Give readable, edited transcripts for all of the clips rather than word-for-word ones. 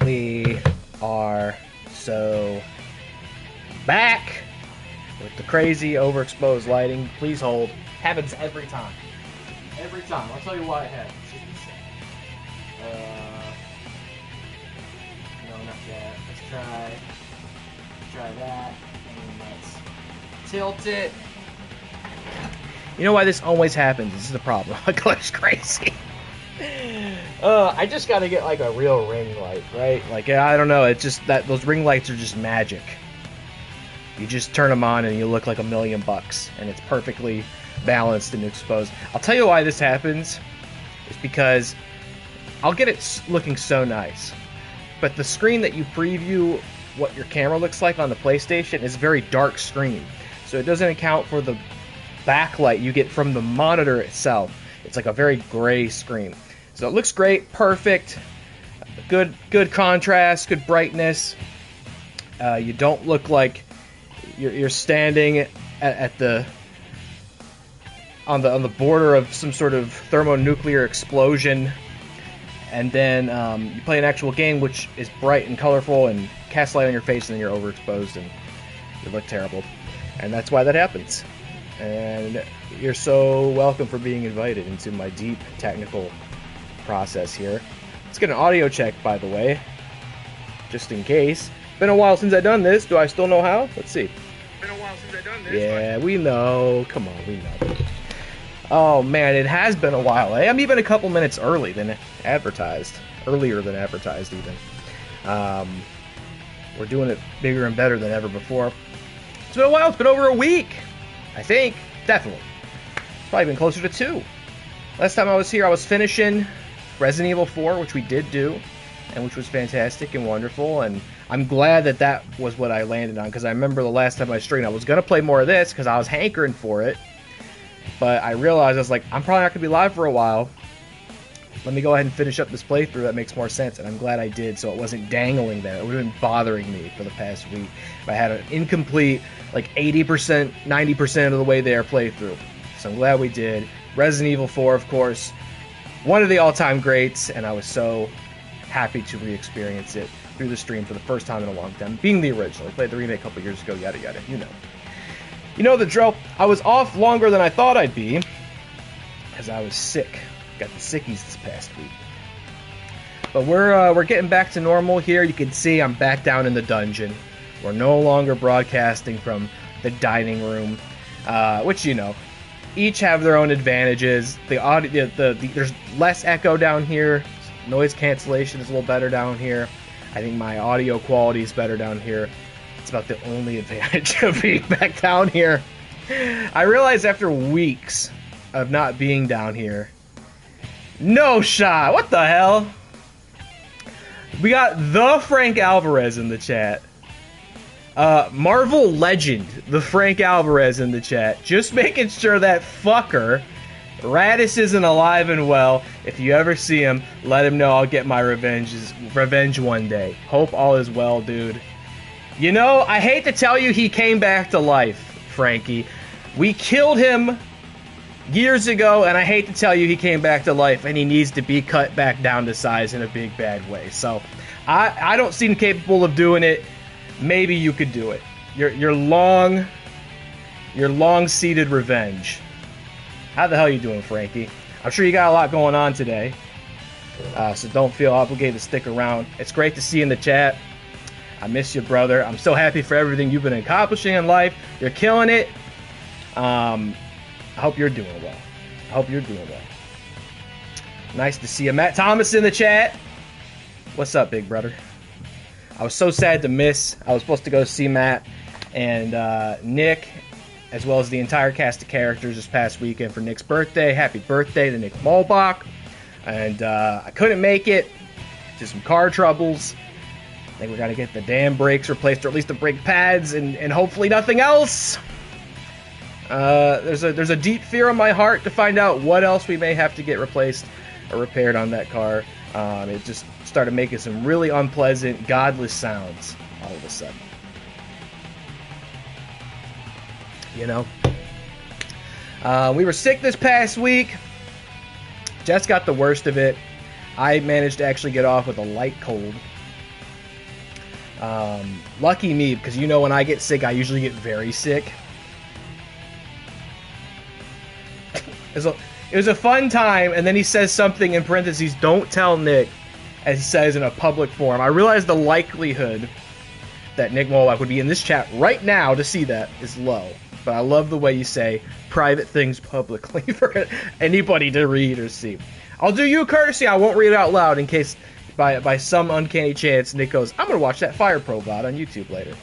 We are so back with the crazy overexposed lighting. Please hold. Happens every time. Every time. I'll tell you why it happens. Just a second. No, not that. Let's try that. And let's tilt it. You know why this always happens? This is the problem. My color's crazy. I just gotta get like a real ring light, right? Like, I don't know, it's just that those ring lights are just magic. You just turn them on and you look like $1,000,000, and it's perfectly balanced and exposed. I'll tell you why this happens. It's because I'll get it looking so nice, but the screen that you preview what your camera looks like on the PlayStation is a very dark screen, so it doesn't account for the backlight you get from the monitor itself. It's like a very gray screen. So it looks great, perfect, good contrast, good brightness. You don't look like you're standing on the border of some sort of thermonuclear explosion, and then you play an actual game which is bright and colorful and casts light on your face, and then you're overexposed and you look terrible. And that's why that happens. And you're so welcome for being invited into my deep technical process here. Let's get an audio check, by the way, just in case. Been a while since I've done this. Do I still know how? Let's see. Been a while since I've done this. Yeah, we know. Come on, we know. Oh man, it has been a while. I'm even a couple minutes earlier than advertised, even. We're doing it bigger and better than ever before. It's been a while. It's been over a week, I think. Definitely. It's probably been closer to 2. Last time I was here, I was finishing Resident Evil 4, which we did do, and which was fantastic and wonderful, and I'm glad that was what I landed on, because I remember the last time I streamed, I was going to play more of this, because I was hankering for it, but I realized, I was like, I'm probably not going to be live for a while. Let me go ahead and finish up this playthrough. That makes more sense, and I'm glad I did, so it wasn't dangling there. It would have been bothering me for the past week if I had an incomplete, like 80%, 90% of the way there playthrough. So I'm glad we did. Resident Evil 4, of course, one of the all-time greats, and I was so happy to re-experience it through the stream for the first time in a long time, being the original. I played the remake a couple years ago, yada yada, you know. You know the drill. I was off longer than I thought I'd be, because I was sick. Got the sickies this past week. But we're getting back to normal here. You can see I'm back down in the dungeon. We're no longer broadcasting from the dining room, which, you know, each have their own advantages. The audio, there's less echo down here. Noise cancellation is a little better down here. I think my audio quality is better down here. It's about the only advantage of being back down here. I realized after weeks of not being down here. No shot. What the hell? We got the Frank Alvarez in the chat. Marvel legend, the Frank Alvarez in the chat. Just making sure that fucker, Radis, isn't alive and well. If you ever see him, let him know I'll get my revenge one day. Hope all is well, dude. You know, I hate to tell you he came back to life, Frankie. We killed him years ago, and I hate to tell you he came back to life, and he needs to be cut back down to size in a big bad way. So, I don't seem capable of doing it. Maybe you could do it. Your long-seated revenge. How the hell are you doing, Frankie? I'm sure you got a lot going on today, so don't feel obligated to stick around. It's great to see you in the chat. I miss you, brother. I'm so happy for everything you've been accomplishing in life. You're killing it. I hope you're doing well. Nice to see you. Matt Thomas in the chat. What's up, big brother? I was so sad to miss. I was supposed to go see Matt and Nick, as well as the entire cast of characters this past weekend for Nick's birthday. Happy birthday to Nick Molbach. And I couldn't make it. Just some car troubles. I think we got to get the damn brakes replaced, or at least the brake pads, and hopefully nothing else. There's a deep fear in my heart to find out what else we may have to get replaced or repaired on that car. It just started making some really unpleasant, godless sounds all of a sudden. You know? We were sick this past week. Jess got the worst of it. I managed to actually get off with a light cold. Lucky me, because you know when I get sick, I usually get very sick. It was a fun time, and then he says something in parentheses, don't tell Nick, as he says in a public forum. I realize the likelihood that Nick Molbach would be in this chat right now to see that is low. But I love the way you say private things publicly for anybody to read or see. I'll do you a courtesy. I won't read it out loud in case by some uncanny chance Nick goes, I'm going to watch that Fire Pro VOD on YouTube later.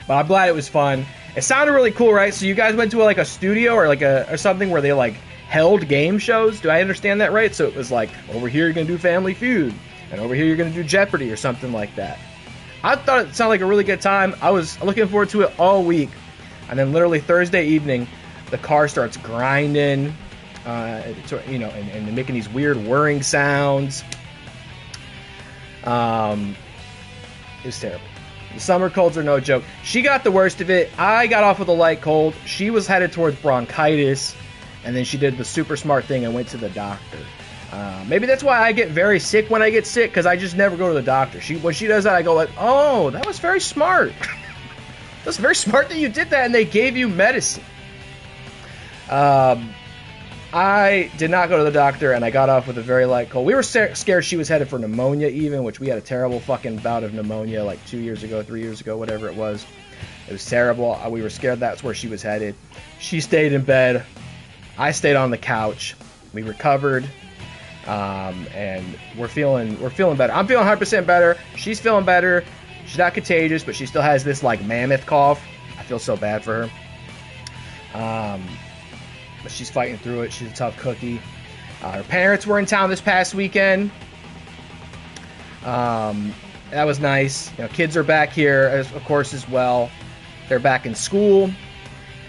But I'm glad it was fun. It sounded really cool, right? So you guys went to like a studio or something where they like held game shows? Do I understand that right? So it was like, over here you're going to do Family Feud, and over here you're going to do Jeopardy or something like that. I thought it sounded like a really good time. I was looking forward to it all week. And then literally Thursday evening, the car starts grinding, and making these weird whirring sounds. It was terrible. The summer colds are no joke. She got the worst of it. I got off with a light cold. She was headed towards bronchitis, and then she did the super smart thing and went to the doctor. Maybe that's why I get very sick when I get sick, because I just never go to the doctor. When she does that, I go like, oh, that was very smart. That's very smart that you did that, and they gave you medicine. I did not go to the doctor, and I got off with a very light cold. We were scared she was headed for pneumonia even, which we had a terrible fucking bout of pneumonia like 2 years ago, 3 years ago, whatever it was. It was terrible. We were scared that's where she was headed. She stayed in bed. I stayed on the couch. We recovered, and we're feeling better. I'm feeling 100% better. She's feeling better. She's not contagious, but she still has this like mammoth cough. I feel so bad for her. But she's fighting through it. She's a tough cookie. Her parents were in town this past weekend. That was nice. You know, kids are back here, of course, as well. They're back in school.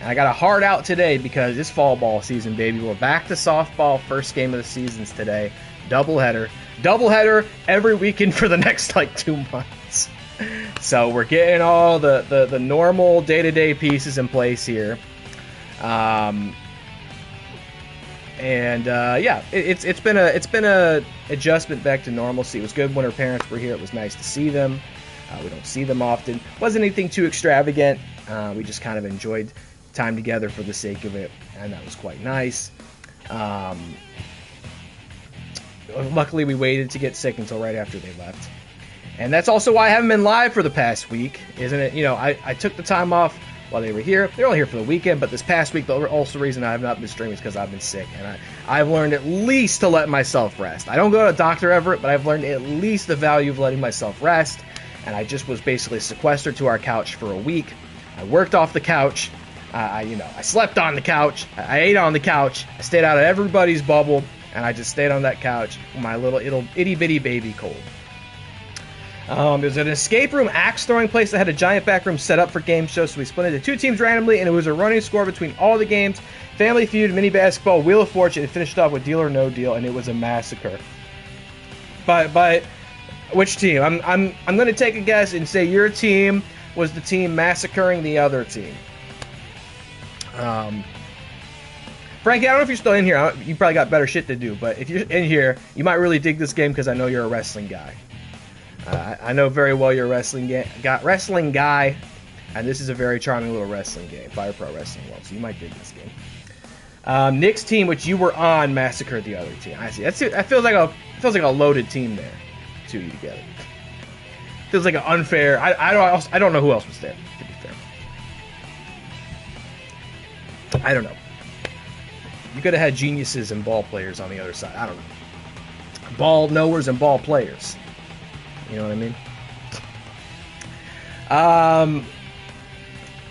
And I got a hard out today because it's fall ball season, baby. We're back to softball. First game of the season's today. Doubleheader every weekend for the next like 2 months. So we're getting all the normal day-to-day pieces in place here. It's been a adjustment back to normalcy. It was good when her parents were here. It was nice to see them. We don't see them often. Wasn't anything too extravagant. We just kind of enjoyed time together for the sake of it, and that was quite nice. Luckily, we waited to get sick until right after they left. And that's also why I haven't been live for the past week, isn't it? You know, I took the time off while they were here. They're only here for the weekend, but this past week, the also reason I have not been streaming is because I've been sick. And I've learned at least to let myself rest. I don't go to Dr. Everett, but I've learned at least the value of letting myself rest. And I just was basically sequestered to our couch for a week. I worked off the couch. I slept on the couch. I ate on the couch. I stayed out of everybody's bubble. And I just stayed on that couch with my little itty-bitty baby cold. It was an escape room axe throwing place that had a giant back room set up for game shows, so we split into 2 teams randomly, and it was a running score between all the games. Family Feud, mini basketball, Wheel of Fortune, and finished off with Deal or No Deal, and it was a massacre. By which team? I'm going to take a guess and say your team was the team massacring the other team. Frankie, I don't know if you're still in here. You probably got better shit to do, but if you're in here, you might really dig this game because I know you're a wrestling guy. I know very well you're a wrestling guy, and this is a very charming little wrestling game, Fire Pro Wrestling World, so you might dig this game. Nick's team, which you were on, massacred the other team. I see. That feels like a loaded team there, two of you together. Feels like an unfair. I don't know who else was there, to be fair. I don't know. You could have had geniuses and ball players on the other side. I don't know. Ball knowers and ball players. You know what I mean?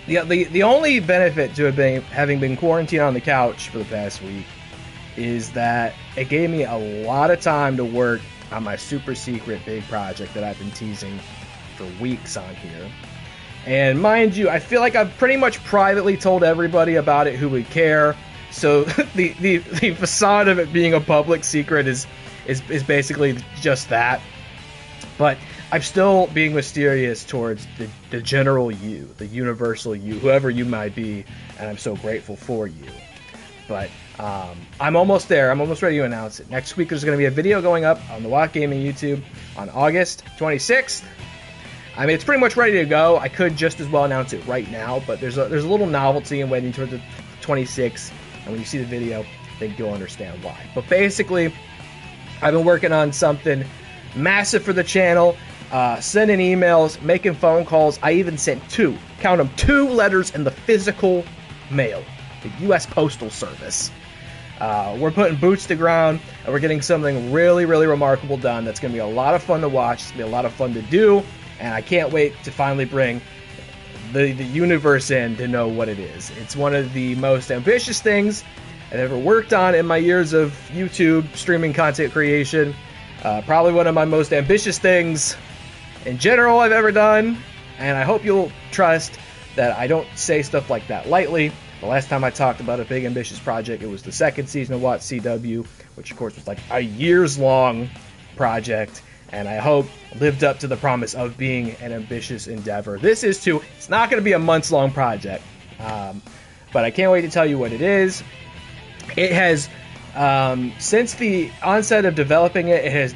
The only benefit to having been quarantined on the couch for the past week is that it gave me a lot of time to work on my super secret big project that I've been teasing for weeks on here. And mind you, I feel like I've pretty much privately told everybody about it who would care. So the facade of it being a public secret is basically just that. But I'm still being mysterious towards the general you, the universal you, whoever you might be, and I'm so grateful for you. But I'm almost there. I'm almost ready to announce it. Next week there's going to be a video going up on the WATCW YouTube on August 26th. I mean, it's pretty much ready to go. I could just as well announce it right now, but there's a little novelty in waiting toward the 26th, and when you see the video, I think you'll understand why. But basically, I've been working on something massive for the channel, sending emails, making phone calls. I even sent 2 letters in the physical mail, the U.S. Postal Service. We're putting boots to ground, and we're getting something really, really remarkable done. That's going to be a lot of fun to watch. It's going to be a lot of fun to do, and I can't wait to finally bring the universe in to know what it is. It's one of the most ambitious things I've ever worked on in my years of YouTube streaming content creation. Probably one of my most ambitious things in general I've ever done, and I hope you'll trust that I don't say stuff like that lightly. The last time I talked about a big ambitious project, it was the 2nd season of WATCW, which of course was like a years-long project, and I hope lived up to the promise of being an ambitious endeavor. This is too. It's not going to be a months-long project, but I can't wait to tell you what it is. It has, since the onset of developing it, it has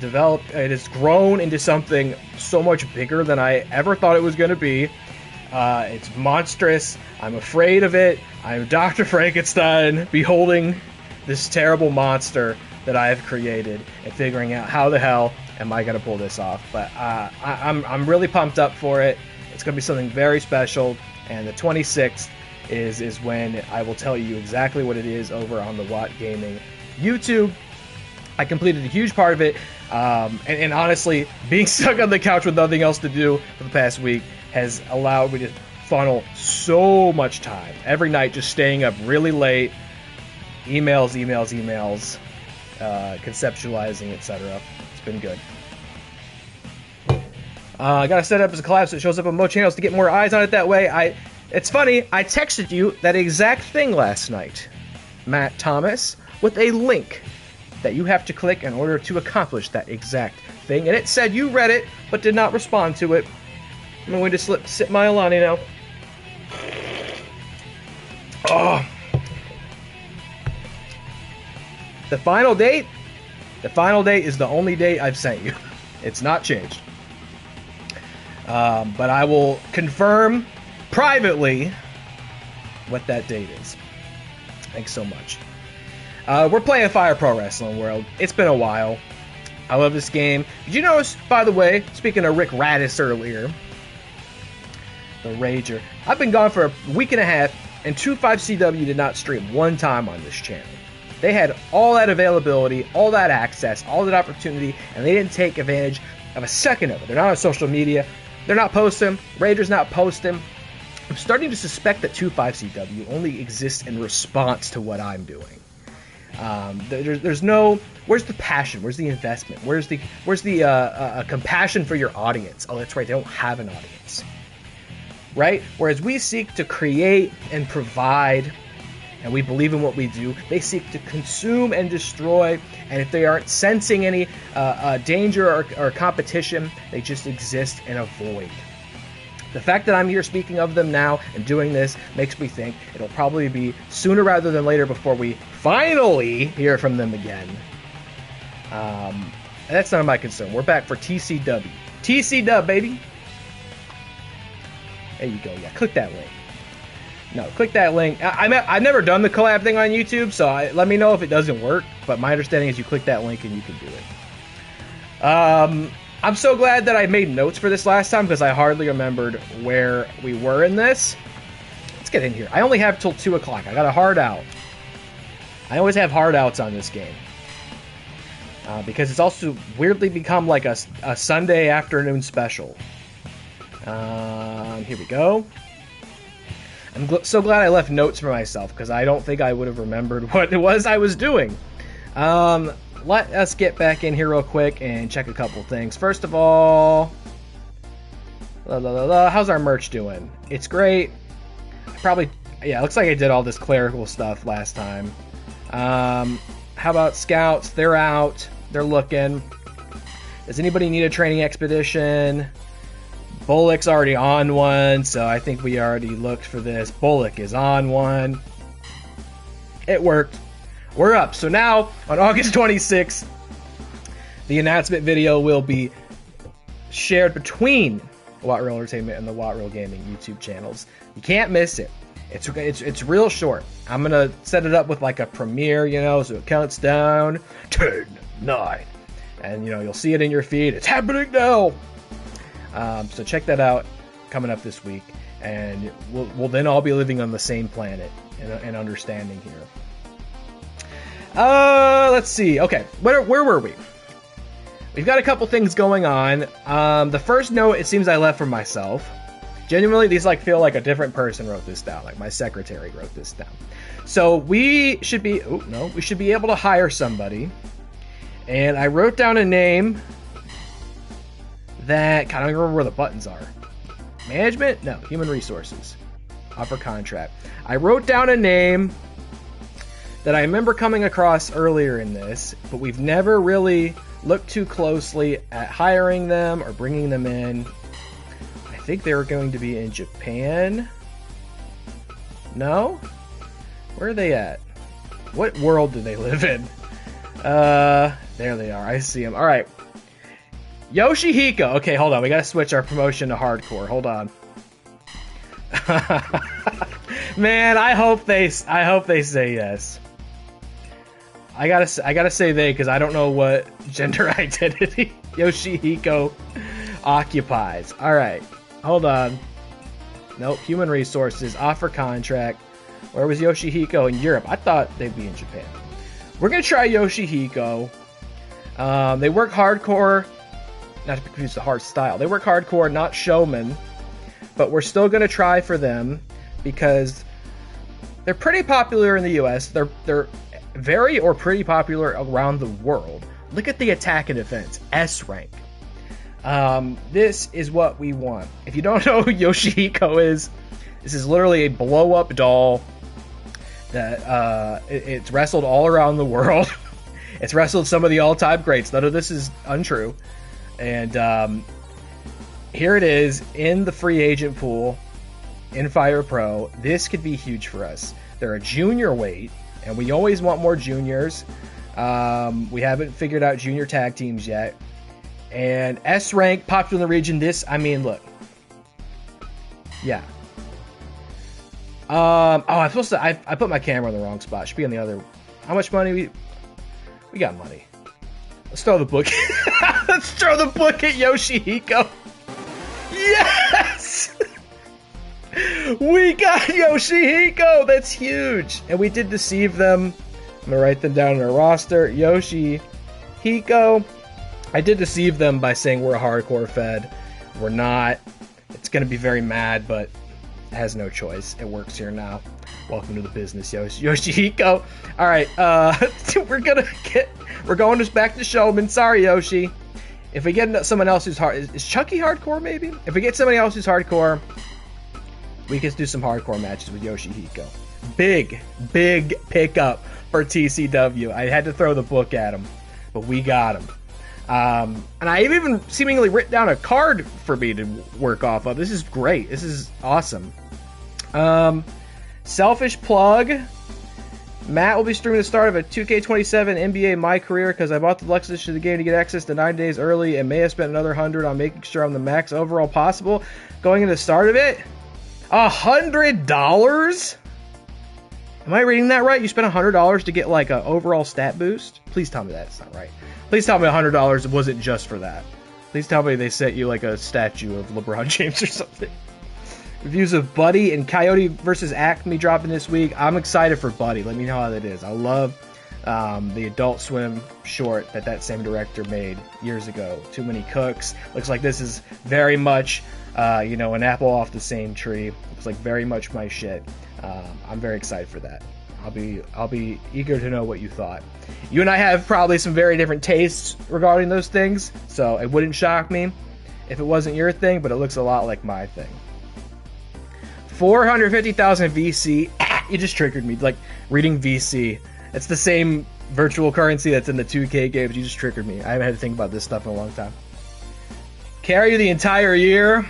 grown into something so much bigger than I ever thought it was going to be. It's monstrous. I'm afraid of it. I'm Dr. Frankenstein beholding this terrible monster that I have created and figuring out how the hell am I going to pull this off. But I'm really pumped up for it. It's going to be something very special, and the 26th is when I will tell you exactly what it is over on the Watt Gaming YouTube. I completed a huge part of it, and honestly, being stuck on the couch with nothing else to do for the past week has allowed me to funnel so much time. Every night just staying up really late, emails, conceptualizing, etc. It's been good. I gotta set it up as a collab so it shows up on more channels to get more eyes on it that way. It's funny, I texted you that exact thing last night, Matt Thomas, with a link that you have to click in order to accomplish that exact thing. And it said you read it, but did not respond to it. I'm going to sip my Alani now. Oh. The final date is the only date I've sent you. It's not changed. But I will confirm privately what that date is. Thanks so much. We're playing Fire Pro Wrestling World. It's been a while. I love this game. Did you notice, by the way, speaking of Rick Radis earlier, the Rager, I've been gone for a week and a half, and 25CW did not stream one time on this channel. They had all that availability, all that access, all that opportunity, and they didn't take advantage of a second of it. They're not on social media. They're not posting. Rager's not posting. I'm starting to suspect that 25CW only exists in response to what I'm doing. There's no. Where's the passion? Where's the investment? Where's the compassion for your audience? Oh, that's right. They don't have an audience, right? Whereas we seek to create and provide, and we believe in what we do. They seek to consume and destroy, and if they aren't sensing any danger or competition, they just exist in a void. The fact that I'm here speaking of them now and doing this makes me think it'll probably be sooner rather than later before we finally hear from them again. And that's none of my concern. We're back for TCW. TCW, baby! There you go. Yeah, click that link. No, click that link. I've never done the collab thing on YouTube, so let me know if it doesn't work. But my understanding is you click that link and you can do it. I'm so glad that I made notes for this last time because I hardly remembered where we were in this. Let's get in here. I only have till 2 o'clock. I got a hard out. I always have hard outs on this game. Because it's also weirdly become like a Sunday afternoon special. Here we go. I'm so glad I left notes for myself because I don't think I would have remembered what it was I was doing. Let us get back in here real quick and check a couple things. First of all, how's our merch doing? It's great. It looks like I did all this clerical stuff last time. How about scouts? They're out. They're looking. Does anybody need a training expedition? Bullock's already on one, so I think we already looked for this. Bullock is on one. It worked. We're up. So now, on August 26th, the announcement video will be shared between Watt Real Entertainment and the Watt Real Gaming YouTube channels. You can't miss it. It's real short. I'm gonna set it up with like a premiere, you know, so it counts down 10, 9, and you know you'll see it in your feed. It's happening now. So check that out coming up this week, and we'll then all be living on the same planet and understanding here. Let's see. Okay, where were we? We've got a couple things going on. The first note, it seems I left for myself. Genuinely, these like feel like a different person wrote this down. Like my secretary wrote this down. So we should be able to hire somebody. And I wrote down a name that, I don't even remember where the buttons are. Management? No, human resources. Offer contract. I wrote down a name that I remember coming across earlier in this, but we've never really looked too closely at hiring them or bringing them in. I think they were going to be in Japan. No? Where are they at? What world do they live in? There they are. I see them. All right. Yoshihiko. Okay, hold on. We got to switch our promotion to hardcore. Hold on. Man, I hope they say yes. I gotta say they, because I don't know what gender identity Yoshihiko occupies. All right, hold on. Nope, human resources, offer contract. Where was Yoshihiko? In Europe. I thought they'd be in Japan. We're gonna try Yoshihiko. They work hardcore, not to be confused with hard style. They work hardcore, not showman, but we're still gonna try for them because they're pretty popular in the U.S. They're very or pretty popular around the world. Look at the attack and defense, S rank. This is what we want. If you don't know who Yoshihiko is, this is literally a blow-up doll that it's wrestled all around the world. It's wrestled some of the all-time greats. None of this is untrue. And here it is in the free agent pool in Fire Pro. This could be huge for us. They're a junior weight, and we always want more juniors. We haven't figured out junior tag teams yet. And S rank, popular in the region. This, I mean, look. Yeah. I'm supposed to. I put my camera in the wrong spot. Should be on the other. How much money we got money. Let's throw the book. Let's throw the book at Yoshihiko. Yes. We got Yoshihiko. That's huge. And we did deceive them. I'm gonna write them down in our roster. Yoshihiko. I did deceive them by saying we're a hardcore fed. We're not. It's gonna be very mad, but it has no choice. It works here now. Welcome to the business, Yoshihiko. All right, we're going just back to showman. Sorry, Yoshi. If we get someone else who's hard, is Chucky hardcore maybe? If we get somebody else who's hardcore, we can do some hardcore matches with Yoshihiko. Big pickup for TCW. I had to throw the book at him, but we got him. And I've even seemingly written down a card for me to work off of. This is great. This is awesome. Selfish plug. Matt will be streaming the start of a 2K27 NBA My Career because I bought the Deluxe edition of the game to get access to 9 days early and may have spent another $100 on making sure I'm the max overall possible. Going into the start of it, $100? Am I reading that right? You spent $100 to get like an overall stat boost? Please tell me that's not right. Please tell me $100 wasn't just for that. Please tell me they sent you like a statue of LeBron James or something. Reviews of Buddy and Coyote versus Acme dropping this week. I'm excited for Buddy. Let me know how that is. I love the Adult Swim short that same director made years ago. Too Many Cooks. Looks like this is very much, an apple off the same tree. Looks like very much my shit. I'm very excited for that. I'll be eager to know what you thought. You and I have probably some very different tastes regarding those things, so it wouldn't shock me if it wasn't your thing, but it looks a lot like my thing. 450,000 VC. You just triggered me. Like reading VC. It's the same virtual currency that's in the 2K games. You just triggered me. I haven't had to think about this stuff in a long time. Carry the entire year,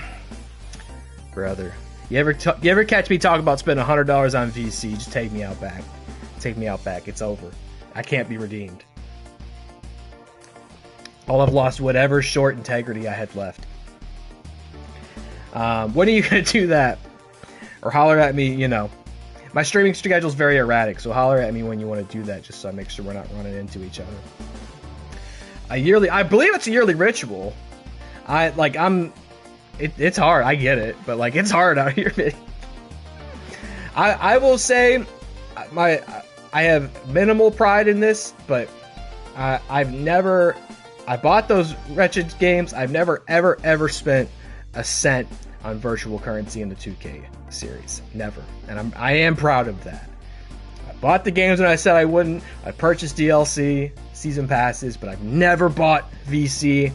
brother. You ever catch me talk about spending $100 on VC? Just take me out back. Take me out back. It's over. I can't be redeemed. I've lost whatever short integrity I had left. When are you going to do that? Or holler at me, you know. My streaming schedule is very erratic, so holler at me when you want to do that, just so I make sure we're not running into each other. I believe it's a yearly ritual. It's hard, I get it, but like it's hard out here, man. I will say, I have minimal pride in this, but I bought those wretched games. I've never ever spent a cent on virtual currency in the 2K series, never, and I am proud of that. I bought the games when I said I wouldn't. I purchased DLC, season passes, but I've never bought VC.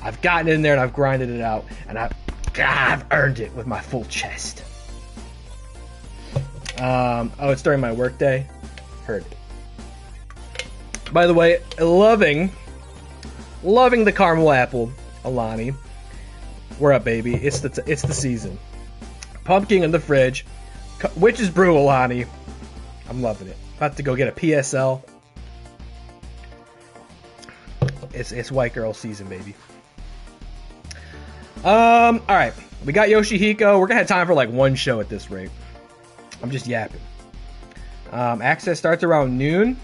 I've gotten in there and I've grinded it out, and I've earned it with my full chest. Oh, it's during my workday. Heard. By the way, loving the caramel apple, Alani. We're up, baby. It's the season. Pumpkin in the fridge. Witch's brew, Alani. I'm loving it. About to go get a PSL. It's white girl season, baby. All right. We got Yoshihiko. We're gonna have time for like one show at this rate. I'm just yapping. Access starts around noon.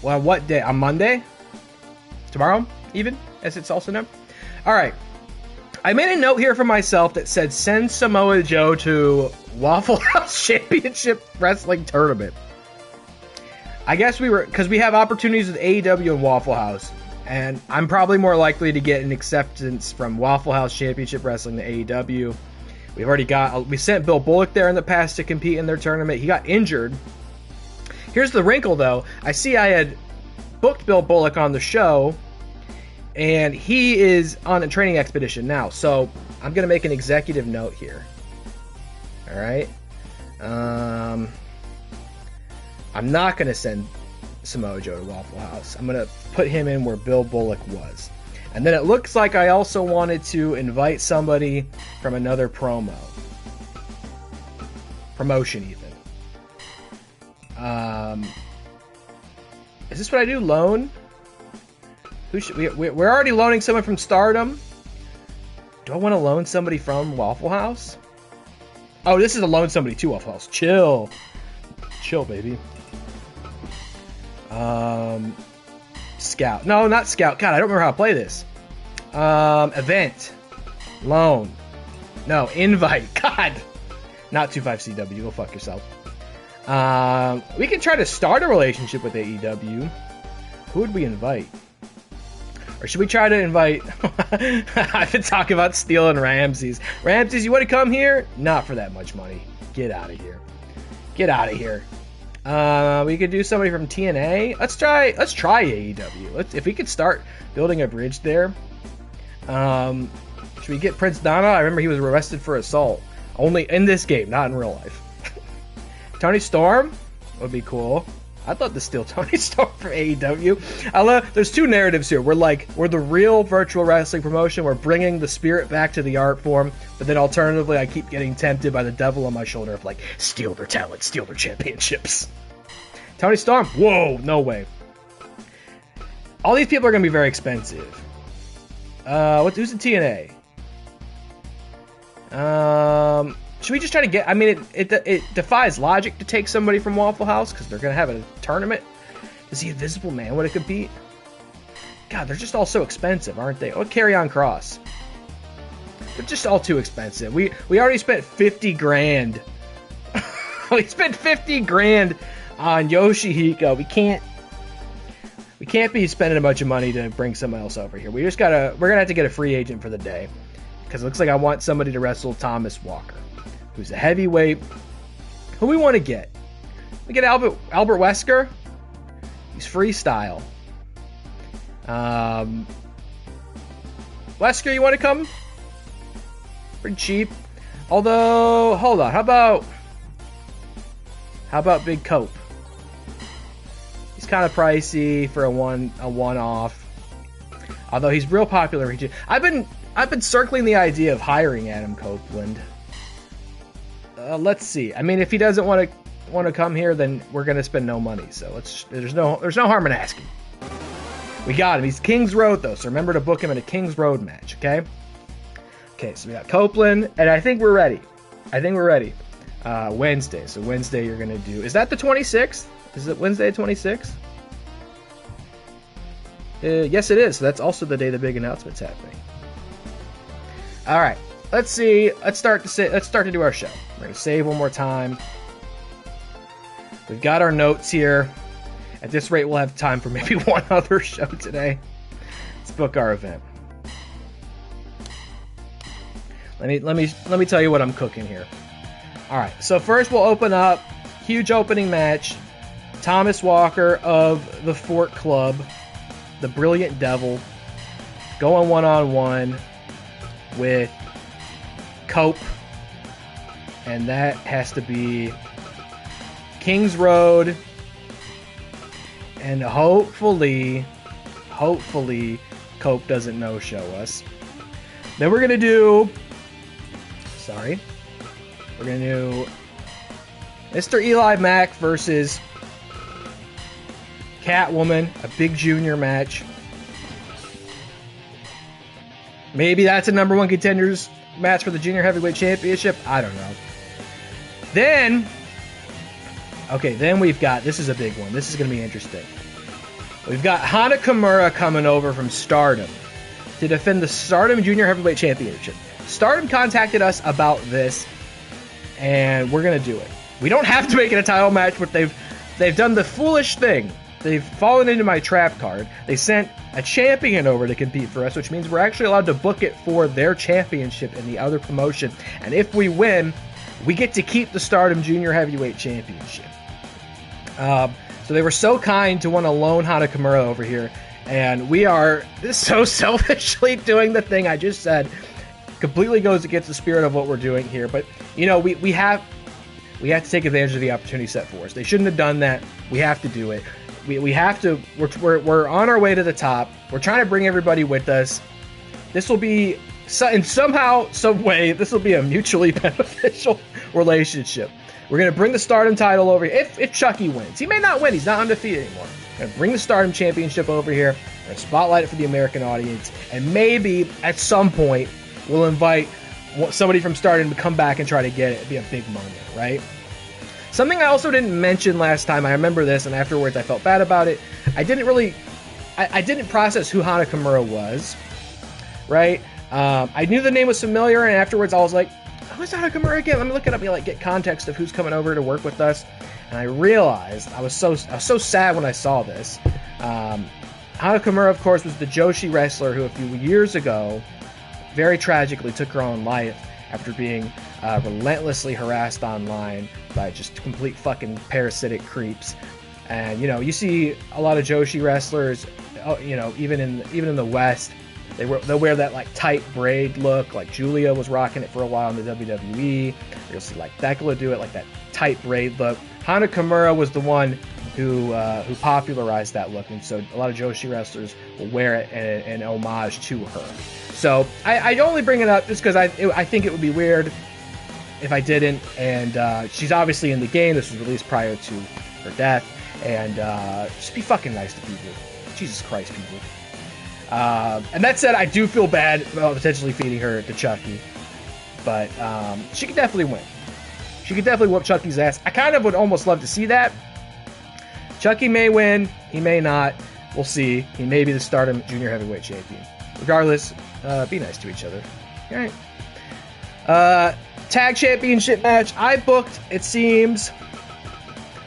Well, what day? On Monday? Tomorrow, even, as it's also known. All right. I made a note here for myself that said send Samoa Joe to Waffle House Championship Wrestling Tournament. I guess because we have opportunities with AEW and Waffle House, and I'm probably more likely to get an acceptance from Waffle House Championship Wrestling to AEW. We sent Bill Bullock there in the past to compete in their tournament. He got injured. Here's the wrinkle, though. I see I had booked Bill Bullock on the show, and he is on a training expedition now. So I'm going to make an executive note here. All right. I'm not going to send Samoa Joe to Waffle House. I'm going to put him in where Bill Bullock was. And then it looks like I also wanted to invite somebody from another promotion even. Is this what I do? Loan? We're already loaning someone from Stardom. Do I want to loan somebody from Waffle House? Oh, this is a loan somebody to Waffle House. Chill, baby. Scout. No, not Scout. God, I don't remember how to play this. Event. Loan. No, invite. God. Not 25CW. Go fuck yourself. We can try to start a relationship with AEW. Who would we invite? Or should we try to invite... I've been talking about stealing Ramses. Ramses, you want to come here? Not for that much money. Get out of here. Get out of here. We could do somebody from TNA. Let's try AEW. If we could start building a bridge there. Should we get Prince Nana? I remember he was arrested for assault. Only in this game, not in real life. Tony Storm would be cool. I'd love to steal Tony Storm for AEW. There's two narratives here. We're the real virtual wrestling promotion. We're bringing the spirit back to the art form. But then alternatively, I keep getting tempted by the devil on my shoulder of like, steal their talent, steal their championships. Tony Storm? Whoa, no way. All these people are going to be very expensive. Who's in TNA? Should we just try to get... I mean, it defies logic to take somebody from Waffle House because they're going to have a tournament. Does the Invisible Man want to compete? God, they're just all so expensive, aren't they? Oh, Carry On Cross. They're just all too expensive. We already spent 50 grand. We spent 50 grand on Yoshihiko. We can't be spending a bunch of money to bring someone else over here. We're gonna have to get a free agent for the day. Because it looks like I want somebody to wrestle Thomas Walker, who's a heavyweight. Who we want to get? We get Albert Wesker. He's freestyle. Wesker, you want to come? Pretty cheap. Although, hold on. How about Big Cope? He's kind of pricey for a one-off. Although he's real popular. I've been circling the idea of hiring Adam Copeland. Let's see. I mean, if he doesn't want to come here, then we're gonna spend no money. So there's no harm in asking. We got him. He's King's Road though, so remember to book him in a King's Road match. Okay. Okay, so we got Copeland, and I think we're ready. Wednesday. So Wednesday you're going to do... Is that the 26th? Is it Wednesday 26th? Yes, it is. So that's also the day the big announcement's happening. All right. Let's see. Let's start to do our show. We're going to save one more time. We've got our notes here. At this rate, we'll have time for maybe one other show today. Let's book our event. Let me tell you what I'm cooking here. All right. So first we'll open up huge opening match. Thomas Walker of the Fort Club, the Brilliant Devil, going one-on-one with Cope, and that has to be Kings Road, and hopefully Cope doesn't no-show us. Then we're gonna do Mr. Eli Mack versus Catwoman, a big junior match. Maybe that's a number one contenders match for the Junior Heavyweight Championship. I don't know. Then we've got, this is a big one. This is going to be interesting. We've got Hana Kimura coming over from Stardom to defend the Stardom Junior Heavyweight Championship. Stardom contacted us about this, and we're going to do it. We don't have to make it a title match, but they've done the foolish thing. They've fallen into my trap card. They sent a champion over to compete for us, which means we're actually allowed to book it for their championship in the other promotion. And if we win, we get to keep the Stardom Junior Heavyweight Championship. So they were so kind to want to loan Hana Kimura over here, and we are so selfishly doing the thing I just said. Completely goes against the spirit of what we're doing here, but you know, we have to take advantage of the opportunity set for us. They shouldn't have done that. We have to do it. We have to. We're on our way to the top. We're trying to bring everybody with us. This will be in somehow, some way. This will be a mutually beneficial relationship. We're gonna bring the Stardom title over here. If Chucky wins, he may not win. He's not undefeated anymore. We're gonna bring the Stardom Championship over here. We're gonna spotlight it for the American audience, and maybe at some point we'll invite somebody from Stardom to come back and try to get it. It'd be a big moment, right? Something I also didn't mention last time, I remember this, and afterwards I felt bad about it. I didn't process who Hana Kimura was, right? I knew the name was familiar, and afterwards I was like, who's Hana Kimura again? Let me look it up and get context of who's coming over to work with us. And I realized I was so sad when I saw this. Hana Kimura, of course, was the Joshi wrestler who a few years ago very tragically took her own life after being relentlessly harassed online by just complete fucking parasitic creeps. And you see a lot of Joshi wrestlers, even in the West, they'll wear that like tight braid look, like Julia was rocking it for a while in the WWE. You'll see like Thekla do it, like that tight braid look. Hana Kimura was the one who popularized that look, and so a lot of Joshi wrestlers will wear it in homage to her. So I only bring it up just because I think it would be weird if I didn't. And she's obviously in the game. This was released prior to her death. And just be fucking nice to people. Jesus Christ, people. And that said, I do feel bad about potentially feeding her to Chucky. But she could definitely win. She could definitely whoop Chucky's ass. I kind of would almost love to see that. Chucky may win. He may not. We'll see. He may be the Stardom Junior Heavyweight Champion. Regardless, be nice to each other. All right. Tag Championship match. I booked, it seems.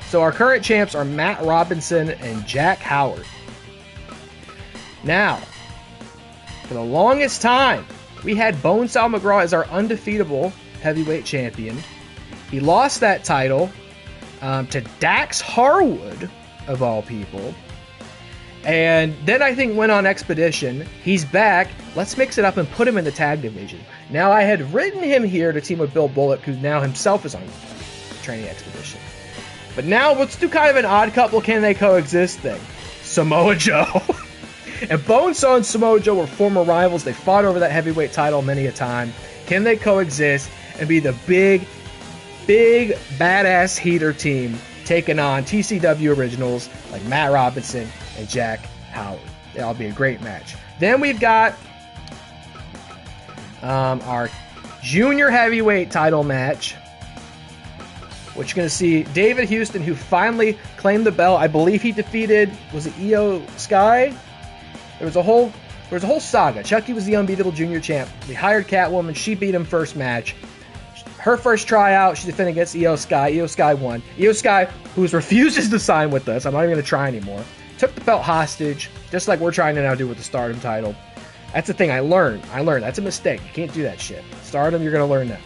So our current champs are Matt Robinson and Jack Howard. Now, for the longest time, we had Bonesaw McGraw as our undefeatable heavyweight champion. He lost that title to Dax Harwood, of all people. And then I think went on Expedition. He's back. Let's mix it up and put him in the tag division. Now, I had written him here to team with Bill Bullock, who now himself is on Training Expedition. But now let's do kind of an odd couple, can they coexist thing. Samoa Joe. And Bonesaw and Samoa Joe were former rivals. They fought over that heavyweight title many a time. Can they coexist and be the big badass heater team taking on TCW originals like Matt Robinson and Jack Howard? That'll be a great match. Then we've got our junior heavyweight title match, which you're going to see David Houston, who finally claimed the belt. I believe he defeated, was it Io Sky? There was a whole saga. Chucky was the unbeatable junior champ. We hired Catwoman. She beat him first match. Her first tryout, she defended against Io Sky. Io Sky won. Io Sky, who refuses to sign with us, I'm not even going to try anymore, took the belt hostage, just like we're trying to now do with the Stardom title. That's the thing I learned. That's a mistake. You can't do that shit. Stardom, you're going to learn that.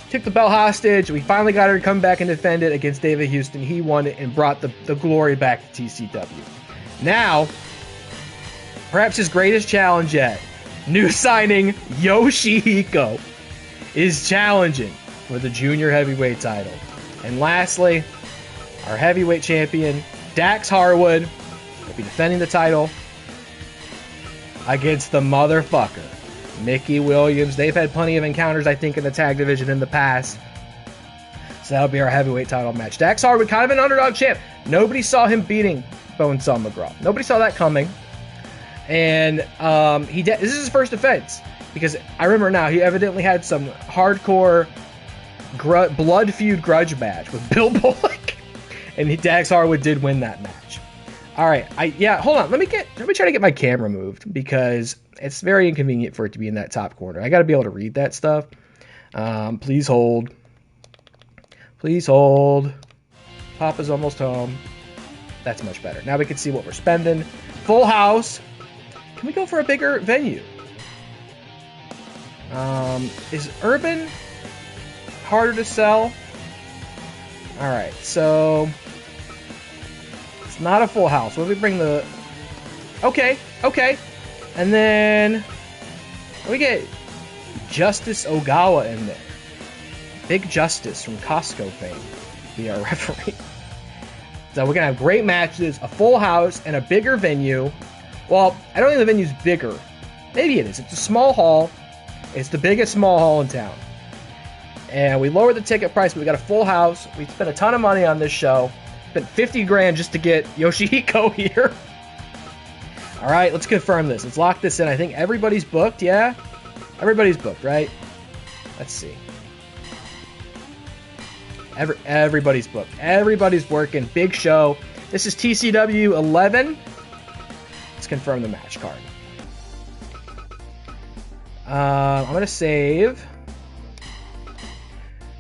Took the belt hostage. We finally got her to come back and defend it against David Houston. He won it and brought the glory back to TCW. Now, perhaps his greatest challenge yet, new signing Yoshihiko is challenging for the junior heavyweight title. And lastly, our heavyweight champion, Dax Harwood, will be defending the title against the motherfucker, Mickey Williams. They've had plenty of encounters, I think, in the tag division in the past. So that'll be our heavyweight title match. Dax Harwood, kind of an underdog champ. Nobody saw him beating Bonesaw McGraw. Nobody saw that coming. And this is his first defense. Because I remember now, he evidently had some hardcore blood feud grudge match with Bill Bullock. And Dax Harwood did win that match. All right, hold on. Let me try to get my camera moved because it's very inconvenient for it to be in that top corner. I got to be able to read that stuff. Please hold. Please hold. Papa's almost home. That's much better. Now we can see what we're spending. Full house. Can we go for a bigger venue? Is Urban harder to sell? All right, so it's not a full house. What do we bring the... Okay. And then we get Justice Ogawa in there. Big Justice from Costco fame be our referee. So we're going to have great matches, a full house, and a bigger venue. Well, I don't think the venue's bigger. Maybe it is. It's a small hall. It's the biggest small hall in town. And we lowered the ticket price, but we got a full house. We spent a ton of money on this show. Spent $50,000 just to get Yoshihiko here. All right, let's confirm this. Let's lock this in. I think everybody's booked, yeah? Everybody's booked, right? Let's see. Everybody's booked. Everybody's working. Big show. This is TCW 11. Let's confirm the match card. I'm going to save.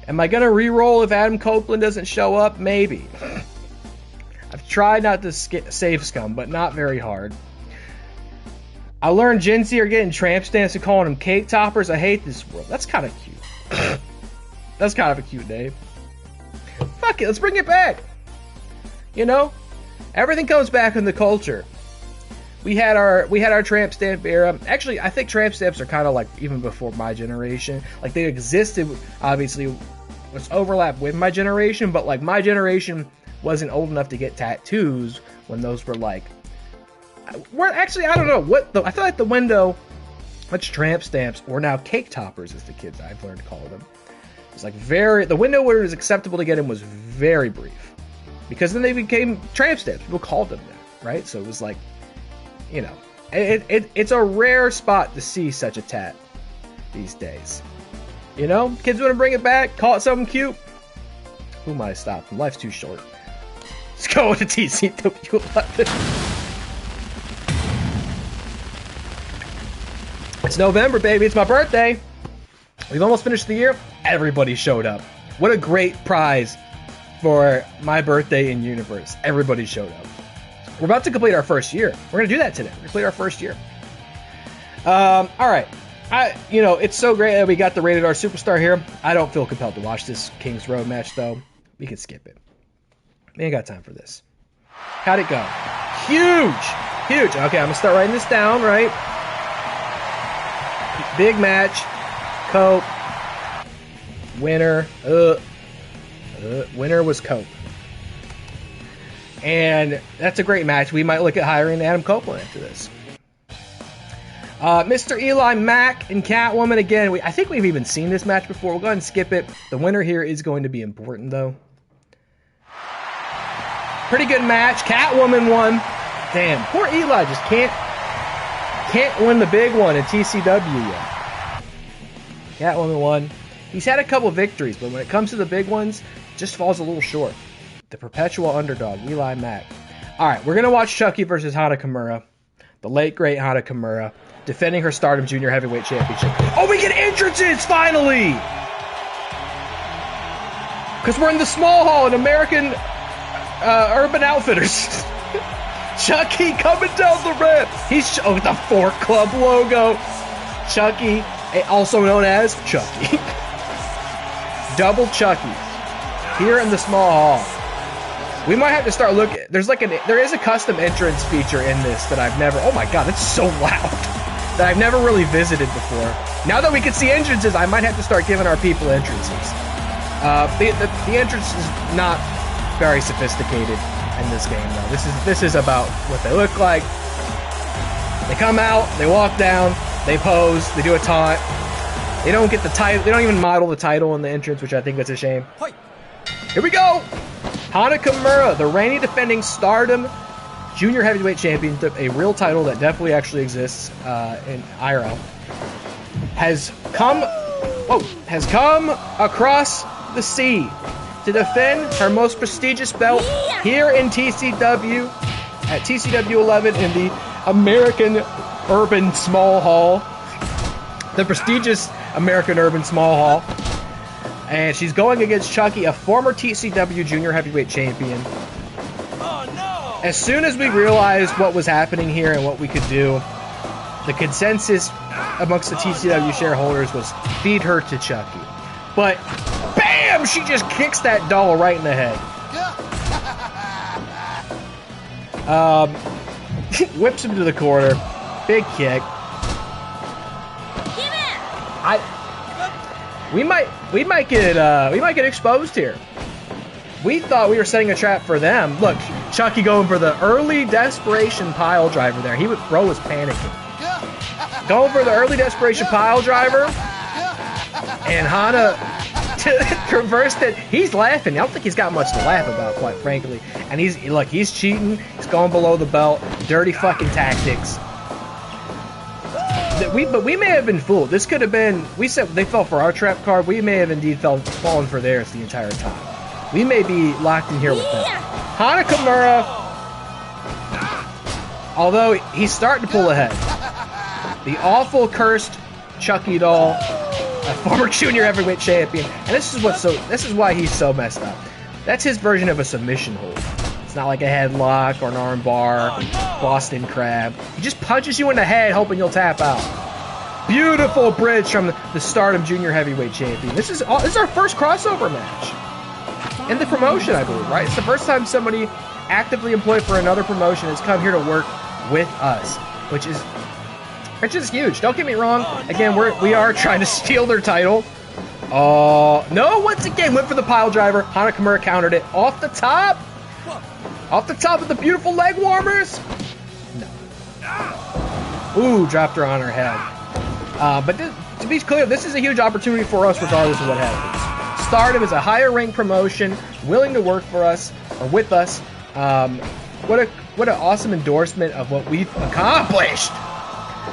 Am I going to re-roll if Adam Copeland doesn't show up? Maybe. I've tried not to save scum, but not very hard. I learned Gen Z are getting tramp stamps and calling them cake toppers. I hate this world. That's kind of cute. That's kind of a cute name. Fuck it, let's bring it back. You know? Everything comes back in the culture. We had our tramp stamp era. Actually, I think tramp stamps are kind of like even before my generation. Like they existed, obviously, was overlap with my generation, but like my generation wasn't old enough to get tattoos when those were like. Actually, I don't know I feel like the window, much tramp stamps, or now cake toppers, as the kids I've learned to call them. It's like the window where it was acceptable to get them was very brief, because then they became tramp stamps. People called them that, right? So it was like, you know, it's a rare spot to see such a tat these days. You know, kids want to bring it back, call it something cute. Who am I stopping? Life's too short. Let's go with the TCW 11. It's November, baby. It's my birthday. We've almost finished the year. Everybody showed up. What a great prize for my birthday in universe. Everybody showed up. We're about to complete our first year. We're going to do that today. We're going to complete our first year. All right. It's so great that we got the Rated R Superstar here. I don't feel compelled to watch this Kings Road match, though. We can skip it. We ain't got time for this. How'd it go? Huge. Okay, I'm going to start writing this down, right? Big match. Cope. Winner. Winner was Cope. And that's a great match. We might look at hiring Adam Copeland after this. Mr. Eli Mack and Catwoman again. I think we've even seen this match before. We'll go ahead and skip it. The winner here is going to be important, though. Pretty good match. Catwoman won. Damn, poor Eli just can't win the big one at TCW yet. Catwoman won. He's had a couple victories, but when it comes to the big ones, just falls a little short. The perpetual underdog, Eli Mack. All right, we're going to watch Chucky versus Hana Kimura. The late, great Hana Kimura, defending her Stardom Junior Heavyweight Championship. Oh, we get entrances, finally! Because we're in the small hall in American Urban Outfitters. Chucky coming down the ramp. He's with the Fork Club logo. Chucky, also known as Chucky. Double Chucky. Here in the small hall. We might have to start looking. There is a custom entrance feature in this that I've never. Oh my god, it's so loud. That I've never really visited before. Now that we can see entrances, I might have to start giving our people entrances. The entrance is not very sophisticated in this game, though. This is about what they look like. They come out, they walk down, they pose, they do a taunt. They don't get the title. They don't even model the title in the entrance, which I think is a shame. Here we go. Hana Kimura, the reigning defending Stardom Junior Heavyweight Champion, a real title that definitely actually exists in IRL, has come across the sea to defend her most prestigious belt here in TCW, at TCW 11 in the American Urban Small Hall, the prestigious American Urban Small Hall. And she's going against Chucky, a former TCW Junior Heavyweight Champion. Oh, no. As soon as we realized what was happening here and what we could do, the consensus amongst the TCW shareholders was feed her to Chucky. But, bam! She just kicks that doll right in the head. Whips him to the corner. Big kick. We might get exposed here. We thought we were setting a trap for them. Look, Chucky going for the early desperation pile driver there. Bro was panicking. Going for the early desperation pile driver, and Hana reversed it. He's laughing. I don't think he's got much to laugh about, quite frankly. And he's cheating. He's going below the belt. Dirty fucking tactics. But we may have been fooled. This could have been. We said they fell for our trap card. We may have indeed fallen for theirs the entire time. We may be locked in here with them. Hana Kimura, although he's starting to pull ahead. The awful cursed Chucky doll, a former junior heavyweight champion, and this is why he's so messed up. That's his version of a submission hold. It's not like a headlock or an arm bar, Boston Crab. He just punches you in the head, hoping you'll tap out. Beautiful bridge from the Stardom Junior Heavyweight Champion. This is our first crossover match in the promotion, I believe. Right? It's the first time somebody actively employed for another promotion has come here to work with us, which is huge. Don't get me wrong. Again, we are trying to steal their title. No! Once again, went for the pile driver. Hana Kimura countered it off the top. Off the top of the beautiful leg warmers? No. Ooh, dropped her on her head. But to be clear, this is a huge opportunity for us regardless of what happens. Stardom is a higher ranked promotion, willing to work for us, or with us. What an awesome endorsement of what we've accomplished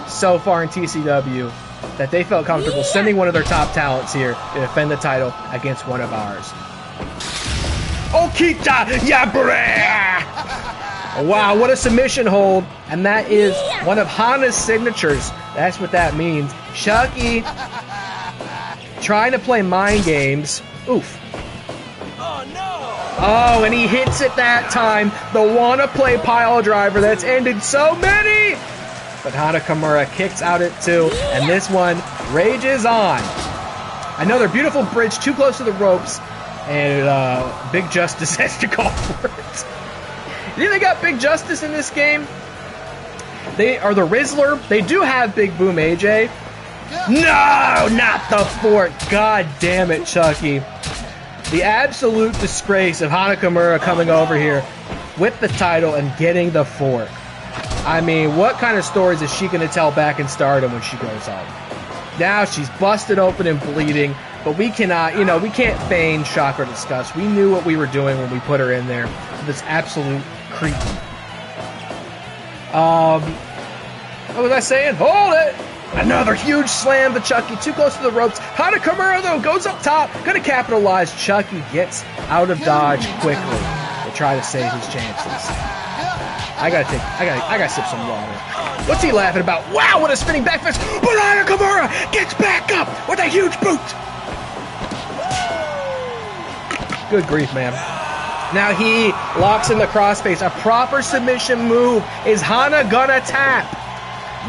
so far in TCW, that they felt comfortable sending one of their top talents here to defend the title against one of ours. Okita Yabra! Wow, what a submission hold. And that is one of Hana's signatures. That's what that means. Chucky trying to play mind games. Oof. Oh, no. Oh, and he hits it that time. The wanna-play pile driver that's ended so many. But Hana Kimura kicks out at 2, and this one rages on. Another beautiful bridge too close to the ropes. And Big Justice has to call for it. You think they got Big Justice in this game? They are the Rizzler. They do have Big Boom AJ. No, not the fork. God damn it, Chucky. The absolute disgrace of Hana Kimura coming over here with the title and getting the fork. I mean, what kind of stories is she going to tell back in Stardom when she goes home? Now she's busted open and bleeding. But we cannot, we can't feign shock or disgust. We knew what we were doing when we put her in there. This absolute cretin. What was I saying? Hold it! Another huge slam to Chucky, too close to the ropes. Hana Kimura, though, goes up top, gonna capitalize. Chucky gets out of dodge quickly to try to save his chances. I gotta sip some water. What's he laughing about? Wow, what a spinning back fist! But Hana Kimura gets back up with a huge boot! Good grief, man. Now he locks in the crossface. A proper submission move. Is Hana gonna tap?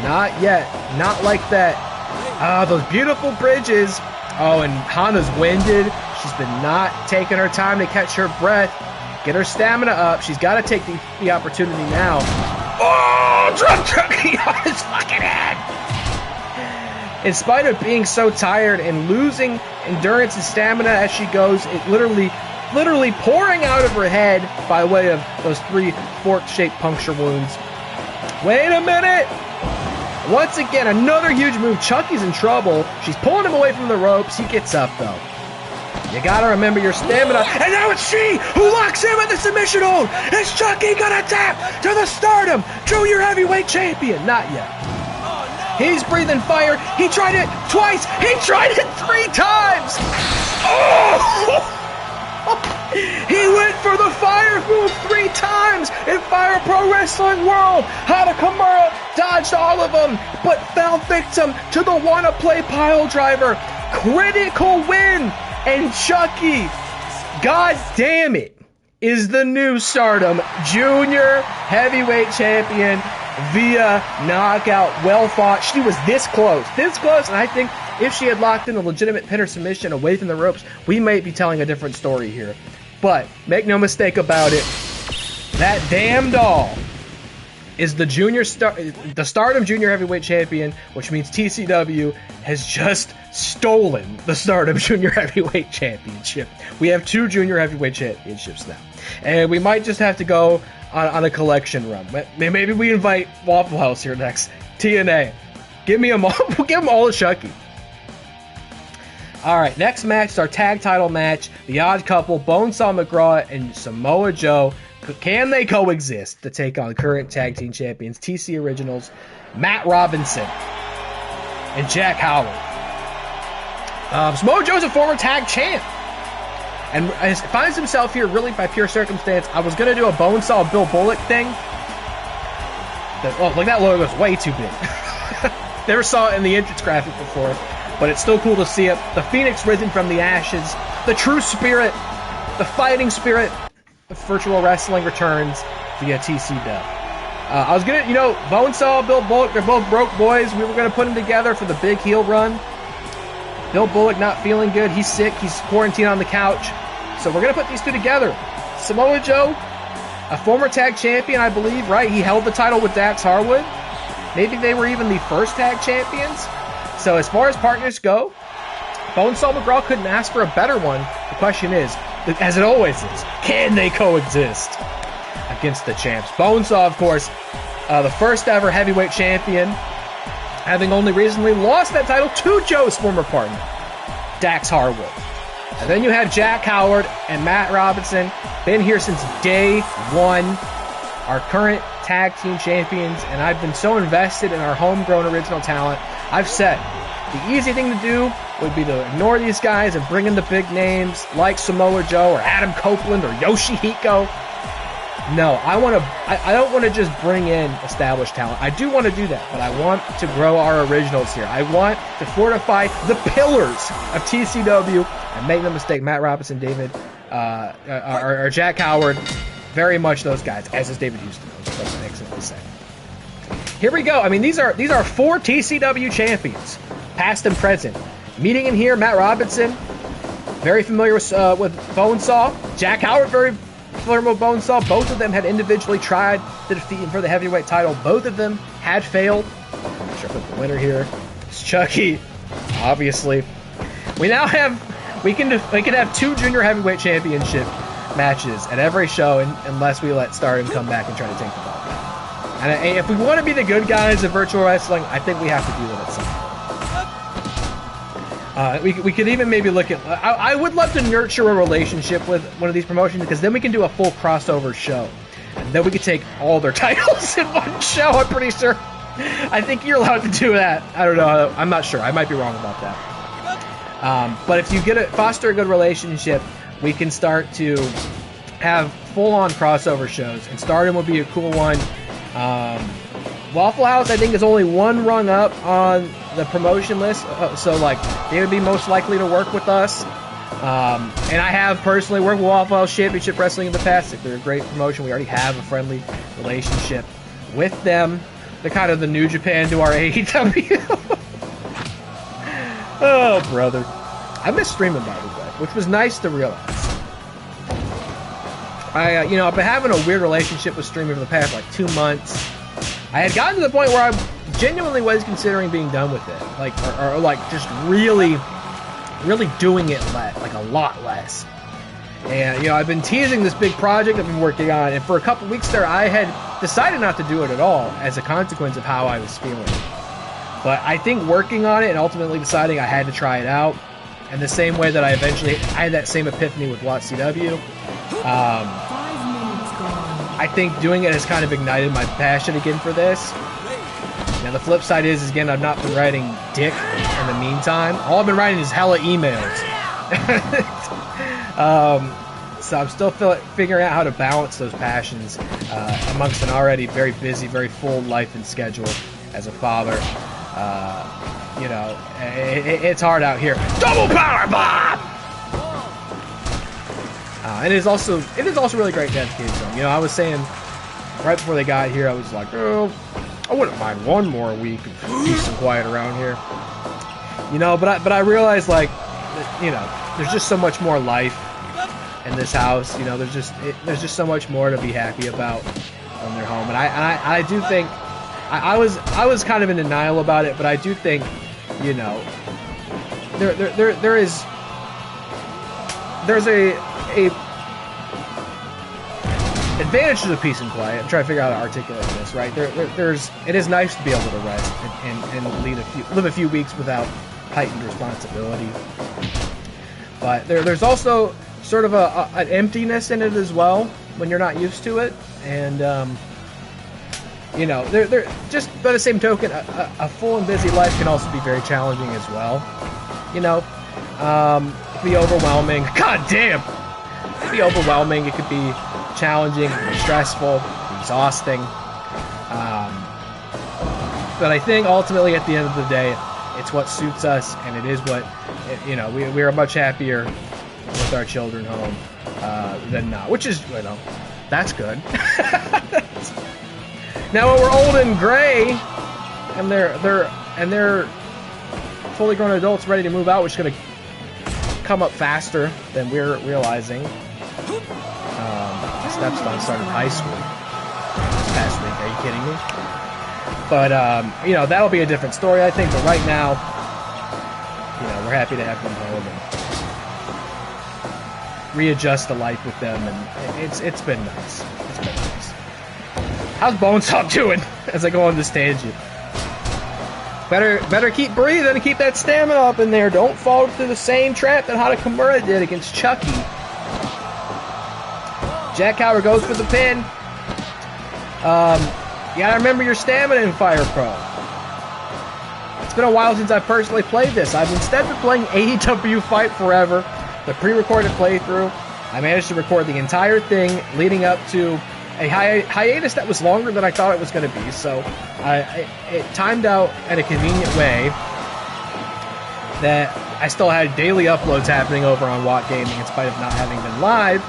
Not yet. Not like that. Ah, those beautiful bridges. Oh, and Hana's winded. She's been not taking her time to catch her breath. Get her stamina up. She's got to take the opportunity now. Oh, drop Chucky on his fucking head. In spite of being so tired and losing endurance and stamina as she goes, it literally pouring out of her head by way of those 3 fork-shaped puncture wounds. Wait a minute. Once again, another huge move. Chucky's in trouble. She's pulling him away from the ropes. He gets up, though. You gotta remember your stamina. And now it's she who locks in with the submission hold. Is Chucky gonna tap to the Stardom Junior Heavyweight Champion? Not yet. He's breathing fire. He tried it twice. He tried it 3 times. Oh! He went for the fire move 3 times in Fire Pro Wrestling World. Hana Kimura dodged all of them, but fell victim to the wanna-play pile driver. Critical win, and Chucky, god damn it, is the new Stardom Junior Heavyweight Champion via knockout. Well fought. She was this close, and I think if she had locked in a legitimate pin or submission away from the ropes, we might be telling a different story here. But make no mistake about it, that damn doll is the Stardom Junior Heavyweight Champion, which means TCW has just stolen the Stardom Junior Heavyweight Championship. We have 2 Junior Heavyweight Championships now, and we might just have to go on a collection run. Maybe we invite Waffle House here next. TNA, give them all a Chucky. All right, next match is our tag title match. The Odd Couple, Bonesaw McGraw and Samoa Joe. Can they coexist to take on current tag team champions, TC Originals, Matt Robinson and Jack Howard? Samoa Joe's a former tag champ and finds himself here really by pure circumstance. I was going to do a Bonesaw Bill Bullock thing. Look, that logo is way too big. Never saw it in the entrance graphic before, but it's still cool to see it. The Phoenix risen from the ashes, the true spirit, the fighting spirit of virtual wrestling returns via TCW. I was gonna, Bonesaw, Bill Bullock, they're both broke boys. We were gonna put them together for the big heel run. Bill Bullock not feeling good. He's sick. He's quarantined on the couch. So we're gonna put these 2 together. Samoa Joe, a former tag champion, I believe, right? He held the title with Dax Harwood. Maybe they were even the first tag champions. So as far as partners go, Bonesaw McGraw couldn't ask for a better one. The question is, as it always is, can they coexist against the champs? Bonesaw, of course, the first ever heavyweight champion, having only recently lost that title to Joe's former partner, Dax Harwood. And then you have Jack Howard and Matt Robinson, been here since day 1, our current tag team champions, and I've been so invested in our homegrown original talent. I've said the easy thing to do would be to ignore these guys and bring in the big names like Samoa Joe or Adam Copeland or Yoshihiko. No, I don't want to just bring in established talent. I do want to do that, but I want to grow our originals here. I want to fortify the pillars of TCW. And make no mistake, Matt Robinson, David, or Jack Howard, very much those guys, as is David Houston. That's excellently said. Here we go. I mean, these are 4 TCW champions, past and present. Meeting in here, Matt Robinson, very familiar with Bonesaw. Jack Howard, very familiar with Bonesaw. Both of them had individually tried to defeat him for the heavyweight title. Both of them had failed. I'm not sure if the winner here is Chucky, obviously. We now have, we can have 2 junior heavyweight championship matches at every show, unless we let Stardom come back and try to take the ball back. And if we want to be the good guys of virtual wrestling, I think we have to do that at some point. We could even maybe look at... I would love to nurture a relationship with one of these promotions, because then we can do a full crossover show. And then we could take all their titles in one show, I'm pretty sure. I think you're allowed to do that. I don't know. I'm not sure. I might be wrong about that. But if you foster a good relationship, we can start to have full-on crossover shows. And Stardom would be a cool one. Waffle House, I think, is only one rung up on the promotion list. So, like, they would be most likely to work with us. And I have personally worked with Waffle House Championship Wrestling in the past. They're a great promotion. We already have a friendly relationship with them. They're kind of the New Japan to our AEW. Oh, brother. I miss streaming, by the way, which was nice to realize. I've been having a weird relationship with streaming for the past, 2 months. I had gotten to the point where I genuinely was considering being done with it. Or just really doing it a lot less. And, I've been teasing this big project I've been working on, and for a couple weeks there, I had decided not to do it at all as a consequence of how I was feeling. But I think working on it and ultimately deciding I had to try it out, and the same way that I had that same epiphany with WATCW, I think doing it has kind of ignited my passion again for this. Now the flip side is again, I've not been writing dick in the meantime. All I've been writing is hella emails. So I'm still figuring out how to balance those passions amongst an already very busy, very full life and schedule as a father. It's hard out here. Double power bomb! And it is also really great to have kids home. I was saying right before they got here, I was like, oh, I wouldn't mind one more week of peace and quiet around here. But I realized there's just so much more life in this house. There's just so much more to be happy about when they're home. And I do think I was kind of in denial about it, but I do think there's a advantage to the peace and quiet. I'm trying to figure out how to articulate this, right? It is nice to be able to rest and live a few weeks without heightened responsibility. But there's also sort of an emptiness in it as well when you're not used to it. And they're just by the same token, a full and busy life can also be very challenging as well. It can be overwhelming. God damn! It can be overwhelming. It could be challenging, stressful, exhausting. But I think ultimately at the end of the day, it's what suits us, and it is what, we are much happier with our children home than not, which is, that's good. Now when we're old and gray, and they're fully grown adults ready to move out, which is going to come up faster than we're realizing. My stepson started high school this past week. Are you kidding me? But that'll be a different story, I think. But right now, we're happy to have them home and readjust the life with them, and it's been nice. It's been nice. How's Bonesaw doing? As I go on this tangent. Better keep breathing and keep that stamina up in there. Don't fall into the same trap that Hana Kimura did against Chucky. Jack Howard goes for the pin. You gotta remember your stamina in Fire Pro. It's been a while since I personally played this. I've instead been playing AEW Fight Forever, the pre-recorded playthrough. I managed to record the entire thing leading up to a hiatus that was longer than I thought it was going to be, so it timed out in a convenient way that I still had daily uploads happening over on Watt Gaming in spite of not having been live.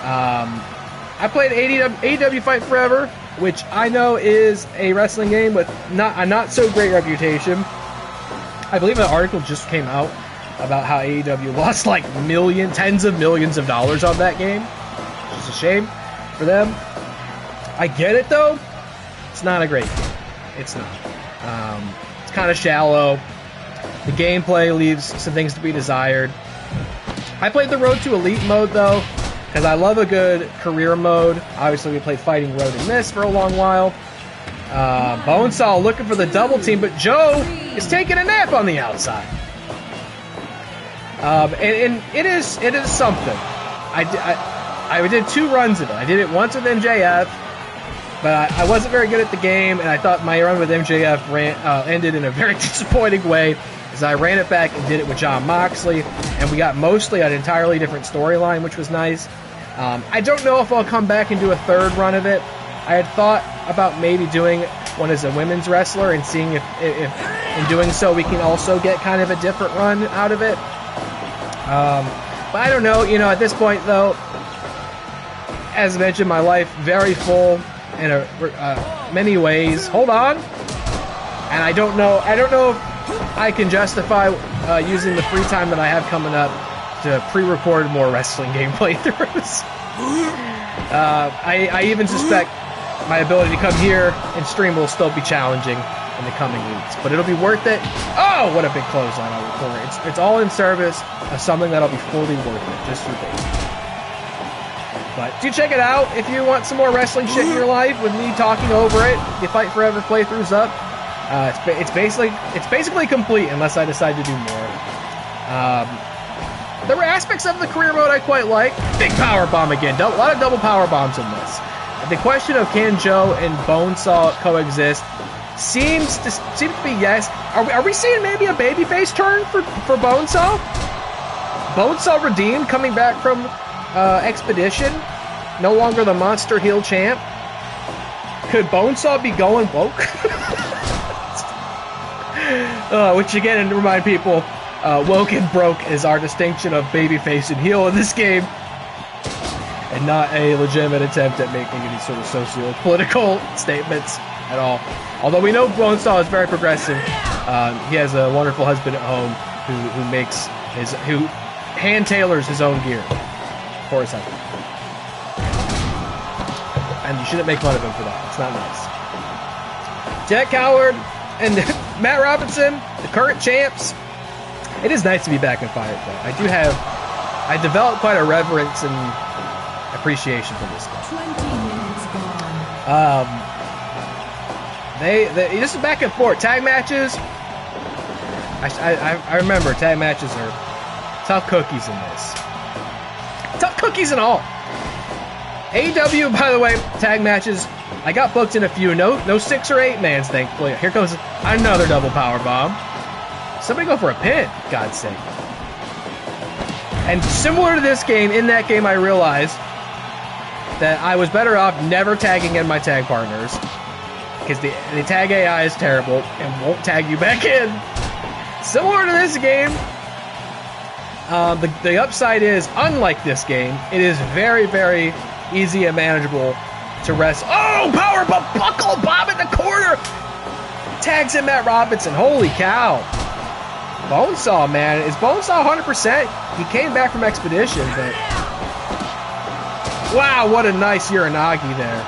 I played AEW Fight Forever, which I know is a wrestling game with a not so great reputation. I believe an article just came out about how AEW lost tens of millions of dollars on that game, which is a shame for them. I get it though. It's not a great game. It's not. It's kind of shallow. The gameplay leaves some things to be desired. I played the Road to Elite mode though, because I love a good career mode. Obviously, we played Fighting Road in this for a long while. Bonesaw looking for the double team, but Joe is taking a nap on the outside. And it is something. I did 2 runs of it. I did it once with MJF, But I wasn't very good at the game, and I thought my run with MJF ended in a very disappointing way, as I ran it back and did it with Jon Moxley, and we got mostly an entirely different storyline, which was nice. I don't know if I'll come back and do a third run of it. I had thought about maybe doing one as a women's wrestler and seeing if in doing so we can also get kind of a different run out of it. But I don't know, at this point though, as mentioned, my life very full in many ways. Hold on. And I don't know if I can justify using the free time that I have coming up to pre-record more wrestling game playthroughs. I even suspect my ability to come here and stream will still be challenging in the coming weeks, but it'll be worth it. Oh, what a big clothesline on the corner. It's all in service of something that'll be fully worth it, just for Baby. But do check it out if you want some more wrestling shit in your life with me talking over it. The Fight Forever playthrough's up. It's basically complete unless I decide to do more. There were aspects of the career mode I quite like. Big power bomb again. A lot of double power bombs in this. The question of can Joe and Bonesaw coexist seems to be yes. Are we seeing maybe a babyface turn for Bonesaw? Bonesaw redeemed, coming back from Expedition, no longer the monster heel champ. Could Bonesaw be going woke? Which again, to remind people, woke and broke is our distinction of babyface and heel in this game, and not a legitimate attempt at making any sort of socio-political statements at all. Although we know Bonesaw is very progressive. He has a wonderful husband at home who hand tailors his own gear for his husband. And you shouldn't make fun of him for that. It's not nice. Jack Howard and Matt Robinson, the current champs. It is nice to be back in Fire though. I developed quite a reverence and appreciation for this guy. 20 minutes gone. This is back and forth. Tag matches. I remember tag matches are tough cookies in this. Tough cookies and all. AEW, by the way, tag matches. I got booked in a few. No 6 or 8 mans, thankfully. Here goes another double power bomb. Somebody go for a pin, God's sake. And similar to this game, in that game I realized that I was better off never tagging in my tag partners, because the tag AI is terrible and won't tag you back in. Similar to this game, the upside is, unlike this game, it is very, very easy and manageable to rest. Oh, power buckle bomb in the corner! Tags in Matt Robinson. Holy cow. Bonesaw, man. Is Bonesaw 100%? He came back from Expedition, but... Wow, what a nice Uranagi there.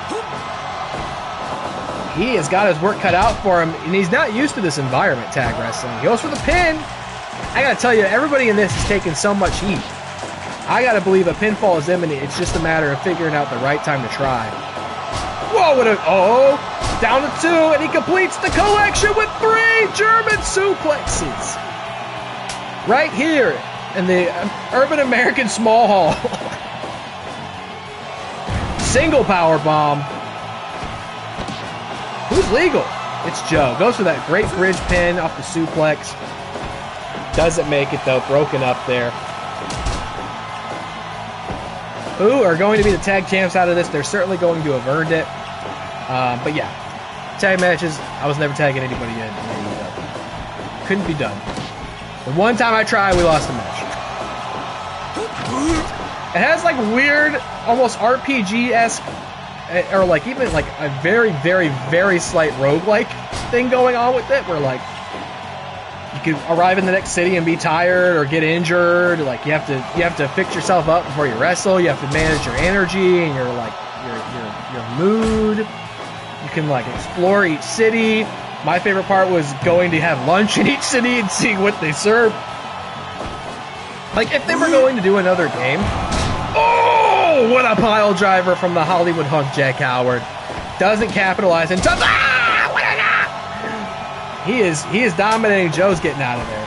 He has got his work cut out for him, and he's not used to this environment, tag wrestling. He goes for the pin. I gotta tell you, everybody in this is taking so much heat. I gotta believe a pinfall is imminent. It's just a matter of figuring out the right time to try. Whoa, down to 2, and he completes the collection with 3 German suplexes. Right here in the Urban American Small Hall. Single power bomb. Who's legal? It's Joe. Goes for that great bridge pin off the suplex. Doesn't make it though. Broken up there. Who are going to be the tag champs out of this? They're certainly going to have earned it. But yeah, tag matches. I was never tagging anybody in. Couldn't be done. The one time I tried, we lost the match. It has like weird, almost RPG-esque, or like even like a very, very, very slight roguelike thing going on with it, where like you could arrive in the next city and be tired or get injured. Like you have to fix yourself up before you wrestle. You have to manage your energy and your mood. You can like explore each city. My favorite part was going to have lunch in each city and seeing what they serve. Like, if they were going to do another game... Oh, what a pile driver from the Hollywood hunk, Jack Howard. Doesn't capitalize and... He is dominating. Joe's getting out of there.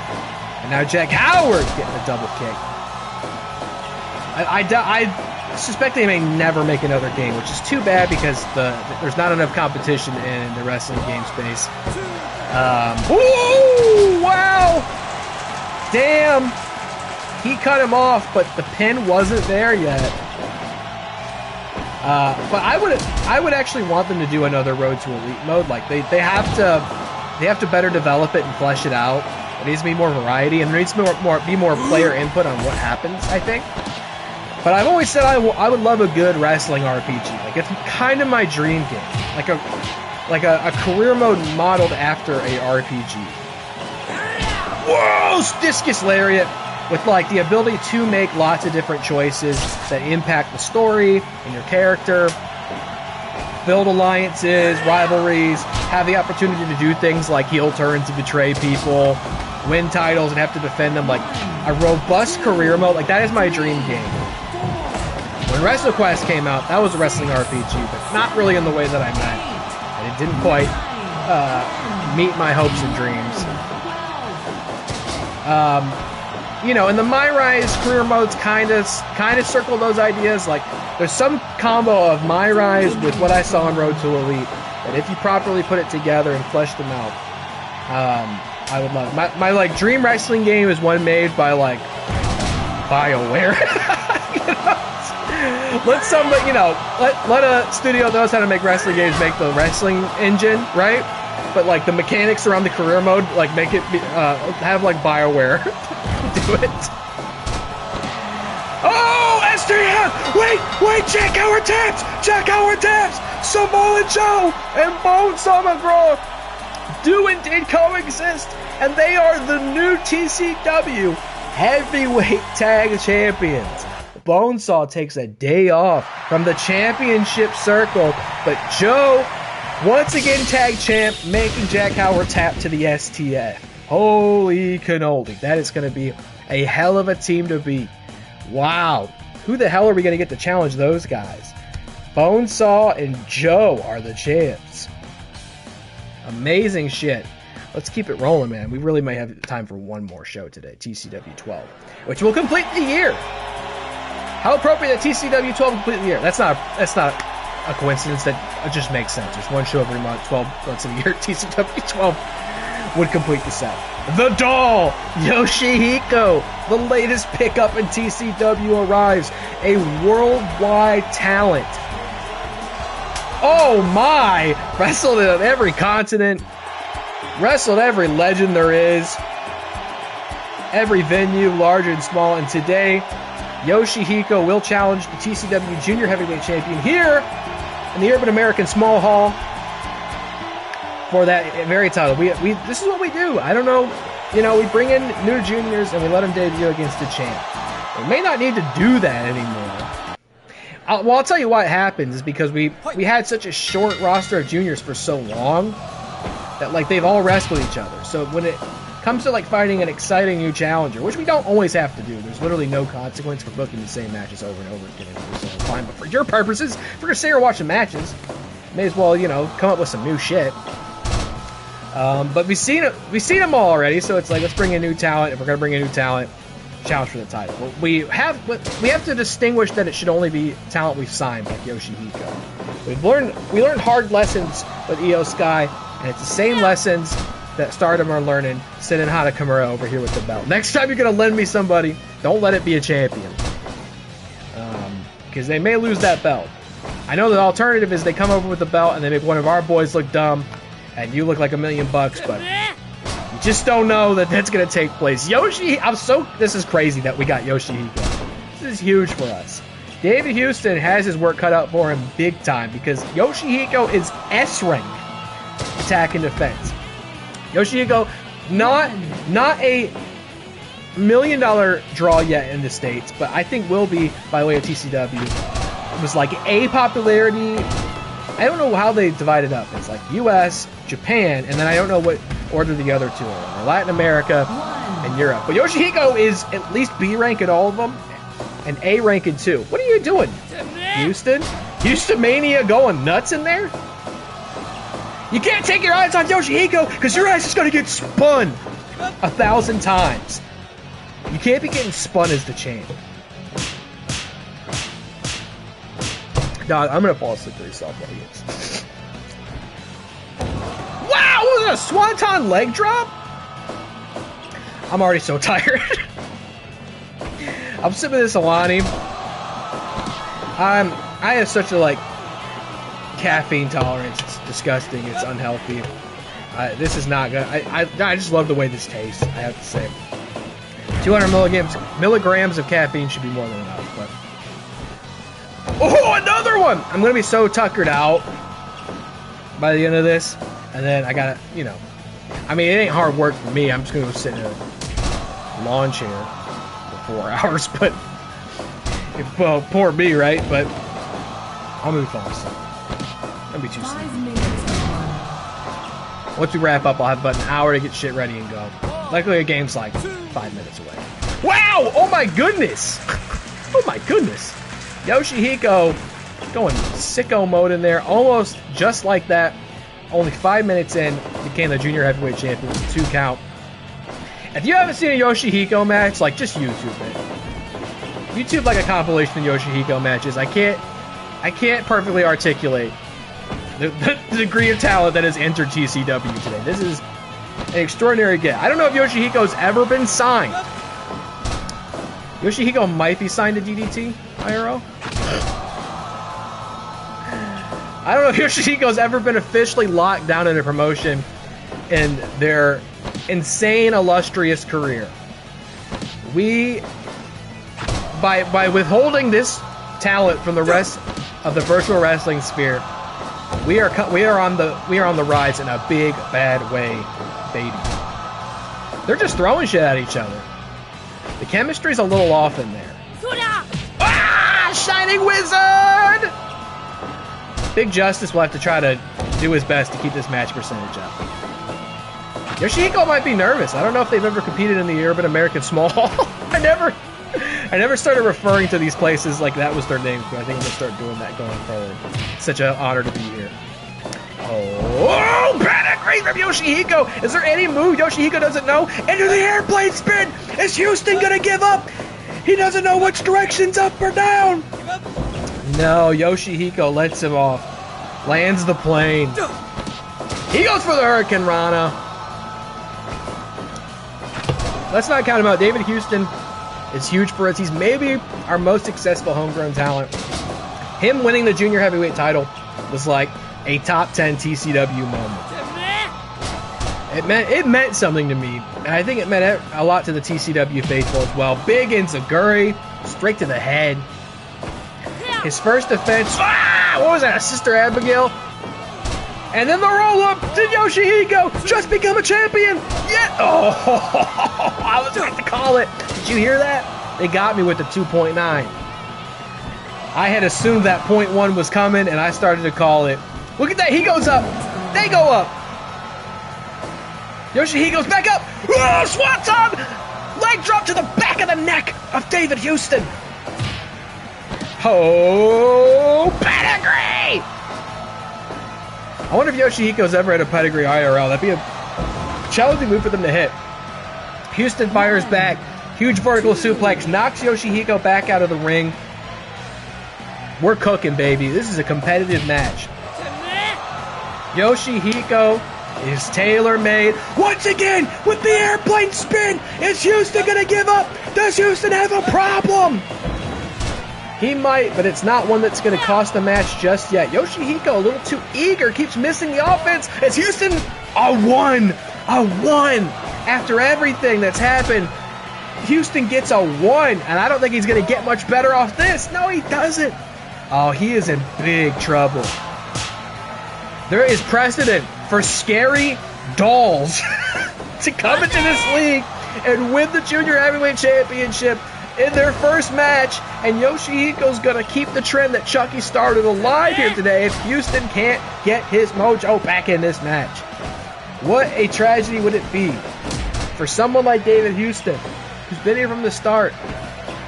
And now Jack Howard's getting a double kick. I suspect they may never make another game, which is too bad because there's not enough competition in the wrestling game space. Ooh, wow! Damn! He cut him off, but the pin wasn't there yet. But I would actually want them to do another Road to Elite mode. Like they have to better develop it and flesh it out. There needs to be more variety, and there needs to be more player input on what happens, I think. But I've always said I would love a good wrestling RPG. Like it's kind of my dream game, like a career mode modeled after a RPG. Whoa, discus lariat with like the ability to make lots of different choices that impact the story and your character, build alliances, rivalries, have the opportunity to do things like heel turns to betray people, win titles and have to defend them. Like a robust career mode, like that is my dream game. When WrestleQuest came out, that was a wrestling RPG, but not really in the way that I meant. And it didn't quite meet my hopes and dreams. You know, and the My Rise career modes kind of circle those ideas. Like, there's some combo of My Rise with what I saw on Road to Elite that if you properly put it together and flesh them out, I would love it. My like dream wrestling game is one made by like BioWare. You know? Let somebody, you know, let a studio that knows how to make wrestling games make the wrestling engine, right? But like the mechanics around the career mode, like make it have like BioWare do it. Oh, STM! Wait! Check our taps! Samoa Joe and Bone McGraw do indeed coexist, and they are the new TCW Heavyweight Tag Champions. Bonesaw takes a day off from the championship circle, but Joe, once again tag champ, making Jack Howard tap to the STF. Holy cannoli. That is going to be a hell of a team to beat. Wow. Who the hell are we going to get to challenge those guys? Bonesaw and Joe are the champs. Amazing shit. Let's keep it rolling, man. We really may have time for one more show today, TCW 12, which will complete the year. How appropriate that TCW 12 complete the year. That's not a coincidence. That just makes sense. There's one show every month, 12 months of the year. TCW 12 would complete the set. The Doll, Yoshihiko, the latest pickup in TCW arrives. A worldwide talent. Oh my! Wrestled on every continent. Wrestled every legend there is. Every venue, large and small. And today, Yoshihiko will challenge the TCW Junior Heavyweight Champion here in the Urban American Small Hall for that very title. This is what we do. I don't know. You know, we bring in new juniors and we let them debut against the champ. We may not need to do that anymore. I'll tell you what happens is because we had such a short roster of juniors for so long that like they've all wrestled each other. So when it comes to like finding an exciting new challenger, which we don't always have to do, there's literally no consequence for booking the same matches over and over again. It's fine, but for your purposes, if we're gonna sit here and watch the matches, may as well, you know, come up with some new shit. But we've seen them all already, so it's like let's bring in new talent. If we're gonna bring in new talent, challenge for the title. Well, we have to distinguish that it should only be talent we've signed, like Yoshihiko. We learned hard lessons with Io Sky, and it's the same lessons that Stardom are learning sitting Hana Kimura over here with the belt. Next time you're going to lend me somebody, don't let it be a champion. Because they may lose that belt. I know the alternative is they come over with the belt and they make one of our boys look dumb and you look like $1 million, but you just don't know that that's going to take place. This is crazy that we got Yoshihiko. This is huge for us. David Houston has his work cut out for him big time because Yoshihiko is S-rank attack and defense. Yoshihiko, not a $1 million draw yet in the States, but I think will be by way of TCW. It was like A popularity. I don't know how they divide it up. It's like US, Japan, and then I don't know what order the other two are in. Latin America and Europe. But Yoshihiko is at least B rank in all of them and A rank in 2. What are you doing, Houston? Houston Mania going nuts in there? You can't take your eyes on Yoshihiko because your eyes is going to get spun 1,000 times. You can't be getting spun as the champ. Dog, I'm gonna fall asleep through softball games. Wow, what was it, a swanton leg drop? I'm already so tired. I'm sipping this Alani. I have such a caffeine tolerance. It's disgusting. It's unhealthy. This is not good. I just love the way this tastes, I have to say. 200 milligrams of caffeine should be more than enough, but... Oh, another one! I'm gonna be so tuckered out by the end of this, and then I gotta, I mean, it ain't hard work for me. I'm just gonna go sit in a lawn chair for 4 hours, but... Well, poor me, right? But I'm gonna be falling asleep. I'll be too sleepy. Once we wrap up, I'll have about an hour to get shit ready and go. Luckily, the game's like 5 minutes away. Wow! Oh my goodness! Oh my goodness! Yoshihiko going sicko mode in there, almost just like that. Only 5 minutes in, became the junior heavyweight champion with a 2 count. If you haven't seen a Yoshihiko match, just YouTube it. YouTube a compilation of Yoshihiko matches. I can't perfectly articulate the degree of talent that has entered TCW today. This is an extraordinary get. I don't know if Yoshihiko's ever been signed. Yoshihiko might be signed to DDT IRL. I don't know if Yoshihiko's ever been officially locked down in a promotion in their insane, illustrious career. By withholding this talent from the rest of the virtual wrestling sphere, we are on the rise in a big bad way, baby. They're just throwing shit at each other. The chemistry's a little off in there. Ah! Shining Wizard! Big Justice will have to try to do his best to keep this match percentage up. Yoshihiko might be nervous. I don't know if they've ever competed in the Urban American Small Hall. I never started referring to these places like that was their names, but I think I'm going to start doing that going forward. It's such an honor to be here. Oh, pedigree from Yoshihiko! Is there any move Yoshihiko doesn't know? Into the airplane spin! Is Houston gonna give up? He doesn't know which direction's up or down! No, Yoshihiko lets him off. Lands the plane. He goes for the Hurricane Rana. Let's not count him out. David Houston is huge for us. He's maybe our most successful homegrown talent. Him winning the junior heavyweight title was like a top 10 TCW moment. It meant something to me, and I think it meant a lot to the TCW faithful as well. Big Enziguri, straight to the head. His first defense, what was that, a Sister Abigail? And then the roll-up to Yoshihiko, just become a champion! Yeah! Oh, I was about to call it. Did you hear that? They got me with the 2.9. I had assumed that 0.1 was coming, and I started to call it. Look at that, he goes up. They go up. Yoshihiko's back up. Oh, Swanton! Leg drop to the back of the neck of David Houston. Oh, pedigree! I wonder if Yoshihiko's ever had a pedigree IRL. That'd be a challenging move for them to hit. Houston fires back. Huge vertical suplex. Knocks Yoshihiko back out of the ring. We're cooking, baby. This is a competitive match. Yoshihiko is tailor-made. Once again, with the airplane spin. Is Houston going to give up? Does Houston have a problem? He might, but it's not one that's going to cost the match just yet. Yoshihiko, a little too eager, keeps missing the offense. It's Houston, a one. After everything that's happened, Houston gets a 1, and I don't think he's going to get much better off this. No, he doesn't. Oh, he is in big trouble. There is precedent for scary dolls to come into this league and win the Junior Heavyweight Championship in their first match, and Yoshihiko's going to keep the trend that Chucky started alive here today if Houston can't get his mojo back in this match. What a tragedy would it be for someone like David Houston, who's been here from the start,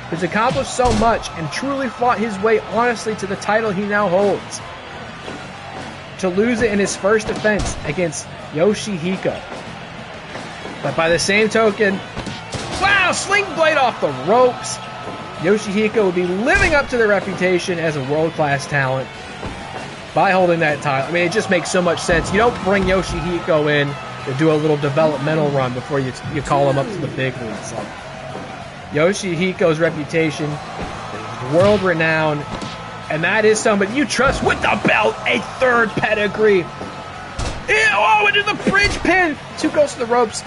who's accomplished so much and truly fought his way honestly to the title he now holds, to lose it in his first defense against Yoshihiko. But by the same token, wow, sling blade off the ropes. Yoshihiko would be living up to their reputation as a world-class talent by holding that title. I mean, it just makes so much sense. You don't bring Yoshihiko in to do a little developmental run before you call him up to the big leagues. Like, Yoshihiko's reputation is world-renowned, and that is somebody you trust with the belt, a third pedigree. Oh, into the bridge pin! 2 goes to the ropes.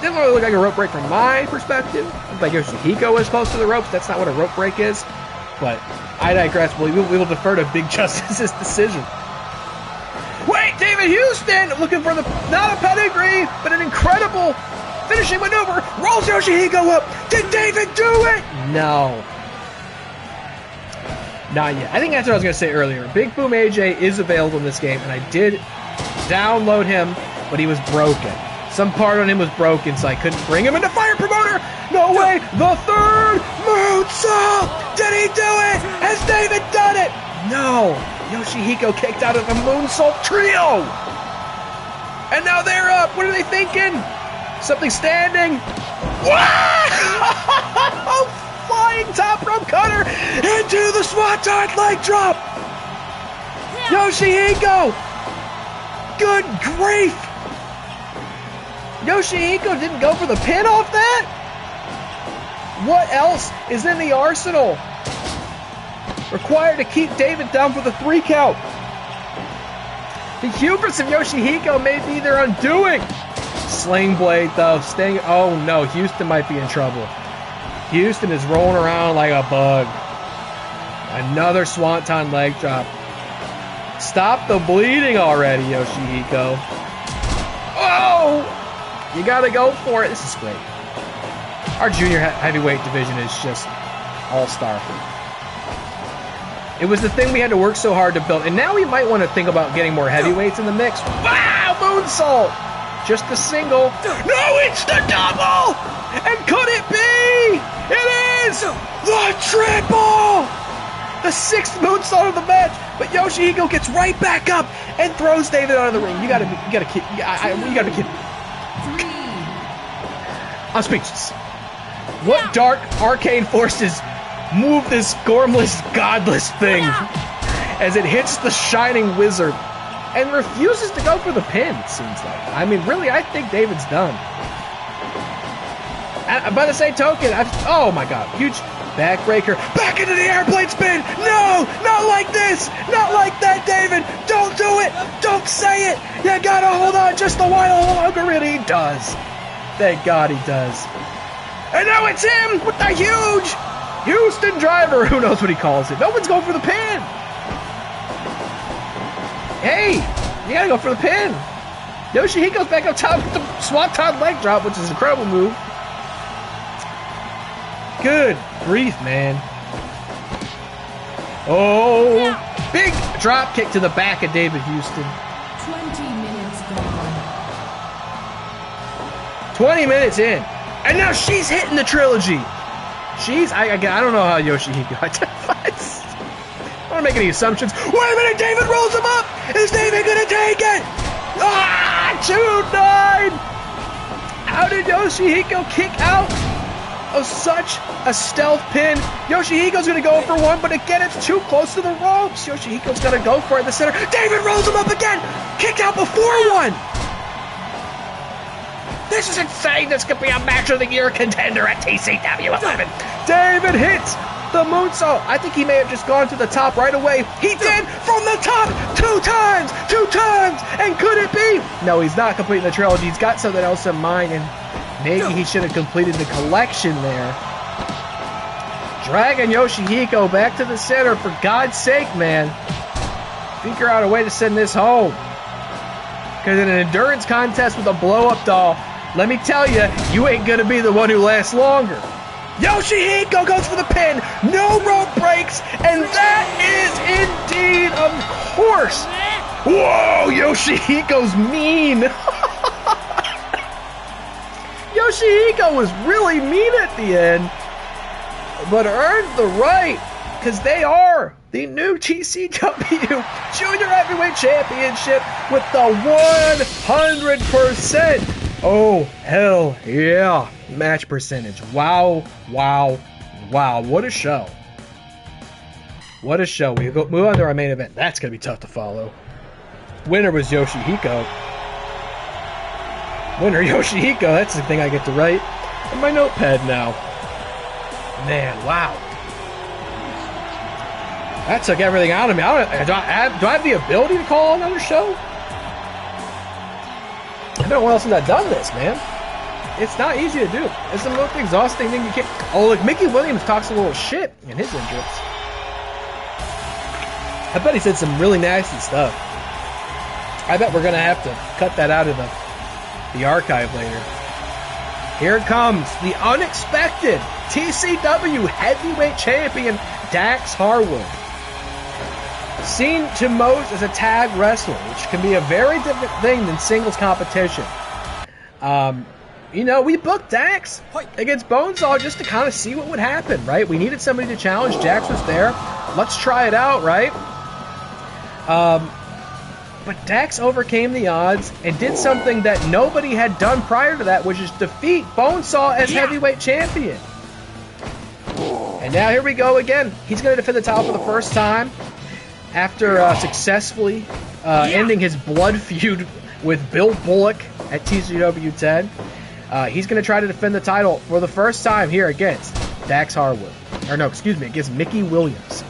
Didn't really look like a rope break from my perspective. Looked like Yoshihiko was close to the ropes. That's not what a rope break is. But I digress. We will defer to Big Justice's decision. Wait, David Houston looking for not a pedigree, but an incredible finishing maneuver. Rolls Yoshihiko up. Did David do it? No. Not yet. I think that's what I was going to say earlier. Big Boom AJ is available in this game, and I did download him, but he was broken. Some part on him was broken, so I couldn't bring him into Fire Promoter. No way. The third moonsault. Did he do it? Has David done it? No. Yoshihiko kicked out of the moonsault trio. And now they're up. What are they thinking? Something standing. Wow! Flying top rope cutter into the swanton leg drop. Yoshihiko. Good grief. Yoshihiko didn't go for the pin off that? What else is in the arsenal? Required to keep David down for the 3 count. The hubris of Yoshihiko may be their undoing. Sling blade though, staying. Oh no, Houston might be in trouble. Houston is rolling around like a bug. Another swanton leg drop. Stop the bleeding already, Yoshihiko. Oh! You gotta go for it. This is great. Our junior heavyweight division is just all-star. It was the thing we had to work so hard to build, and now we might want to think about getting more heavyweights in the mix. Wow! Moonsault! Just the single. No, it's the double! And could it be? It is! The triple! The 6th moonsault of the match, but Yoshihiko gets right back up and throws David out of the ring. You gotta be kidding. You gotta be kidding. I'm speechless. What dark arcane forces move this gormless, godless thing as it hits the shining wizard and refuses to go for the pin, it seems like. I mean, really, I think David's done. By the same token, oh my god, huge backbreaker, back into the airplane spin. No, not like this, not like that, David. Don't do it, don't say it. You gotta hold on just a while longer, and he does. Thank God he does. And now it's him with the huge Houston driver. Who knows what he calls it? No one's going for the pin. Hey, you gotta go for the pin. Yoshihiko's back up top with the swanton leg drop, which is an incredible move. Good grief, man. Oh, big drop kick to the back of David Houston. 20 minutes gone. 20 minutes in. And now she's hitting the trilogy. I don't know how Yoshihiko identifies. I don't want to make any assumptions. Wait a minute, David rolls him up. Is David going to take it? Ah, 2-9. How did Yoshihiko kick out of such a stealth pin? Yoshihiko's going to go for one, but again, it's too close to the ropes. Yoshihiko's going to go for it in the center. David rolls him up again. Kicked out before one. This is insane. This could be a match of the year contender at TCW 11. David hits the moonsault. I think he may have just gone to the top right away. He did from the top 2 times. And could it be? No, he's not completing the trilogy. He's got something else in mind, and maybe he should have completed the collection there. Dragging Yoshihiko back to the center. For God's sake, man. Figure out a way to send this home. Because in an endurance contest with a blow-up doll, let me tell you, you ain't going to be the one who lasts longer. Yoshihiko goes for the pin. No rope breaks. And that is indeed, of course. Whoa, Yoshihiko's mean. Yoshihiko was really mean at the end. But earned the right. Because they are the new TCW Junior Heavyweight Championship with the 100%. Oh, hell yeah. Match percentage. Wow, wow, Wow, what a show. What a show. We go move on to our main event. That's going to be tough to follow. Winner was Yoshihiko. Winner Yoshihiko. That's the thing I get to write on my notepad now. Man, wow. That took everything out of me. Do I have the ability to call another show? I don't know what else has done this, man. It's not easy to do. It's the most exhausting thing you can. Oh, look, Mickey Williams talks a little shit in his entrance. I bet he said some really nasty stuff. I bet we're going to have to cut that out of the archive later. Here it comes, the unexpected TCW heavyweight champion, Dax Harwood. Seen to most as a tag wrestler, which can be a very different thing than singles competition. You know, we booked Dax against Bonesaw just to kind of see what would happen, right? We needed somebody to challenge. Dax was there. Let's try it out, right? But Dax overcame the odds and did something that nobody had done prior to that, which is defeat Bonesaw as heavyweight champion. And now here we go again. He's going to defend the title for the first time after successfully ending his blood feud with Bill Bullock at TCW 10. He's going to try to defend the title for the first time here against Dax Harwood. Or no, excuse me, against Mickey Williams.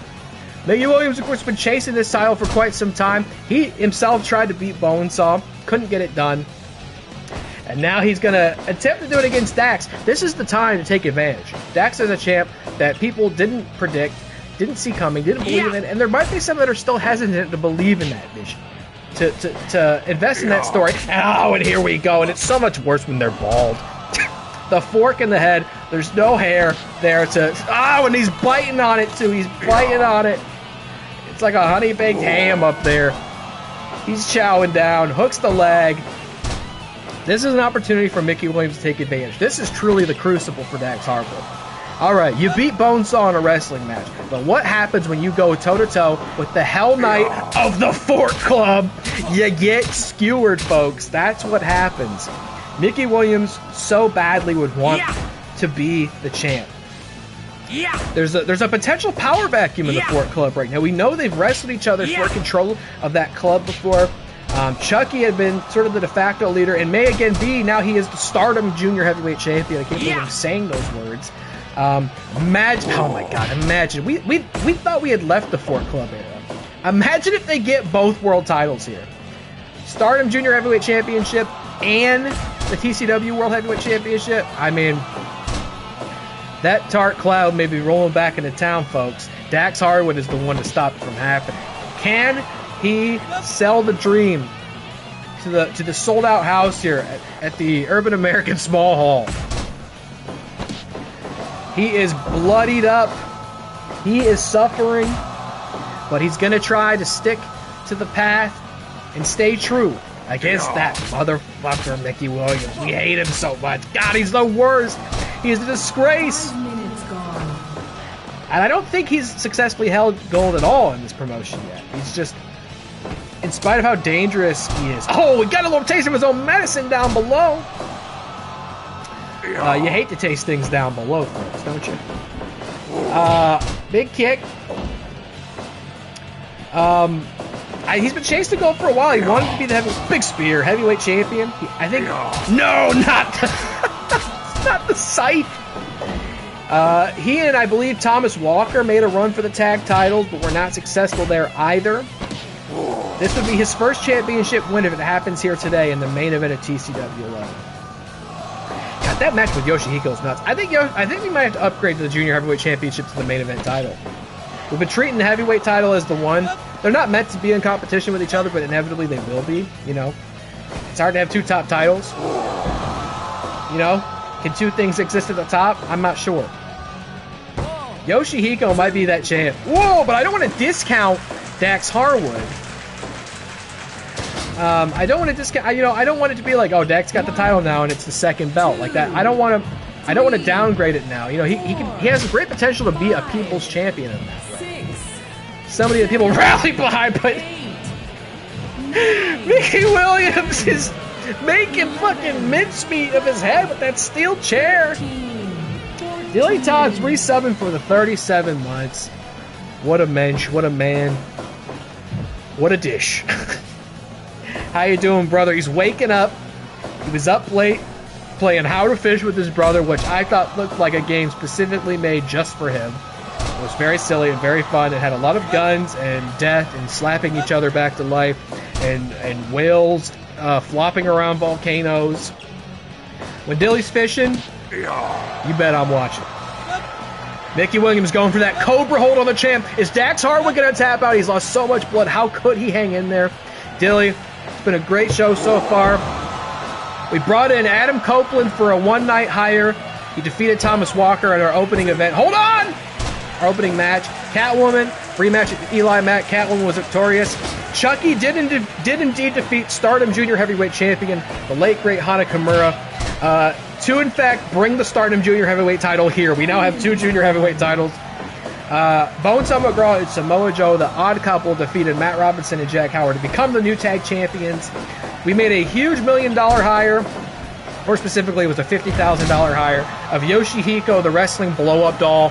Mickey Williams, of course, has been chasing this title for quite some time. He himself tried to beat Bonesaw, couldn't get it done. And now he's going to attempt to do it against Dax. This is the time to take advantage. Dax is a champ that people didn't predict, didn't see coming, didn't believe in, and there might be some that are still hesitant to believe in that vision, to invest in that story. Oh, and here we go, and it's so much worse when they're bald. The fork in the head, there's no hair there to... Oh, and he's biting on it, too. He's biting on it. It's like a honey-baked ham up there. He's chowing down, hooks the leg. This is an opportunity for Mickey Williams to take advantage. This is truly the crucible for Dax Harwood. All right, you beat Bonesaw in a wrestling match, but what happens when you go toe-to-toe with the Hell Knight of the Fork Club? You get skewered, folks. That's what happens. Mickey Williams so badly would want to be the champ. There's a potential power vacuum in the Fork Club right now. We know they've wrestled each other for control of that club before. Chucky had been sort of the de facto leader and may again be. Now he is the Stardom Junior Heavyweight Champion. I can't believe I'm saying those words. Imagine, oh my God, imagine. We thought we had left the Fork Club era. Imagine if they get both world titles here. Stardom Junior Heavyweight Championship and the TCW World Heavyweight Championship. I mean, that dark cloud may be rolling back into town, folks. Dax Harwood is the one to stop it from happening. Can he sell the dream to the sold out house here at the Urban American Small Hall? He is bloodied up. He is suffering, but he's going to try to stick to the path and stay true against that motherfucker Mickey Williams. We hate him so much. God, he's the worst. He is a disgrace. 5 minutes gone. And I don't think he's successfully held gold at all in this promotion yet. He's just, in spite of how dangerous he is. Oh, we got a little taste of his own medicine down below. You hate to taste things down below, folks, don't you? Big kick. He's been chasing gold for a while. He wanted to be the big spear heavyweight champion. I think no, not the scythe. He and I believe Thomas Walker made a run for the tag titles, but were not successful there either. This would be his first championship win if it happens here today in the main event of TCW 11. God, that match with Yoshihiko is nuts. I think we might have to upgrade to the Junior Heavyweight Championship to the main event title. We've been treating the heavyweight title as the one. They're not meant to be in competition with each other, but inevitably they will be, you know. It's hard to have two top titles. You know? Can two things exist at the top? I'm not sure. Yoshihiko might be that champ. Whoa, but I don't want to discount Dax Harwood. I don't want to discount, I don't want it to be like, oh, Dax got the title now and it's the second belt like that. I don't want to downgrade it now. You know, he has great potential to be a people's champion in that way. Somebody that people rally behind, but Mickey Williams is making fucking mincemeat of his head with that steel chair. Dilly Todd's resubbing for the 37 months. What a mensch, what a man, what a dish. How you doing, brother? He's waking up. He was up late playing How to Fish with his brother, which I thought looked like a game specifically made just for him. It was very silly and very fun. It had a lot of guns and death and slapping each other back to life and whales flopping around volcanoes. When Dilly's fishing, you bet I'm watching. Mickey Williams going for that Cobra hold on the champ. Is Dax Harwood going to tap out? He's lost so much blood. How could he hang in there? Dilly, it's been a great show so far. We brought in Adam Copeland for a one-night hire. He defeated Thomas Walker at our opening event. Hold on! Our opening match. Catwoman, rematch with Eli Mack. Catwoman was victorious. Chucky did indeed defeat Stardom Junior Heavyweight Champion, the late, great Hana Kimura. To, in fact, bring the Stardom Junior Heavyweight title here. We now have 2 Junior Heavyweight titles. Bonesaw McGraw and Samoa Joe, the odd couple, defeated Matt Robinson and Jack Howard to become the new tag champions. We made a huge $1 million hire. More specifically, it was a $50,000 hire of Yoshihiko, the wrestling blow-up doll,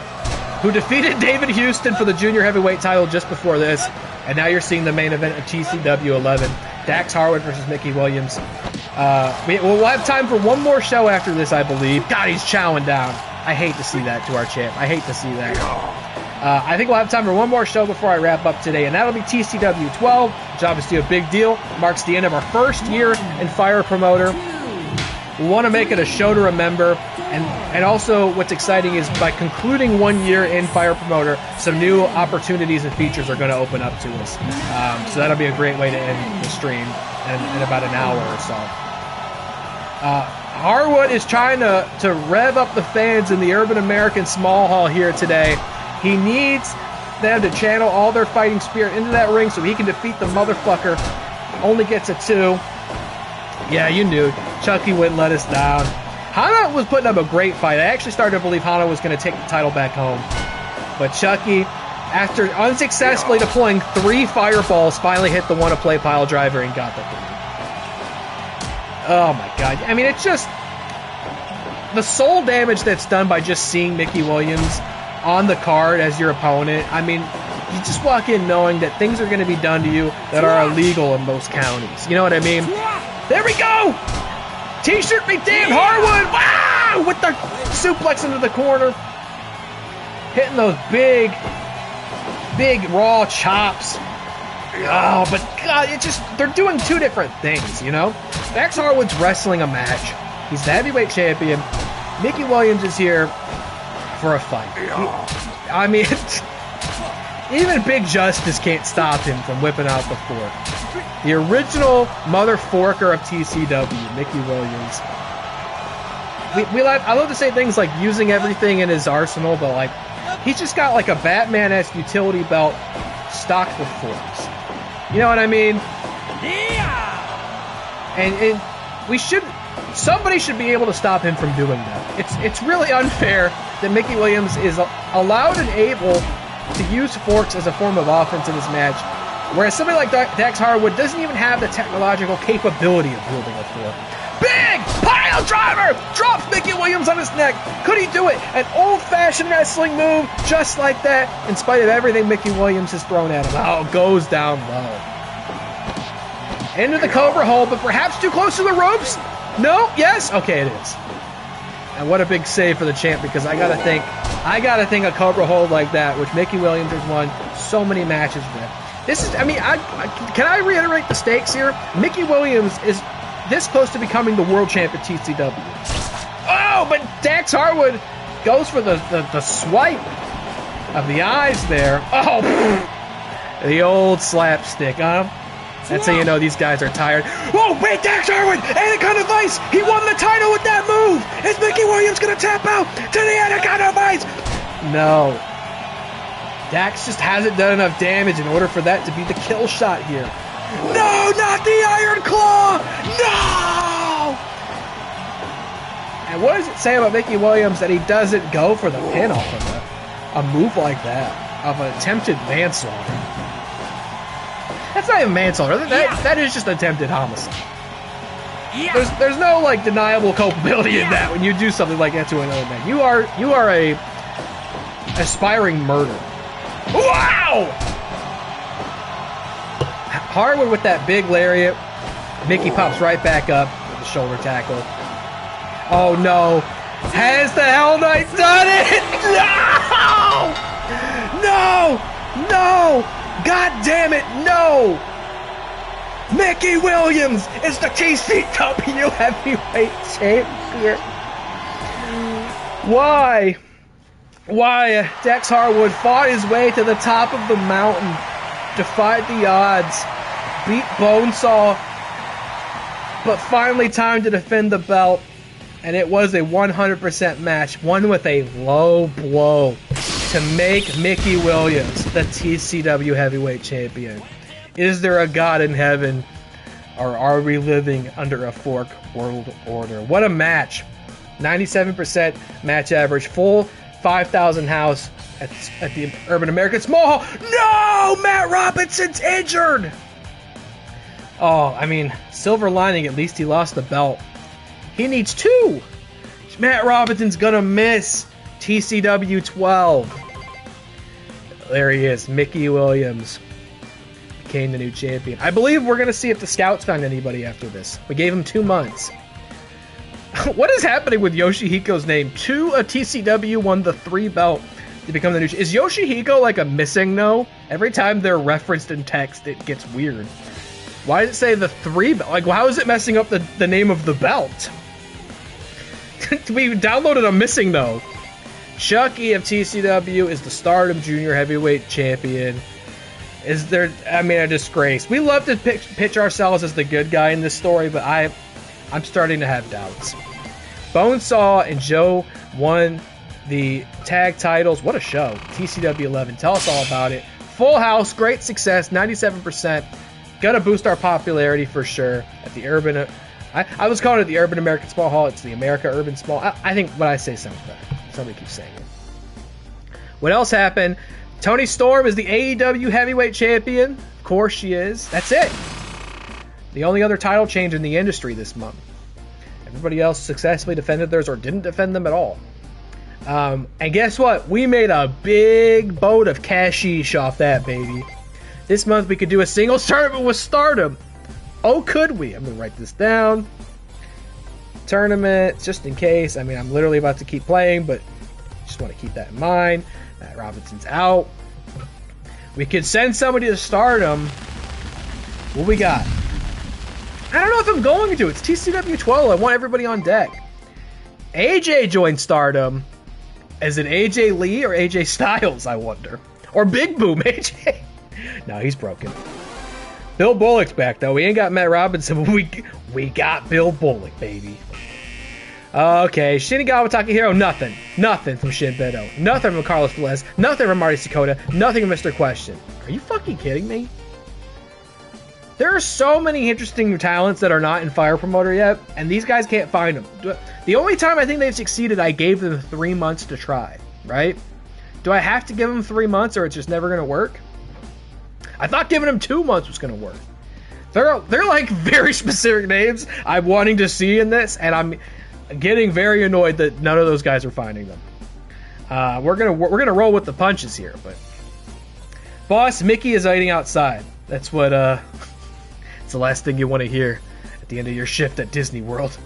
who defeated David Houston for the Junior Heavyweight title just before this. And now you're seeing the main event of TCW 11. Dax Harwood versus Mickey Williams. We'll have time for one more show after this, I believe. God, he's chowing down. I hate to see that to our champ. I hate to see that. I think we'll have time for one more show before I wrap up today, and that'll be TCW 12, which is obviously a big deal. Marks the end of our first year in Fire Promoter. We want to make it a show to remember, and also what's exciting is by concluding 1 year in Fire Promoter, some new opportunities and features are going to open up to us. So that'll be a great way to end the stream in about an hour or so. Harwood is trying to rev up the fans in the Urban American Small Hall here today. He needs them to channel all their fighting spirit into that ring so he can defeat the motherfucker. Only gets a 2. Yeah, you knew. Chucky wouldn't let us down. Hana was putting up a great fight. I actually started to believe Hana was going to take the title back home. But Chucky, after unsuccessfully deploying 3 fireballs, finally hit the one-to-play pile driver and got the 3. Oh my god. I mean, it's just the soul damage that's done by just seeing Mickey Williams on the card as your opponent. I mean, you just walk in knowing that things are going to be done to you that are illegal in most counties. You know what I mean? There we go! T-shirt me damn Harwood! Wow! With the suplex into the corner. Hitting those big raw chops. Oh, but God, it's just, they're doing 2 different things, you know? Dax Harwood's wrestling a match. He's the heavyweight champion. Mickey Williams is here for a fight. I mean, even Big Justice can't stop him from whipping out the fork. The original mother forker of TCW, Mickey Williams. I love to say things like using everything in his arsenal, but like he's just got like a Batman-esque utility belt stocked with forks. You know what I mean? Yeah. And somebody should be able to stop him from doing that. It's really unfair that Mickey Williams is allowed and able to use forks as a form of offense in this match, whereas somebody like Dax Harwood doesn't even have the technological capability of wielding a fork. Big pile driver! Drops Mickey Williams on his neck. Could he do it? An old-fashioned wrestling move just like that, in spite of everything Mickey Williams has thrown at him. Oh, goes down low. Into the Cobra hold, but perhaps too close to the ropes? No? Yes? Okay, it is. And what a big save for the champ, because I gotta think a Cobra hold like that, which Mickey Williams has won so many matches with. This is, I mean, can I reiterate the stakes here? Mickey Williams is this close to becoming the world champ at TCW. Oh, but Dax Harwood goes for the swipe of the eyes there. Oh, the old slapstick, huh? That's how you know these guys are tired. Oh, wait, Dax Harwood, Anaconda Vice. He won the title with that move. Is Mickey Williams going to tap out to the Anaconda Vice? No. Dax just hasn't done enough damage in order for that to be the kill shot here. No, not the Iron Claw. No. And what does it say about Mickey Williams that he doesn't go for the pin off of a move like that, of an attempted manslaughter? That's not even manslaughter. That is just attempted homicide. There's no like deniable culpability in that when you do something like that to another man. You are a aspiring murderer. Wow! Harwood with that big lariat. Mickey pops right back up with the shoulder tackle. Oh no! Has the Hell Knight done it? No! No! No! God damn it! No! Mickey Williams is the TCW heavyweight champion. Why? Why? Dex Harwood fought his way to the top of the mountain, defied the odds, beat Bonesaw, but finally time to defend the belt, and it was a 100% match, won with a low blow to make Mickey Williams the TCW heavyweight champion. Is there a God in heaven, or are we living under a fork world order? What a match. 97% match average, full 5,000 house at the Urban American Small Hall. No! Matt Robinson's injured! Oh, I mean, silver lining, at least he lost the belt. He needs 2! Matt Robinson's gonna miss TCW 12. There he is, Mickey Williams. Became the new champion. I believe we're going to see if the scouts found anybody after this. We gave him 2 months. What is happening with Yoshihiko's name? A TCW won the 3 belt to become the new... Is Yoshihiko like a missing no? Every time they're referenced in text, it gets weird. Why does it say the 3 belt? Like, how is it messing up the name of the belt? We downloaded a missing no. Chucky of TCW is the Stardom Junior Heavyweight Champion. Is there, I mean, a disgrace. We love to pitch ourselves as the good guy in this story, but I'm starting to have doubts. Bonesaw and Joe won the tag titles. What a show. TCW 11. Tell us all about it. Full house, great success, 97%. Gonna boost our popularity for sure at the Urban... I was calling it the Urban American Small Hall. It's the America Urban Small. I think what I say sounds better. Somebody keeps saying it. What else happened? Toni Storm is the AEW Heavyweight Champion. Of course she is. That's it. The only other title change in the industry this month. Everybody else successfully defended theirs or didn't defend them at all. And guess what? We made a big boat of cashish off that, baby. This month we could do a singles tournament with Stardom. Oh, could we? I'm going to write this down. Tournament, just in case. I mean, I'm literally about to keep playing, but just want to keep that in mind. Matt Robinson's out. We could send somebody to Stardom. What we got? I don't know if I'm going to. It's TCW 12. I want everybody on deck. AJ joined Stardom. Is it AJ Lee or AJ Styles, I wonder? Or Big Boom AJ? No, he's broken. Bill Bullock's back, though. We ain't got Matt Robinson, but we got Bill Bullock, baby. Okay, Shinigami Takahiro, nothing. Nothing from Shin Beto. Nothing from Carlos Velez. Nothing from Marty Sakota. Nothing from Mr. Question. Are you fucking kidding me? There are so many interesting talents that are not in Fire Promoter yet, and these guys can't find them. The only time I think they've succeeded, I gave them 3 months to try, right? Do I have to give them 3 months or it's just never going to work? I thought giving them 2 months was going to work. They're like very specific names I'm wanting to see in this, and I'm getting very annoyed that none of those guys are finding them. We're gonna roll with the punches here, but boss Mickey is waiting outside. That's what it's the last thing you want to hear at the end of your shift at Disney World.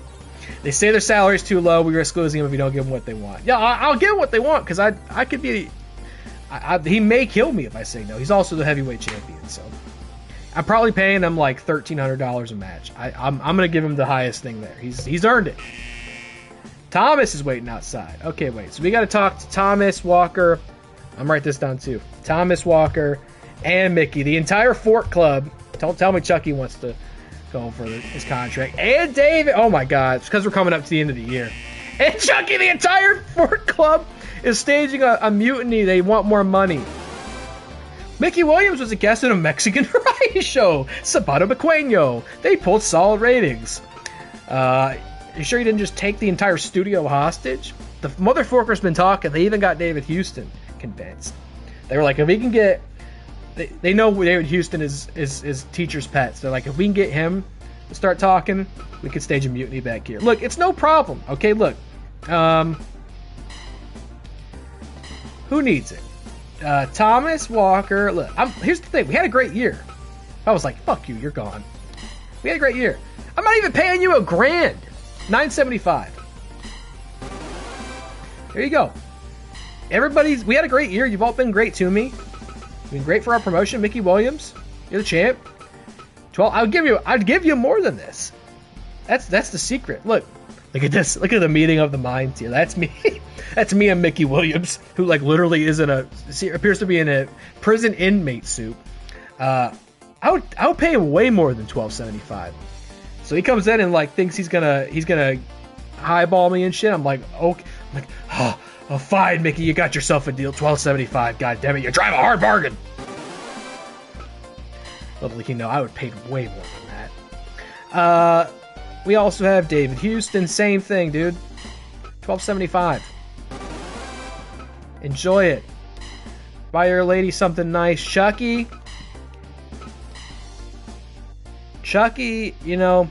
They say their salary's too low. We risk losing them if we don't give them what they want. Yeah, I'll give them what they want because I could be. He may kill me if I say no. He's also the heavyweight champion, so I'm probably paying him like $1,300 a match. I'm gonna give him the highest thing there. He's earned it. Thomas is waiting outside. Okay, wait. So we got to talk to Thomas, Walker. I'm write this down too. Thomas, Walker, and Mickey. The entire Fork Club. Don't tell me Chucky wants to go for his contract. And David. Oh my God. It's because we're coming up to the end of the year. And Chucky, the entire Fork Club is staging a mutiny. They want more money. Mickey Williams was a guest in a Mexican variety show. Sabato Bequeño. They pulled solid ratings. You sure you didn't just take the entire studio hostage? The Mother Forker's been talking. They even got David Houston convinced. They were like, if we can get... They know David Houston is teacher's pets. They're like, if we can get him to start talking, we could stage a mutiny back here. Look, it's no problem. Okay, look. Who needs it? Thomas Walker. Look, here's the thing. We had a great year. I was like, fuck you, you're gone. We had a great year. I'm not even paying you $1,000. $975. There you go. We had a great year. You've all been great to me. You've been great for our promotion. Mickey Williams, you're the champ. 12. I'd give you more than this. That's the secret. Look at this. Look at the meeting of the minds here. That's me. That's me and Mickey Williams, who like literally appears to be in a prison inmate suit. I would pay him way more than $12.75. So he comes in and like thinks he's gonna highball me and shit. I'm like, okay. I'm like, oh, fine, Mickey, you got yourself a deal. $12.75. God damn it, you drive a hard bargain. Little did he know I would pay way more than that. We also have David Houston. Same thing, dude. $12.75. Enjoy it. Buy your lady something nice. Chucky, you know,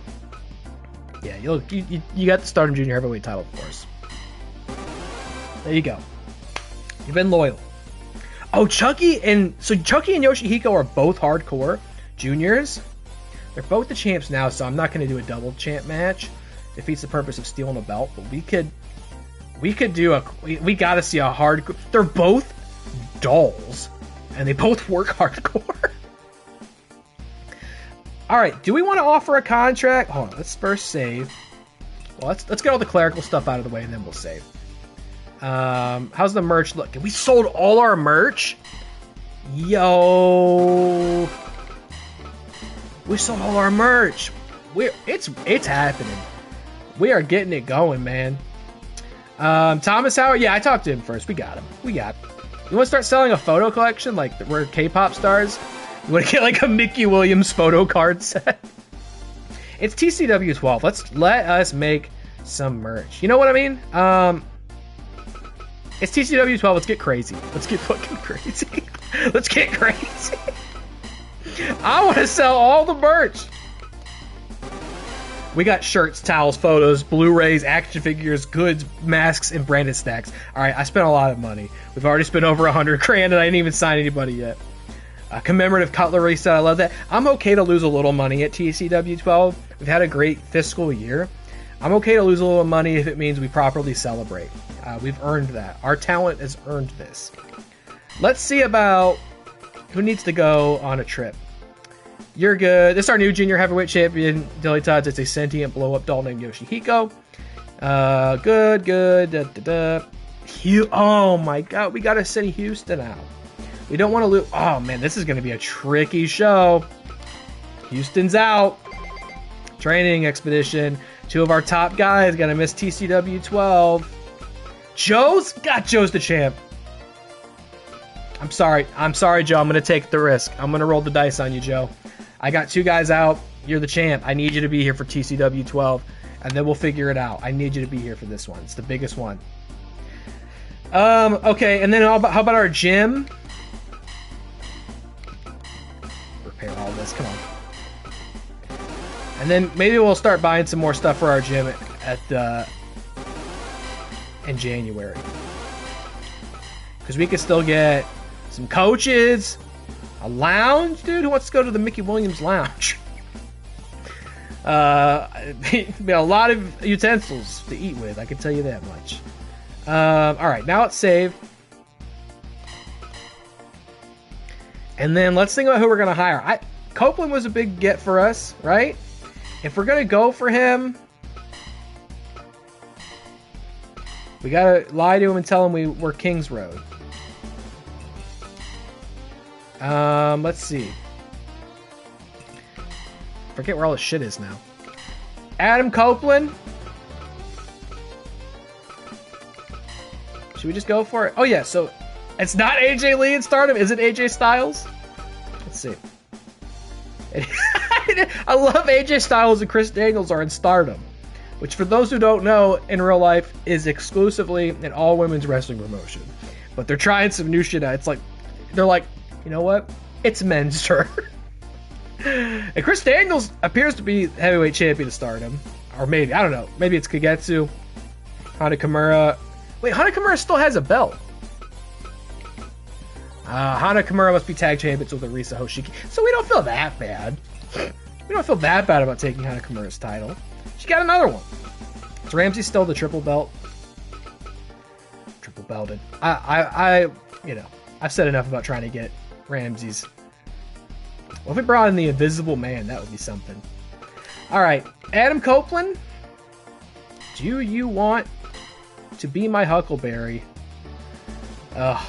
yeah, you got the Stardom Junior Heavyweight title for us. There you go. You've been loyal. Oh, Chucky and Yoshihiko are both hardcore juniors. They're both the champs now, so I'm not going to do a double champ match. Defeats the purpose of stealing a belt, but we got to see a hardcore. They're both dolls, and they both work hardcore. All right, do we want to offer a contract? Hold on, let's first save. Well, let's get all the clerical stuff out of the way, and then we'll save. How's the merch look? We sold all our merch? Yo, we sold all our merch. It's happening. We are getting it going, man. Thomas Howard, yeah, I talked to him first. We got him. You want to start selling a photo collection like we're K-pop stars? You want to get like a Mickey Williams photo card set? It's TCW 12. Let us make some merch. You know what I mean? It's TCW 12. Let's get crazy. Let's get fucking crazy. Let's get crazy. I want to sell all the merch. We got shirts, towels, photos, Blu-rays, action figures, goods, masks, and branded snacks. All right, I spent a lot of money. We've already spent over $100,000, and I didn't even sign anybody yet. Commemorative cutlery set. I love that. I'm okay to lose a little money at TCW 12. We've had a great fiscal year. I'm okay to lose a little money if it means we properly celebrate. We've earned that. Our talent has earned this. Let's see about who needs to go on a trip. You're good. This is our new junior heavyweight champion, Dilly Tots. It's a sentient blow-up doll named Yoshihiko. Good. Oh my god, we got to send Houston out. We don't want to lose. Oh man, this is going to be a tricky show. Houston's out. Training expedition. Two of our top guys going to miss TCW 12. Joe's the champ. I'm sorry, Joe. I'm going to take the risk. I'm going to roll the dice on you, Joe. I got two guys out. You're the champ. I need you to be here for TCW 12, and then we'll figure it out. I need you to be here for this one. It's the biggest one. Okay, and then how about our gym? Repair all this. Come on. And then maybe we'll start buying some more stuff for our gym in January, because we could still get some coaches, a lounge, dude. Who wants to go to the Mickey Williams lounge? Be a lot of utensils to eat with, I can tell you that much. All right, now let's save, and then let's think about who we're gonna hire. Copeland was a big get for us, right? If we're gonna go for him, we gotta lie to him and tell him we're Kings Road. Let's see. Forget where all the shit is now. Adam Copeland. Should we just go for it? Oh yeah, so it's not AJ Lee in Stardom. Is it AJ Styles? Let's see. I love AJ Styles and Chris Daniels are in Stardom, which for those who don't know, in real life is exclusively an all-women's wrestling promotion. But they're trying some new shit out. It's like, they're like, you know what? It's men's turn. And Chris Daniels appears to be heavyweight champion to Stardom. Or maybe, I don't know. Maybe it's Kagetsu. Hana Kimura. Wait, Hana Kimura still has a belt. Hana Kimura must be tag champions with Arisa Hoshiki. So we don't feel that bad. We don't feel that bad about taking Hana Kimura's title. She got another one. Is Ramsey still the triple belt? Triple belted. You know, I've said enough about trying to get Ramsey's. Well, if we brought in the Invisible Man, that would be something. All right, Adam Copeland. Do you want to be my Huckleberry? Ugh.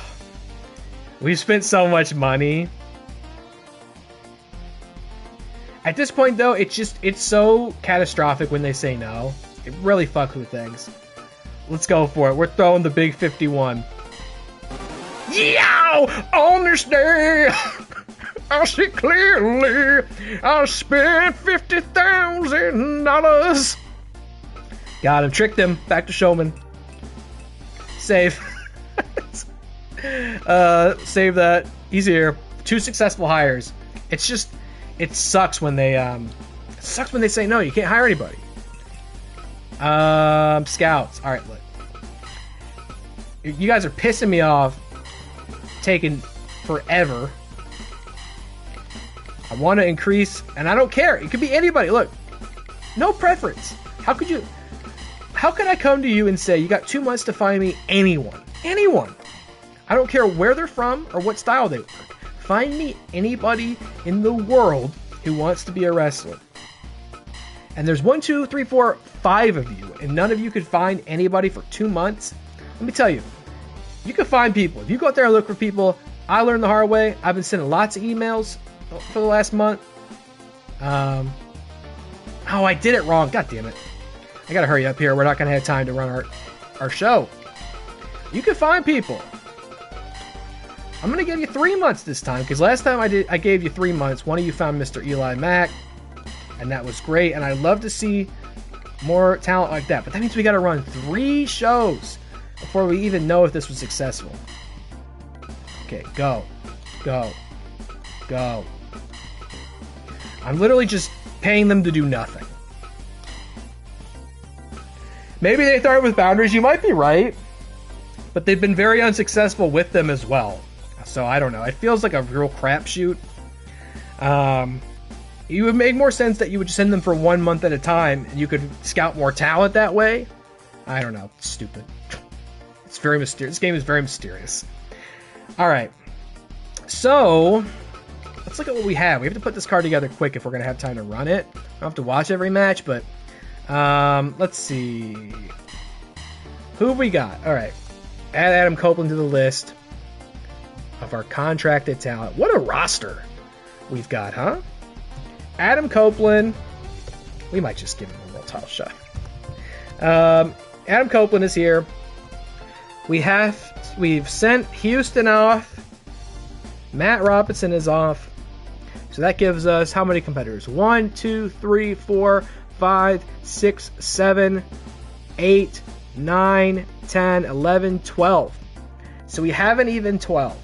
We've spent so much money. At this point, though, it's so catastrophic when they say no. It really fucks with things. Let's go for it. We're throwing the big 51. Yeah! On this day, I see clearly I spent $50,000. Got him. Tricked him. Back to Showman. Save. Save that. He's here. 2 successful hires. It's just, it sucks when they say no. You can't hire anybody. Scouts. All right, look. You guys are pissing me off. Taking forever. I want to increase, and I don't care. It could be anybody. Look, no preference. How could I come to you and say you got 2 months to find me anyone? Anyone. I don't care where they're from or what style they work. Find me anybody in the world who wants to be a wrestler. And there's 1, 2, 3, 4, 5 of you, and none of you could find anybody for 2 months. Let me tell you, you can find people. If you go out there and look for people, I learned the hard way. I've been sending lots of emails for the last month. Oh, I did it wrong. God damn it. I gotta hurry up here. We're not gonna have time to run our show. You can find people. I'm gonna give you 3 months this time, because last time I gave you 3 months. One of you found Mr. Eli Mack, and that was great. And I'd love to see more talent like that. But that means we gotta run 3 shows before we even know if this was successful. Okay, go. Go. Go. I'm literally just paying them to do nothing. Maybe they started with boundaries. You might be right. But they've been very unsuccessful with them as well. So I don't know. It feels like a real crapshoot. It would make more sense that you would send them for 1 month at a time, and you could scout more talent that way. I don't know. It's stupid. It's very mysterious. This game is very mysterious. All right. So let's look at what we have. We have to put this card together quick if we're going to have time to run it. I don't have to watch every match, but let's see. Who have we got? All right. Add Adam Copeland to the list of our contracted talent. What a roster we've got, huh? Adam Copeland. We might just give him a world title shot. Adam Copeland is here. We've sent Houston off. Matt Robinson is off. So that gives us how many competitors? 1, 2, 3, 4, 5, 6, 7, 8, 9, 10, 11, 12. So we have an even 12.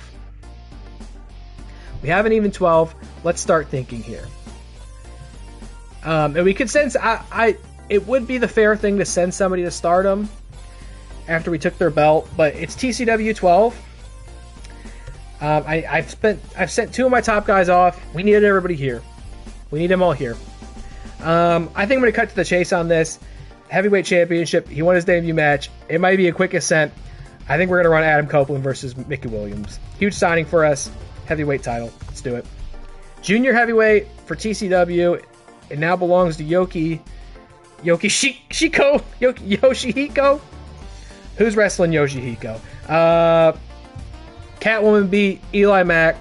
We have an even 12. Let's start thinking here. And we could send... it would be the fair thing to send somebody to Stardom after we took their belt, but it's TCW 12. I've sent 2 of my top guys off. We needed everybody here. We need them all here. I think I'm going to cut to the chase on this. Heavyweight Championship. He won his debut match. It might be a quick ascent. I think we're going to run Adam Copeland versus Mickey Williams. Huge signing for us. Heavyweight title. Let's do it. Junior heavyweight for TCW. It now belongs to Yoshihiko. Who's wrestling Yoshihiko? Catwoman beat Eli Mack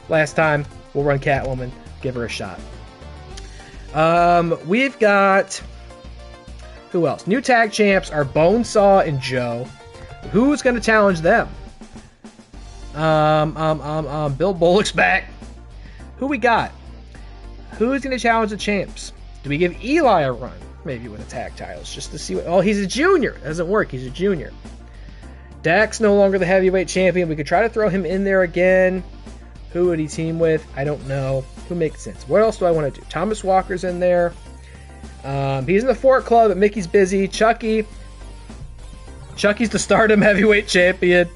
last time. We'll run Catwoman. Give her a shot. We've got... Who else? New tag champs are Bonesaw and Joe. Who's going to challenge them? Bill Bullock's back. Who we got? Who's going to challenge the champs? Do we give Eli a run? Maybe with the tag titles, just to see what... Oh, he's a junior. It doesn't work. He's a junior. Dak's no longer the heavyweight champion. We could try to throw him in there again. Who would he team with? I don't know. Who makes sense? What else do I want to do? Thomas Walker's in there. He's in the Fort Club, but Mickey's busy. Chucky's the Stardom Heavyweight Champion.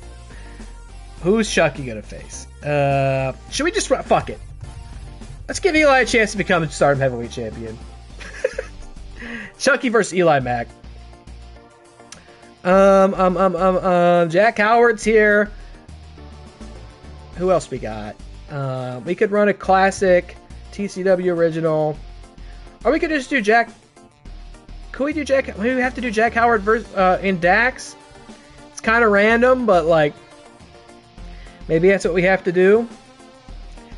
Who's Chucky gonna face? Should we just fuck it? Let's give Eli a chance to become a Stardom Heavyweight Champion. Chucky versus Eli Mack. Jack Howard's here. Who else we got? We could run a classic TCW original, or we could just do Jack. Could we do Jack? Maybe we have to do Jack Howard versus in Dax. It's kind of random, but like maybe that's what we have to do.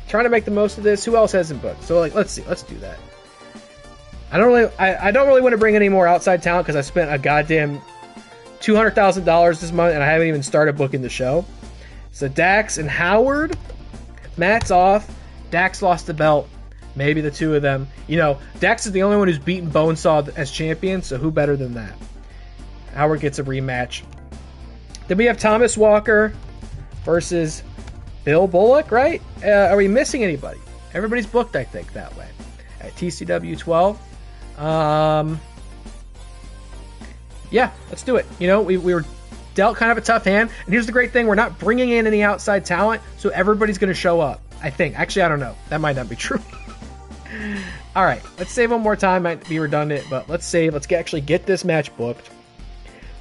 Trying to make the most of this. Who else hasn't booked? So like, let's see. Let's do that. I don't really want to bring any more outside talent because I spent a goddamn $200,000 this month and I haven't even started booking the show. So Dax and Howard. Matt's off. Dax lost the belt. Maybe the two of them. You know, Dax is the only one who's beaten Bonesaw as champion, so who better than that? Howard gets a rematch. Then we have Thomas Walker versus Bill Bullock, right? Are we missing anybody? Everybody's booked, I think, that way. At TCW 12. Yeah, let's do it. You know, we were dealt kind of a tough hand. And here's the great thing. We're not bringing in any outside talent, so everybody's going to show up, I think. Actually, I don't know. That might not be true. All right, let's save one more time. Might be redundant, but let's save. Let's actually get this match booked.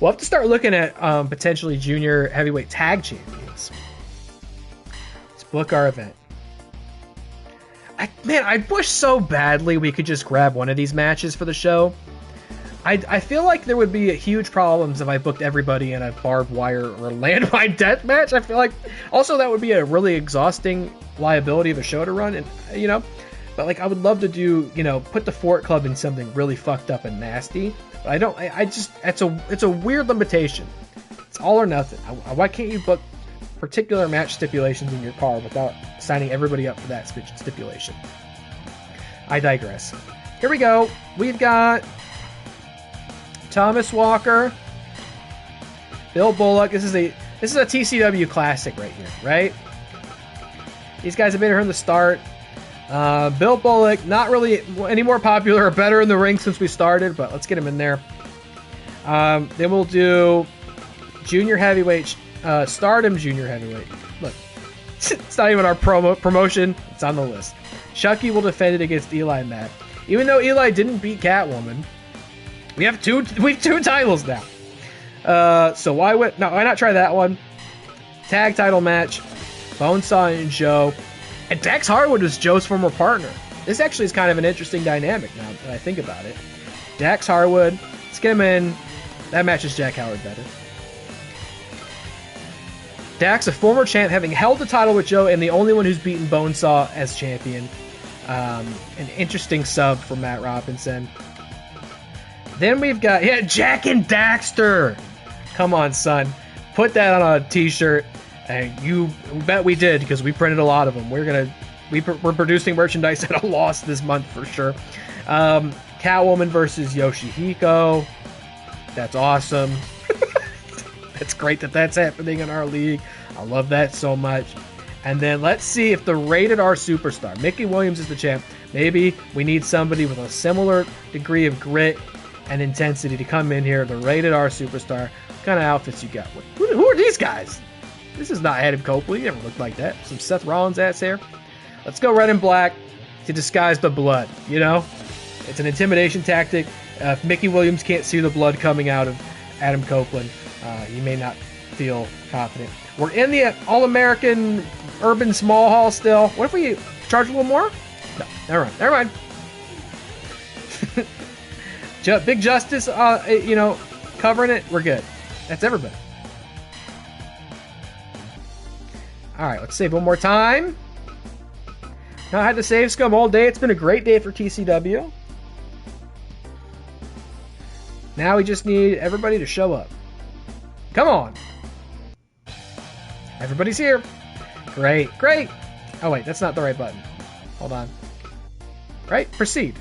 We'll have to start looking at potentially junior heavyweight tag champions. Let's book our event. I wish so badly we could just grab one of these matches for the show. I feel like there would be huge problems if I booked everybody in a barbed wire or landmine death match. I feel like also that would be a really exhausting liability of a show to run, and you know, but like I would love to do, you know, put the Fort Club in something really fucked up and nasty. But I don't. I just it's a weird limitation. It's all or nothing. Why can't you book particular match stipulations in your card without signing everybody up for that stipulation? I digress. Here we go. We've got Thomas Walker, Bill Bullock. This is a TCW classic right here, right? These guys have been here from the start. Bill Bullock, not really any more popular or better in the ring since we started, but let's get him in there. Then we'll do junior heavyweight, Stardom junior heavyweight. Look, it's not even our promotion. It's on the list. Chucky will defend it against Eli Mack. Even though Eli didn't beat Catwoman, we have two titles now. So why not try that one? Tag title match, Bonesaw and Joe. And Dax Harwood was Joe's former partner. This actually is kind of an interesting dynamic now that I think about it. Dax Harwood, let's get him in. That matches Jack Howard better. Dax, a former champ, having held the title with Joe and the only one who's beaten Bonesaw as champion. An interesting sub for Matt Robinson. Then we've got, Jack and Daxter. Come on, son. Put that on a t-shirt. And you bet we did, because we printed a lot of them. We're producing merchandise at a loss this month for sure. Catwoman versus Yoshihiko. That's awesome. That's great that's happening in our league. I love that so much. And then let's see if the Rated R Superstar, Mickey Williams is the champ. Maybe we need somebody with a similar degree of grit and intensity to come in here. The Rated R Superstar. What kind of outfits you got? Who are these guys? This is not Adam Copley. He never looked like that. Some Seth Rollins ass hair. Let's go red and black to disguise the blood, you know? It's an intimidation tactic. If Mickey Williams can't see the blood coming out of Adam Copeland, he may not feel confident. We're in the All-American Urban Small Hall still. What if we charge a little more? No, never mind. Big Justice, covering it. We're good. That's everybody. All right, let's save one more time. Now I had to save scum all day. It's been a great day for TCW. Now we just need everybody to show up. Come on. Everybody's here. Great. Oh, wait, that's not the right button. Hold on. Right? Proceed.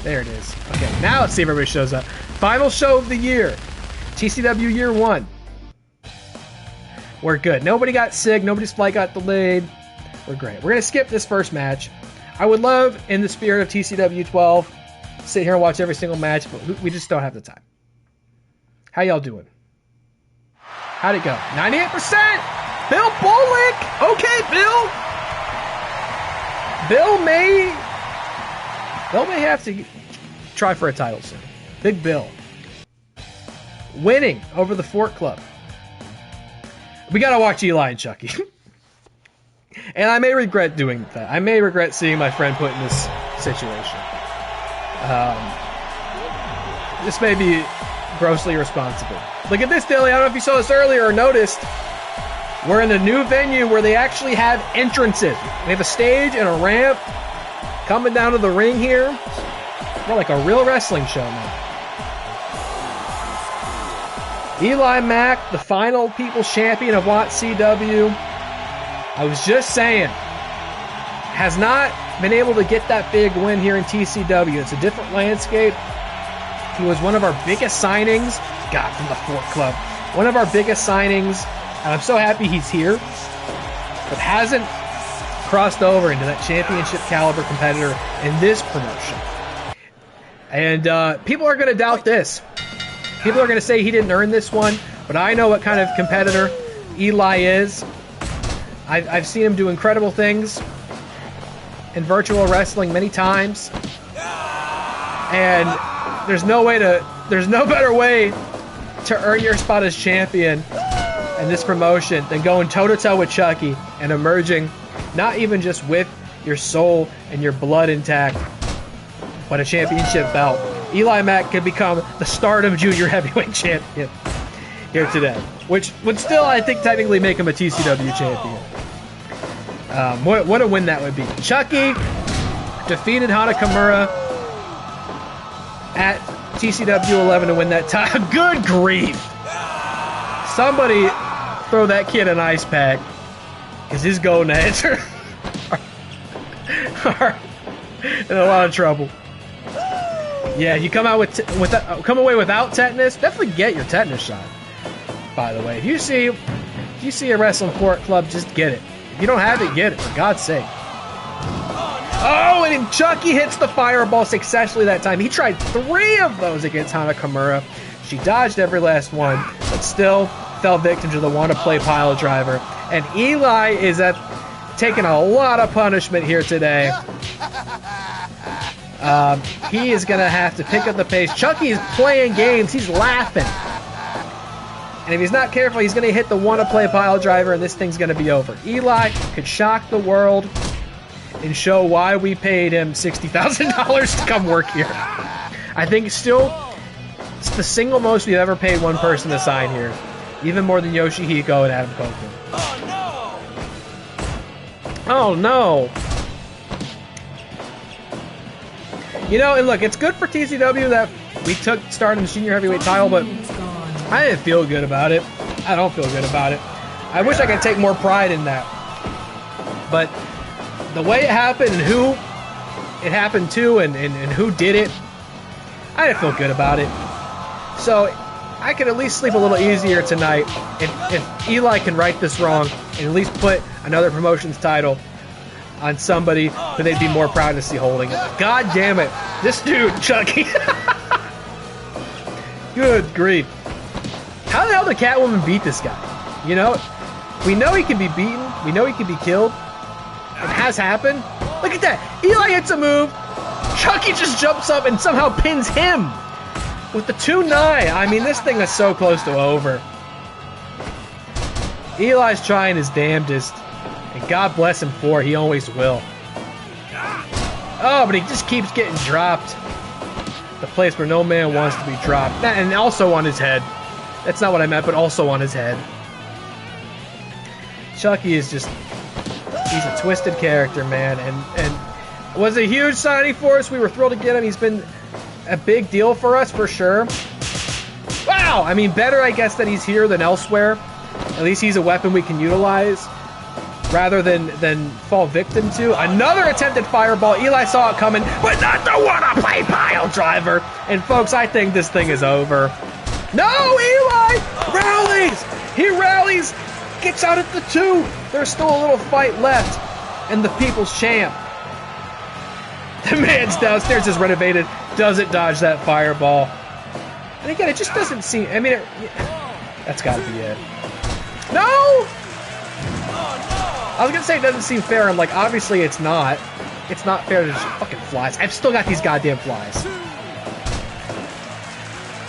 There it is. Okay, now let's see if everybody shows up. Final show of the year. TCW Year 1. We're good. Nobody got sick. Nobody's flight got delayed. We're great. We're going to skip this first match. I would love, in the spirit of TCW 12, sit here and watch every single match, but we just don't have the time. How y'all doing? How'd it go? 98%! Bill Bolick! Okay, Bill! Bill may have to try for a title soon. Big Bill. Winning over the Fort Club. We gotta watch Eli and Chucky. And I may regret doing that. I may regret seeing my friend put in this situation. This may be grossly irresponsible. Look at this, Dilly. I don't know if you saw this earlier or noticed. We're in a new venue where they actually have entrances. We have a stage and a ramp coming down to the ring here. We're like a real wrestling show now. Eli Mack, the final People's Champion of WATCW. I was just saying, has not been able to get that big win here in TCW. It's a different landscape. He was one of our biggest signings. God, from the Fort Club. One of our biggest signings. And I'm so happy he's here. But hasn't crossed over into that championship caliber competitor in this promotion. And people are going to doubt this. People are going to say he didn't earn this one. But I know what kind of competitor Eli is. I've seen him do incredible things in virtual wrestling many times. And there's no better way to earn your spot as champion in this promotion than going toe-to-toe with Chucky and emerging not even just with your soul and your blood intact, but a championship belt. Eli Mack could become the Stardom Junior Heavyweight Champion here today, which would still, I think, technically make him a TCW champion. What a win that would be. Chucky defeated Hana Kimura at TCW 11 to win that title. Good grief. Somebody throw that kid an ice pack, because his gonads are in a lot of trouble. Yeah, you come out come away without tetanus. Definitely get your tetanus shot. By the way, if you see a wrestling Fort Club, just get it. If you don't have it, get it, for God's sake. Oh, and Chucky hits the fireball successfully that time. He tried 3 of those against Hana Kimura. She dodged every last one, but still fell victim to the wanna-play pile driver. And Eli is taking a lot of punishment here today. He is going to have to pick up the pace. Chucky is playing games. He's laughing. And if he's not careful, he's going to hit the wanna-play pile driver, and this thing's going to be over. Eli could shock the world and show why we paid him $60,000 to come work here. I think still, it's the single most we've ever paid one person to sign here. Even more than Yoshihiko and Adam Copeland. Oh no! You know, and look, it's good for TCW that we took Stardom's Junior Heavyweight title, but I didn't feel good about it. I don't feel good about it. I wish I could take more pride in that. But the way it happened and who it happened to and who did it, I didn't feel good about it. So I could at least sleep a little easier tonight if Eli can right this wrong and at least put another promotion's title on somebody who they'd be more proud to see holding it. God damn it. This dude, Chucky. Good grief. How the hell did Catwoman beat this guy? You know, we know he can be beaten. We know he can be killed. It has happened. Look at that. Eli hits a move. Chucky just jumps up and somehow pins him with the 2-9. I mean, this thing is so close to over. Eli's trying his damnedest. And God bless him for it. He always will. Oh, but he just keeps getting dropped. The place where no man wants to be dropped. And also on his head. That's not what I meant, but also on his head. Chucky is just... he's a twisted character, man. And was a huge signing for us. We were thrilled to get him. He's been a big deal for us, for sure. Wow! I mean, better, I guess, that he's here than elsewhere. At least he's a weapon we can utilize, rather than fall victim to. Another attempted fireball. Eli saw it coming, but not the wanna-play pile driver. And folks, I think this thing is over. No, Eli rallies. He rallies Gets out at the 2. There's still a little fight left. And the People's Champ. The man's downstairs is renovated. Doesn't dodge that fireball. And again, it just doesn't seem... I mean, that's got to be it. No! I was going to say it doesn't seem fair. I'm like, obviously it's not. It's not fair to just fucking flies. I've still got these goddamn flies.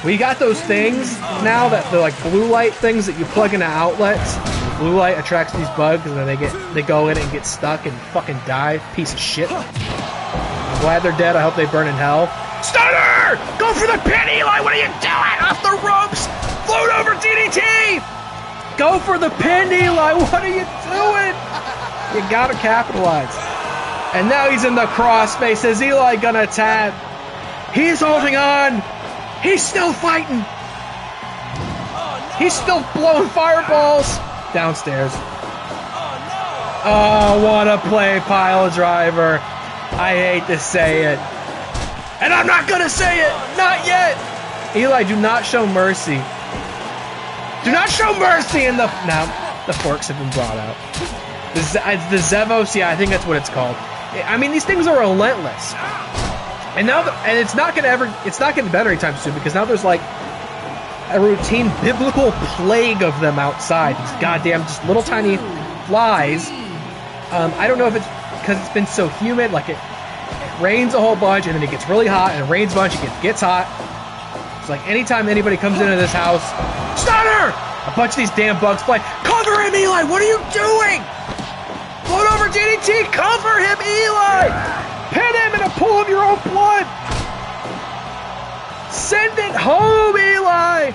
We got those things now that they're like blue light things that you plug into outlets. Blue light attracts these bugs, and then they go in and get stuck and fucking die. Piece of shit. I'm glad they're dead. I hope they burn in hell. Stunner! Go for the pin, Eli! What are you doing? Off the ropes! Float over DDT! Go for the pin, Eli! What are you doing? You gotta capitalize. And now he's in the crossface. Is Eli gonna tap? He's holding on. He's still fighting. He's still blowing fireballs. Downstairs. Oh, what a play, pile driver. I hate to say it. And I'm not gonna say it. Not yet. Eli, do not show mercy. Do not show mercy in the... Now, the forks have been brought out. The Zevos, yeah, I think that's what it's called. I mean, these things are relentless. And now, and it's not getting better anytime soon, because now there's like a routine biblical plague of them outside. These goddamn just little tiny flies. I don't know if it's because it's been so humid, like it rains a whole bunch and then it gets really hot, and it rains a bunch, it gets hot. It's like anytime anybody comes into this house, Stunner! A bunch of these damn bugs fly. Cover him, Eli! What are you doing? Float over DDT! Cover him, Eli! Pin him in a pool of your own blood! Send it home, Eli!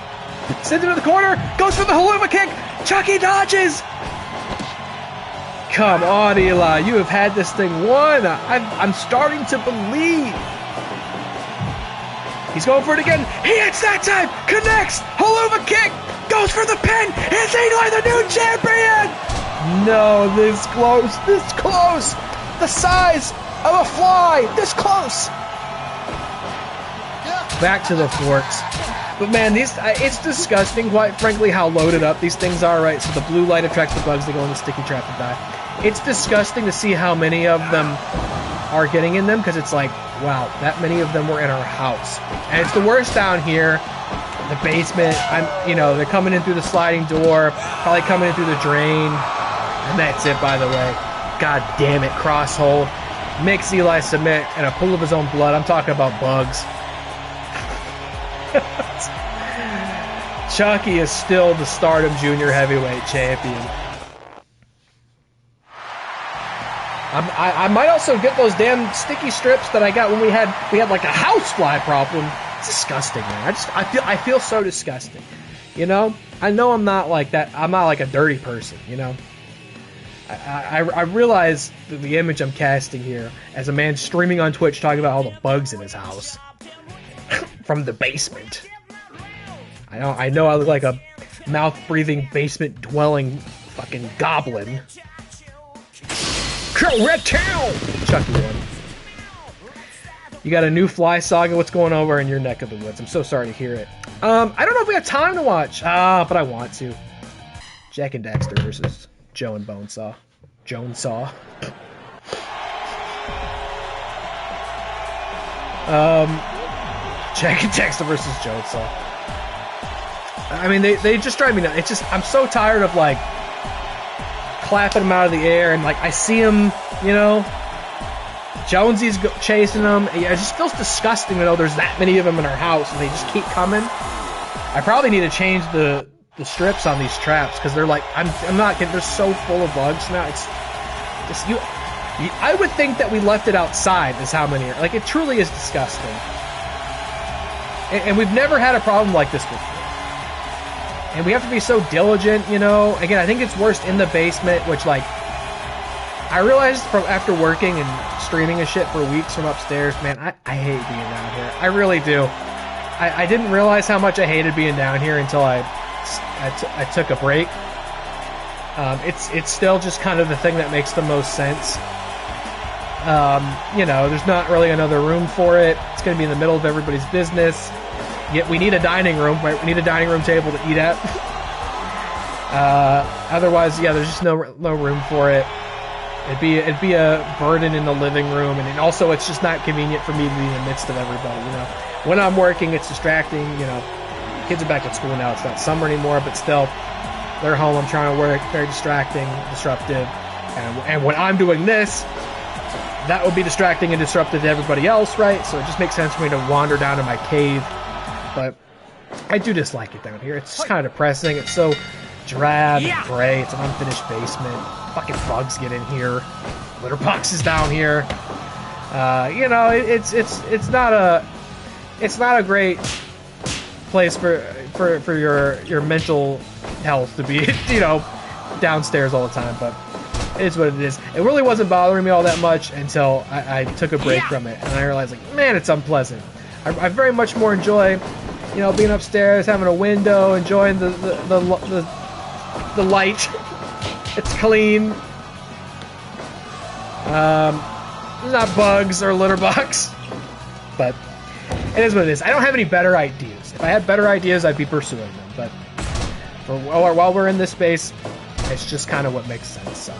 Send him to the corner, goes for the haluva kick! Chucky dodges! Come on, Eli, you have had this thing won! I'm starting to believe! He's going for it again. He hits that time! Connects! Haluva kick! Goes for the pin! It's Eli, the new champion! No, this close, this close! The size of a fly, this close! Back to the forks. But man, it's disgusting, quite frankly, how loaded up these things are, right? So the blue light attracts the bugs, they go in the sticky trap and die. It's disgusting to see how many of them are getting in them, because it's like, wow, that many of them were in our house. And it's the worst down here. The basement, they're coming in through the sliding door, probably coming in through the drain. And that's it, by the way. God damn it, cross hold. Makes Eli submit in a pool of his own blood. I'm talking about bugs. Chucky is still the Stardom Junior Heavyweight Champion. I might also get those damn sticky strips that I got when we had like a housefly problem. It's disgusting, man. I feel so disgusting. You know? I know I'm not like that. I'm not like a dirty person, you know? I realize the image I'm casting here as a man streaming on Twitch talking about all the bugs in his house from the basement. I know I look like a mouth-breathing, basement-dwelling fucking goblin. Correct! Chucky one. You got a new Fly Saga? What's going over in your neck of the woods? I'm so sorry to hear it. I don't know if we have time to watch. But I want to. Jack and Daxter versus Joe and Bonesaw. Jonesaw. Jack and Daxter versus Jonesaw. I mean, they just drive me nuts. It's just, I'm so tired of, like, clapping them out of the air, and, like, I see them, you know, Jonesy's chasing them. It just feels disgusting to know there's that many of them in our house, and they just keep coming. I probably need to change the strips on these traps, because they're like, I'm not getting, they're so full of bugs now. It's I would think that we left it outside is how many are. Like, it truly is disgusting. And we've never had a problem like this before. And we have to be so diligent, you know. Again, I think it's worst in the basement, which, like, I realized from after working and streaming and shit for weeks from upstairs, man, I hate being down here. I really do. I didn't realize how much I hated being down here until I took a break. It's still just kind of the thing that makes the most sense. You know, there's not really another room for it. It's going to be in the middle of everybody's business. Yet we need a dining room, right? We need a dining room table to eat at. Otherwise, yeah, there's just no room for it. It'd be a burden in the living room, and also it's just not convenient for me to be in the midst of everybody. You know, when I'm working, it's distracting. You know, kids are back at school now. It's not summer anymore, but still, they're home. I'm trying to work. Very distracting, disruptive, and when I'm doing this, that would be distracting and disruptive to everybody else, right? So it just makes sense for me to wander down to my cave. But I do dislike it down here. It's just kind of depressing. It's so drab and gray. It's an unfinished basement. Fucking bugs get in here. Litter boxes down here. You know, it's not a great place for your mental health to be, you know, downstairs all the time. But it is what it is. It really wasn't bothering me all that much until I took a break from it, and I realized, like, man, it's unpleasant. I very much more enjoy, you know, being upstairs, having a window, enjoying the light. It's clean. There's not bugs or litter box, but it is what it is. I don't have any better ideas. If I had better ideas, I'd be pursuing them. But while we're in this space, it's just kind of what makes sense. So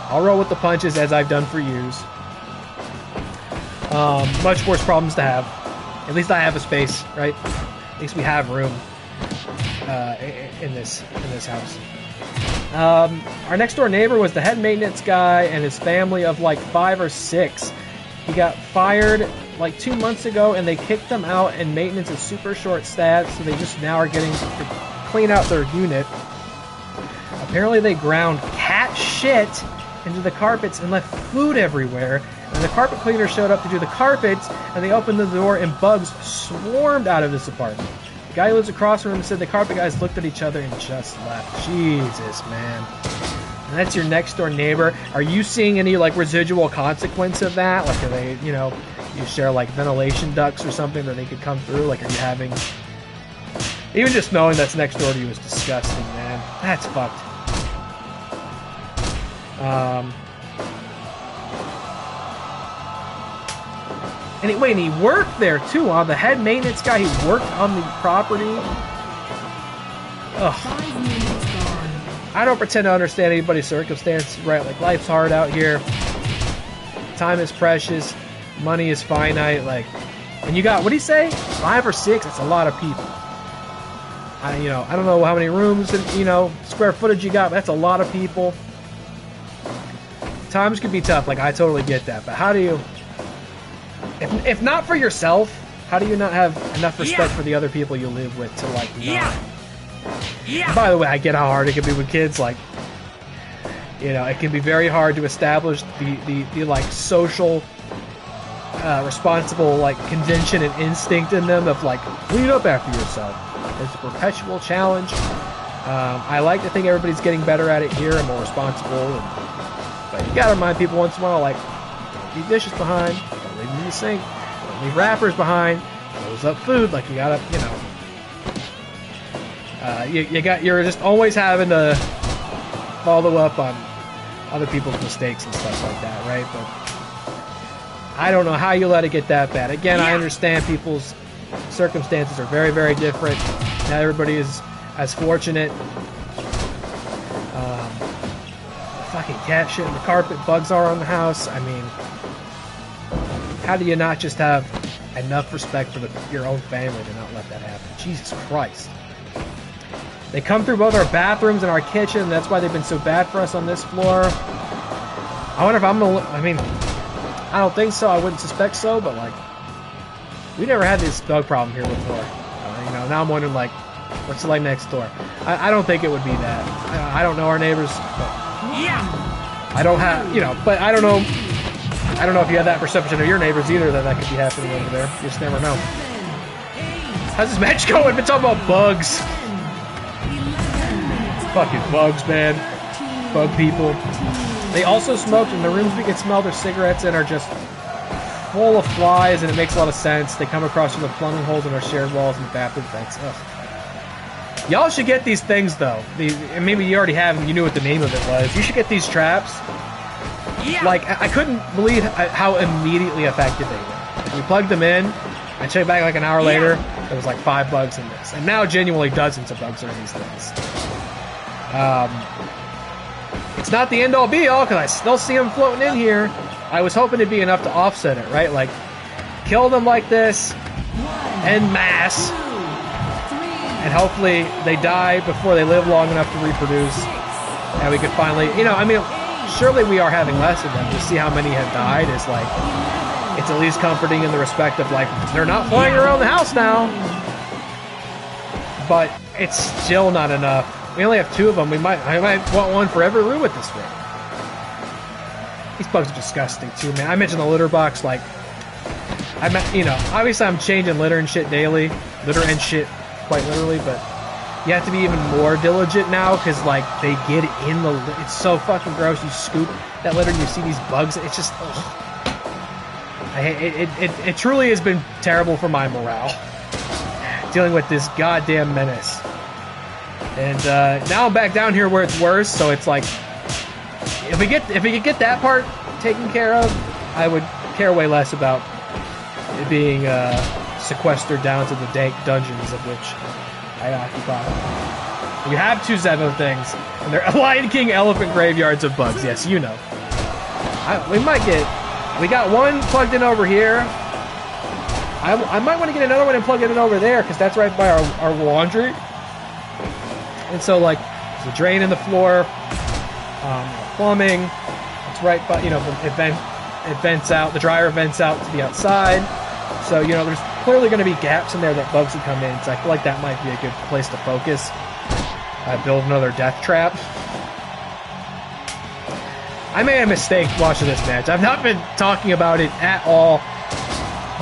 I'll roll with the punches as I've done for years. Much worse problems to have. At least I have a space, right? At least we have room in this house. Our next door neighbor was the head maintenance guy and his family of like 5 or 6. He got fired like 2 months ago, and they kicked him out, and maintenance is super short staffed, so they just now are getting to clean out their unit. Apparently they ground cat shit into the carpets and left food everywhere. And the carpet cleaner showed up to do the carpets, and they opened the door and bugs swarmed out of this apartment. The guy who lives across from him said the carpet guys looked at each other and just left. Jesus, man. And that's your next door neighbor. Are you seeing any like residual consequence of that? Like, are they, you know, you share like ventilation ducts or something that they could come through? Like, are you having... Even just knowing that's next door to you is disgusting, man. That's fucked. And he worked there too, huh? The head maintenance guy, he worked on the property. Ugh. 5 minutes gone. I don't pretend to understand anybody's circumstance, right? Like, life's hard out here. Time is precious. Money is finite. Like, and you got, what do you say? 5 or 6? That's a lot of people. I don't know how many rooms and, square footage you got, but that's a lot of people. Times can be tough. Like, I totally get that. But how do you... If not for yourself, how do you not have enough respect for the other people you live with to, like, not... And by the way, I get how hard it can be with kids. Like, it can be very hard to establish the like, social, responsible, like, convention and instinct in them of, like, clean up after yourself. It's a perpetual challenge. I like to think everybody's getting better at it here and more responsible. But you gotta remind people once in a while, like, don't leave dishes behind, don't leave them in the sink, don't leave wrappers behind, close up food. Like, you gotta, you're just always having to follow up on other people's mistakes and stuff like that, right? But I don't know how you let it get that bad. Again, I understand people's circumstances are very, very different. Not everybody is as fortunate. Fucking cat shit in the carpet, bugs are on the house. I mean, how do you not just have enough respect for your own family to not let that happen? Jesus Christ. They come through both our bathrooms and our kitchen, and that's why they've been so bad for us on this floor. I wonder if I'm gonna... I mean, I don't think so. I wouldn't suspect so, but, like, we never had this bug problem here before. Now I'm wondering, like, what's it like next door? I don't think it would be that. I don't know our neighbors, but... I don't have, but I don't know if you have that perception of your neighbors either, that could be happening over there. You just never know. How's this match going? I've been talking about bugs. Fucking bugs, man. Bug people. They also smoked, and the rooms we can smell their cigarettes in are just full of flies, and it makes a lot of sense. They come across from the plumbing holes in our shared walls and the bathroom vents. Ugh. Y'all should get these things, though. And maybe you already have them. You knew what the name of it was. You should get these traps. Like, I couldn't believe how immediately effective they were. Like, we plugged them in. I checked back like an hour later. There was like 5 bugs in this. And now genuinely dozens of bugs are in these things. It's not the end-all be-all because I still see them floating in here. I was hoping it'd be enough to offset it, right? Like, kill them like this, en masse, and hopefully they die before they live long enough to reproduce, and we could finally, you know, I mean, surely we are having less of them. To see how many have died is like, it's at least comforting in the respect of like, they're not flying around the house now. But it's still not enough. We only have 2 of them. I might want one for every room at this rate. These bugs are disgusting too, man. I mentioned the litter box, like, you know, obviously I'm changing litter and shit daily. Litter and shit, quite literally, but you have to be even more diligent now, because, like, they get in the... It's so fucking gross. You scoop that litter and you see these bugs. It's just... Ugh. It truly has been terrible for my morale, dealing with this goddamn menace. And now I'm back down here where it's worse, so it's like... If we could get that part taken care of, I would care way less about it being sequestered down to the dank dungeons of which I occupy. You have 2 Zevo things, and they're Lion King elephant graveyards of bugs. Yes, you know. We got one plugged in over here. I might want to get another one and plug it in over there, because that's right by our laundry. And so, like, there's a drain in the floor, plumbing. It's right by, you know, it vents out. The dryer vents out to the outside. So, you know, there's clearly going to be gaps in there that bugs would come in. So I feel like that might be a good place to focus. Build another death trap. I made a mistake watching this match. I've not been talking about it at all.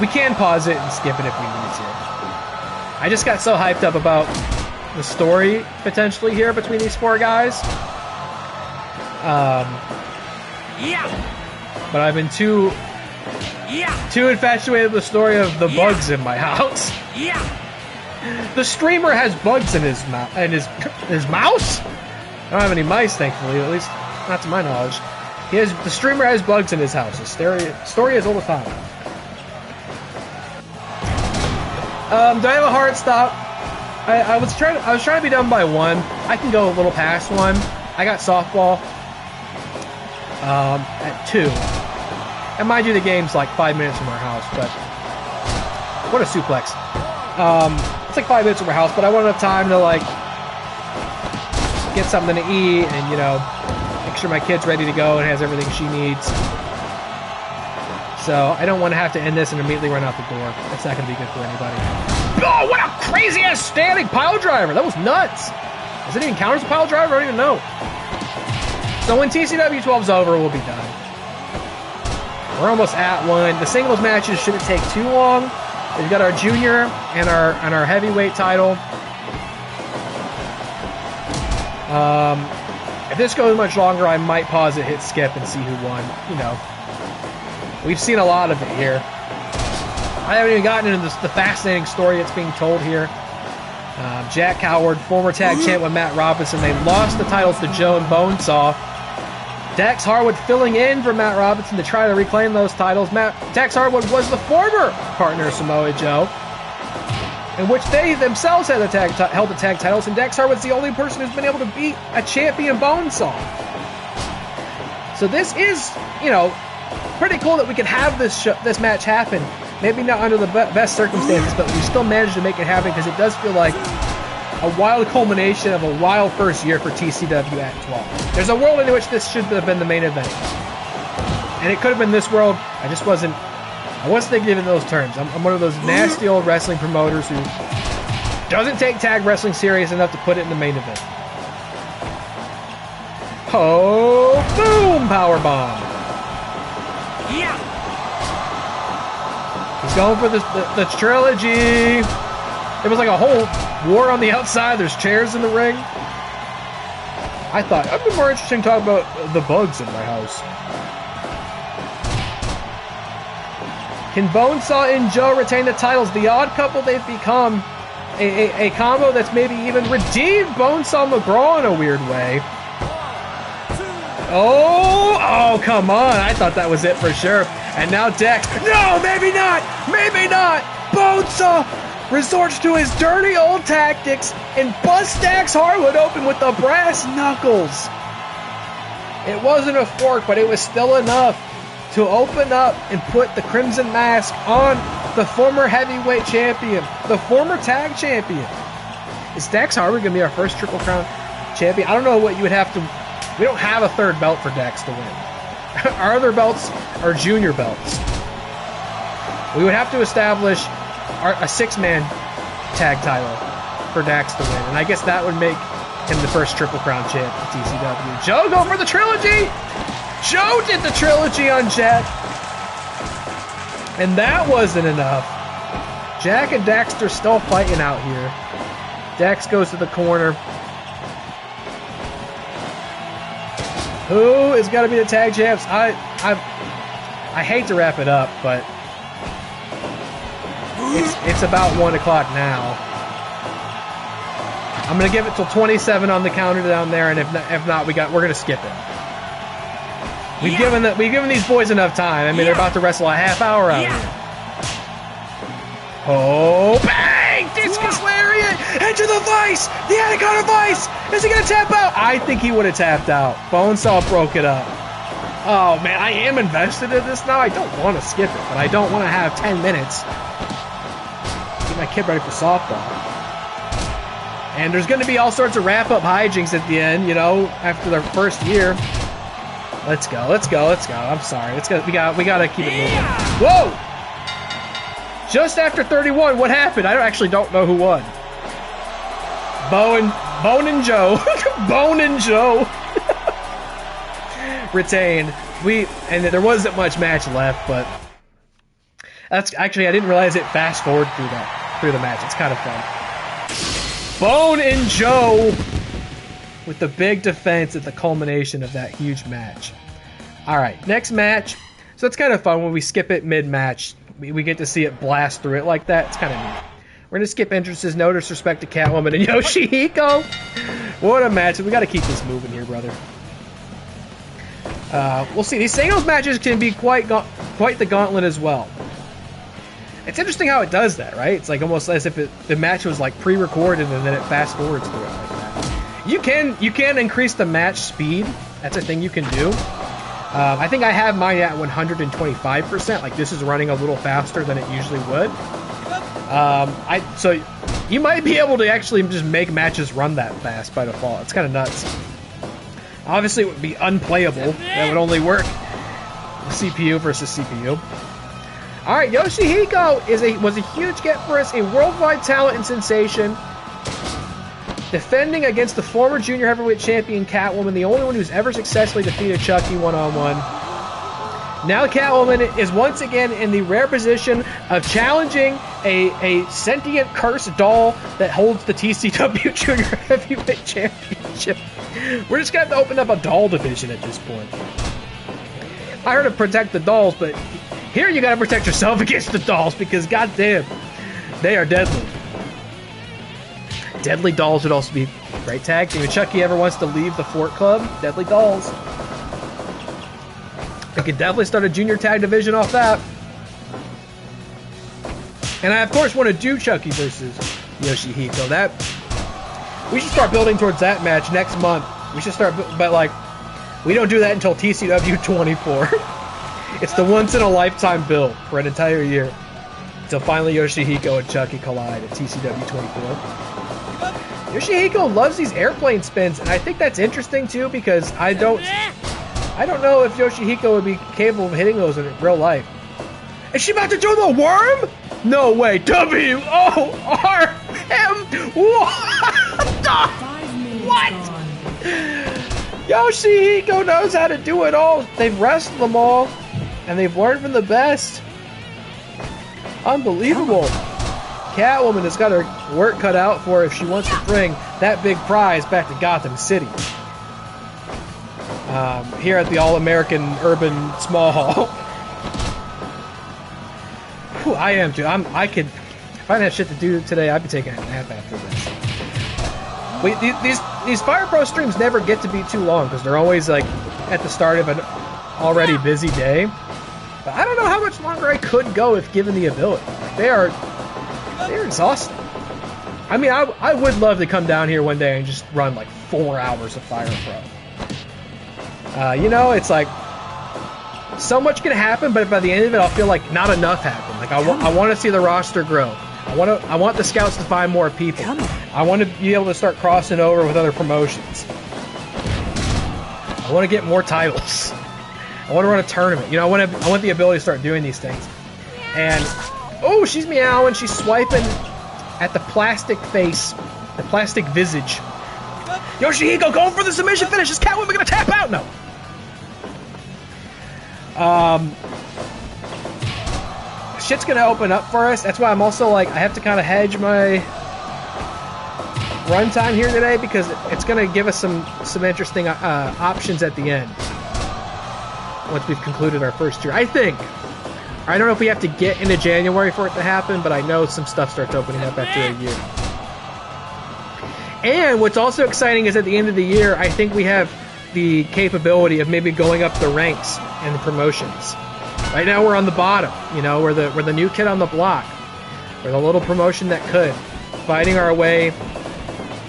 We can pause it and skip it if we need to. I just got so hyped up about the story potentially here between these 4 guys. But I've been too infatuated with the story of the bugs in my house. The streamer has bugs in his mouth and his mouse. I don't have any mice, thankfully, at least not to my knowledge. The streamer has bugs in his house. The story is old as time. Do I have a hard stop? I was trying to be done by 1. I can go a little past 1. I got softball at 2. And mind you, the game's like 5 minutes from our house, but what a suplex. It's like 5 minutes from our house, but I want enough time to, like, get something to eat and, you know, make sure my kid's ready to go and has everything she needs. So I don't want to have to end this and immediately run out the door. That's not going to be good for anybody. Oh, what a crazy-ass standing pile driver! That was nuts! Does it even count as a pile driver? I don't even know. So when TCW 12's over, we'll be done. We're almost at 1. The singles matches shouldn't take too long. We've got our junior and our heavyweight title. If this goes much longer, I might pause it, hit skip, and see who won. You know, we've seen a lot of it here. I haven't even gotten into the fascinating story that's being told here. Jack Howard, former tag champ with Matt Robinson, they lost the titles to Joe and Bonesaw. Dax Harwood filling in for Matt Robinson to try to reclaim those titles. Dax Harwood was the former partner of Samoa Joe, in which they themselves had held the tag titles, and Dax Harwood's the only person who's been able to beat a champion Bonesaw. So this is, you know, pretty cool that we could have this match happen. Maybe not under the best circumstances, but we still managed to make it happen, because it does feel like a wild culmination of a wild first year for TCW at 12. There's a world in which this should have been the main event, and it could have been this world. I wasn't thinking in those terms. I'm one of those nasty old wrestling promoters who doesn't take tag wrestling serious enough to put it in the main event. Oh, boom, powerbomb. Yeah. He's going for the trilogy. It was like a whole war on the outside. There's chairs in the ring. I thought it'd be more interesting to talk about the bugs in my house. Can Bonesaw and Joe retain the titles? The odd couple they've become. A combo that's maybe even redeemed Bonesaw McGraw in a weird way. Oh, come on. I thought that was it for sure. And now Dex. No, maybe not. Maybe not. Bonesaw resorts to his dirty old tactics and busts Dax Harwood open with the brass knuckles. It wasn't a fork, but it was still enough to open up and put the Crimson Mask on the former heavyweight champion, the former tag champion. Is Dax Harwood going to be our first Triple Crown champion? I don't know what you would have to... We don't have a third belt for Dax to win. Our other belts are junior belts. We would have to establish a six-man tag title for Dax to win, and I guess that would make him the first Triple Crown champ at TCW. Joe go for the trilogy! Joe did the trilogy on Jack, and that wasn't enough. Jack and Daxter still fighting out here. Dax goes to the corner. Who is going to be the tag champs? I hate to wrap it up, but it's about 1 o'clock now. I'm going to give it till 27 on the counter down there, and if not, we're going to skip it. We've given these boys enough time. I mean, they're about to wrestle a half hour out here. Oh, bang! Discus lariat into the vice! The Anaconda vice! Is he going to tap out? I think he would have tapped out. Bonesaw broke it up. Oh, man, I am invested in this now. I don't want to skip it, but I don't want to have 10 minutes. Get my kid ready for softball. And there's going to be all sorts of wrap-up hijinks at the end, you know, after their first year. Let's go. I'm sorry. We gotta keep it moving. Whoa! Just after 31, what happened? I actually don't know who won. Bone and Joe. Bone and Joe. Retained. And there wasn't much match left, but that's actually, I didn't realize it fast forward through the match. It's kind of fun. Bone and Joe with the big defense at the culmination of that huge match. All right, next match. So it's kind of fun when we skip it mid-match. We get to see it blast through it like that. It's kind of neat. We're going to skip entrances. No disrespect to Catwoman and Yoshihiko. What a match. We got to keep this moving here, brother. We'll see. These singles matches can be quite the gauntlet as well. It's interesting how it does that, right? It's like almost as if the match was like pre-recorded and then it fast-forwards through it like that. You can increase the match speed. That's a thing you can do. I think I have mine at 125%. Like this is running a little faster than it usually would. So you might be able to actually just make matches run that fast by default. It's kind of nuts. Obviously, it would be unplayable. That would only work CPU versus CPU. All right, Yoshihiko was a huge get for us, a worldwide talent and sensation. Defending against the former junior heavyweight champion Catwoman, the only one who's ever successfully defeated Chucky one-on-one. Now Catwoman is once again in the rare position of challenging a sentient cursed doll that holds the TCW Junior Heavyweight Championship. We're just going to have to open up a doll division at this point. I heard of protect the dolls, but here you got to protect yourself against the dolls because goddamn, they are deadly. Deadly Dolls would also be a great tag team. If Chucky ever wants to leave the Fort Club, Deadly Dolls. We could definitely start a junior tag division off that. And I, of course, want to do Chucky versus Yoshihiko. We should start building towards that match next month. We should start, but like, we don't do that until TCW 24. It's the once-in-a-lifetime build for an entire year. Until finally Yoshihiko and Chucky collide at TCW 24. Yoshihiko loves these airplane spins, and I think that's interesting too because I don't know if Yoshihiko would be capable of hitting those in real life. Is she about to do the worm? No way. W-O-R-M. What? Yoshihiko knows how to do it all. They've wrestled them all, and they've learned from the best. Unbelievable. Catwoman has got her work cut out for her if she wants to bring that big prize back to Gotham City. Here at the All-American Urban Small Hall. Whew, I am too. If I didn't have shit to do today, I'd be taking a nap after this. These Fire Pro streams never get to be too long because they're always like at the start of an already busy day. But I don't know how much longer I could go if given the ability. They're exhausting. I mean, I would love to come down here one day and just run like 4 hours of Fire Pro. You know, it's like so much can happen, but by the end of it, I'll feel like not enough happened. Like I want to see the roster grow. I want the scouts to find more people. I want to be able to start crossing over with other promotions. I want to get more titles. I want to run a tournament. You know, I want the ability to start doing these things. And oh, she's meowing. She's swiping at the plastic face, the plastic visage. Yoshihiko going for the submission finish. Is Catwoman gonna tap out? No. Shit's gonna open up for us. That's why I'm also like, I have to kind of hedge my runtime here today because it's gonna give us some interesting options at the end once we've concluded our first year. I think. I don't know if we have to get into January for it to happen, but I know some stuff starts opening up after a year. And what's also exciting is at the end of the year, I think we have the capability of maybe going up the ranks in the promotions. Right now we're on the bottom, you know, we're the new kid on the block. We're the little promotion that could. Fighting our way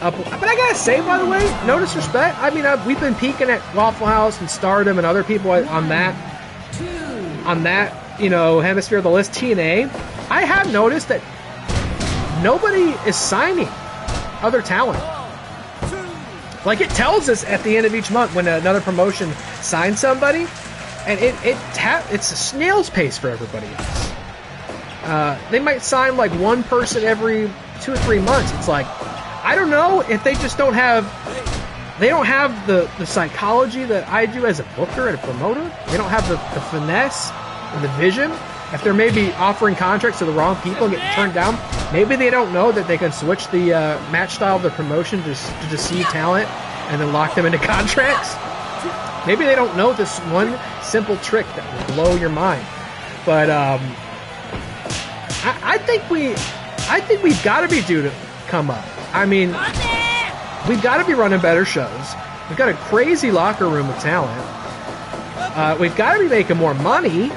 up. But I gotta say, by the way, no disrespect, I mean, we've been peaking at Waffle House and Stardom and other people on that, you know, hemisphere of the list, TNA. I have noticed that nobody is signing other talent. Like, it tells us at the end of each month when another promotion signs somebody, and it's a snail's pace for everybody else. They might sign like one person every 2 or 3 months. It's like, I don't know if they just don't have the psychology that I do as a booker and a promoter. They don't have the finesse and the vision. If they're maybe offering contracts to the wrong people and getting turned down, maybe they don't know that they can switch the match style of the promotion to deceive talent and then lock them into contracts. Maybe they don't know this one simple trick that will blow your mind. But I think we've got to be due to come up. I mean, we've got to be running better shows. We've got a crazy locker room of talent. We've got to be making more money.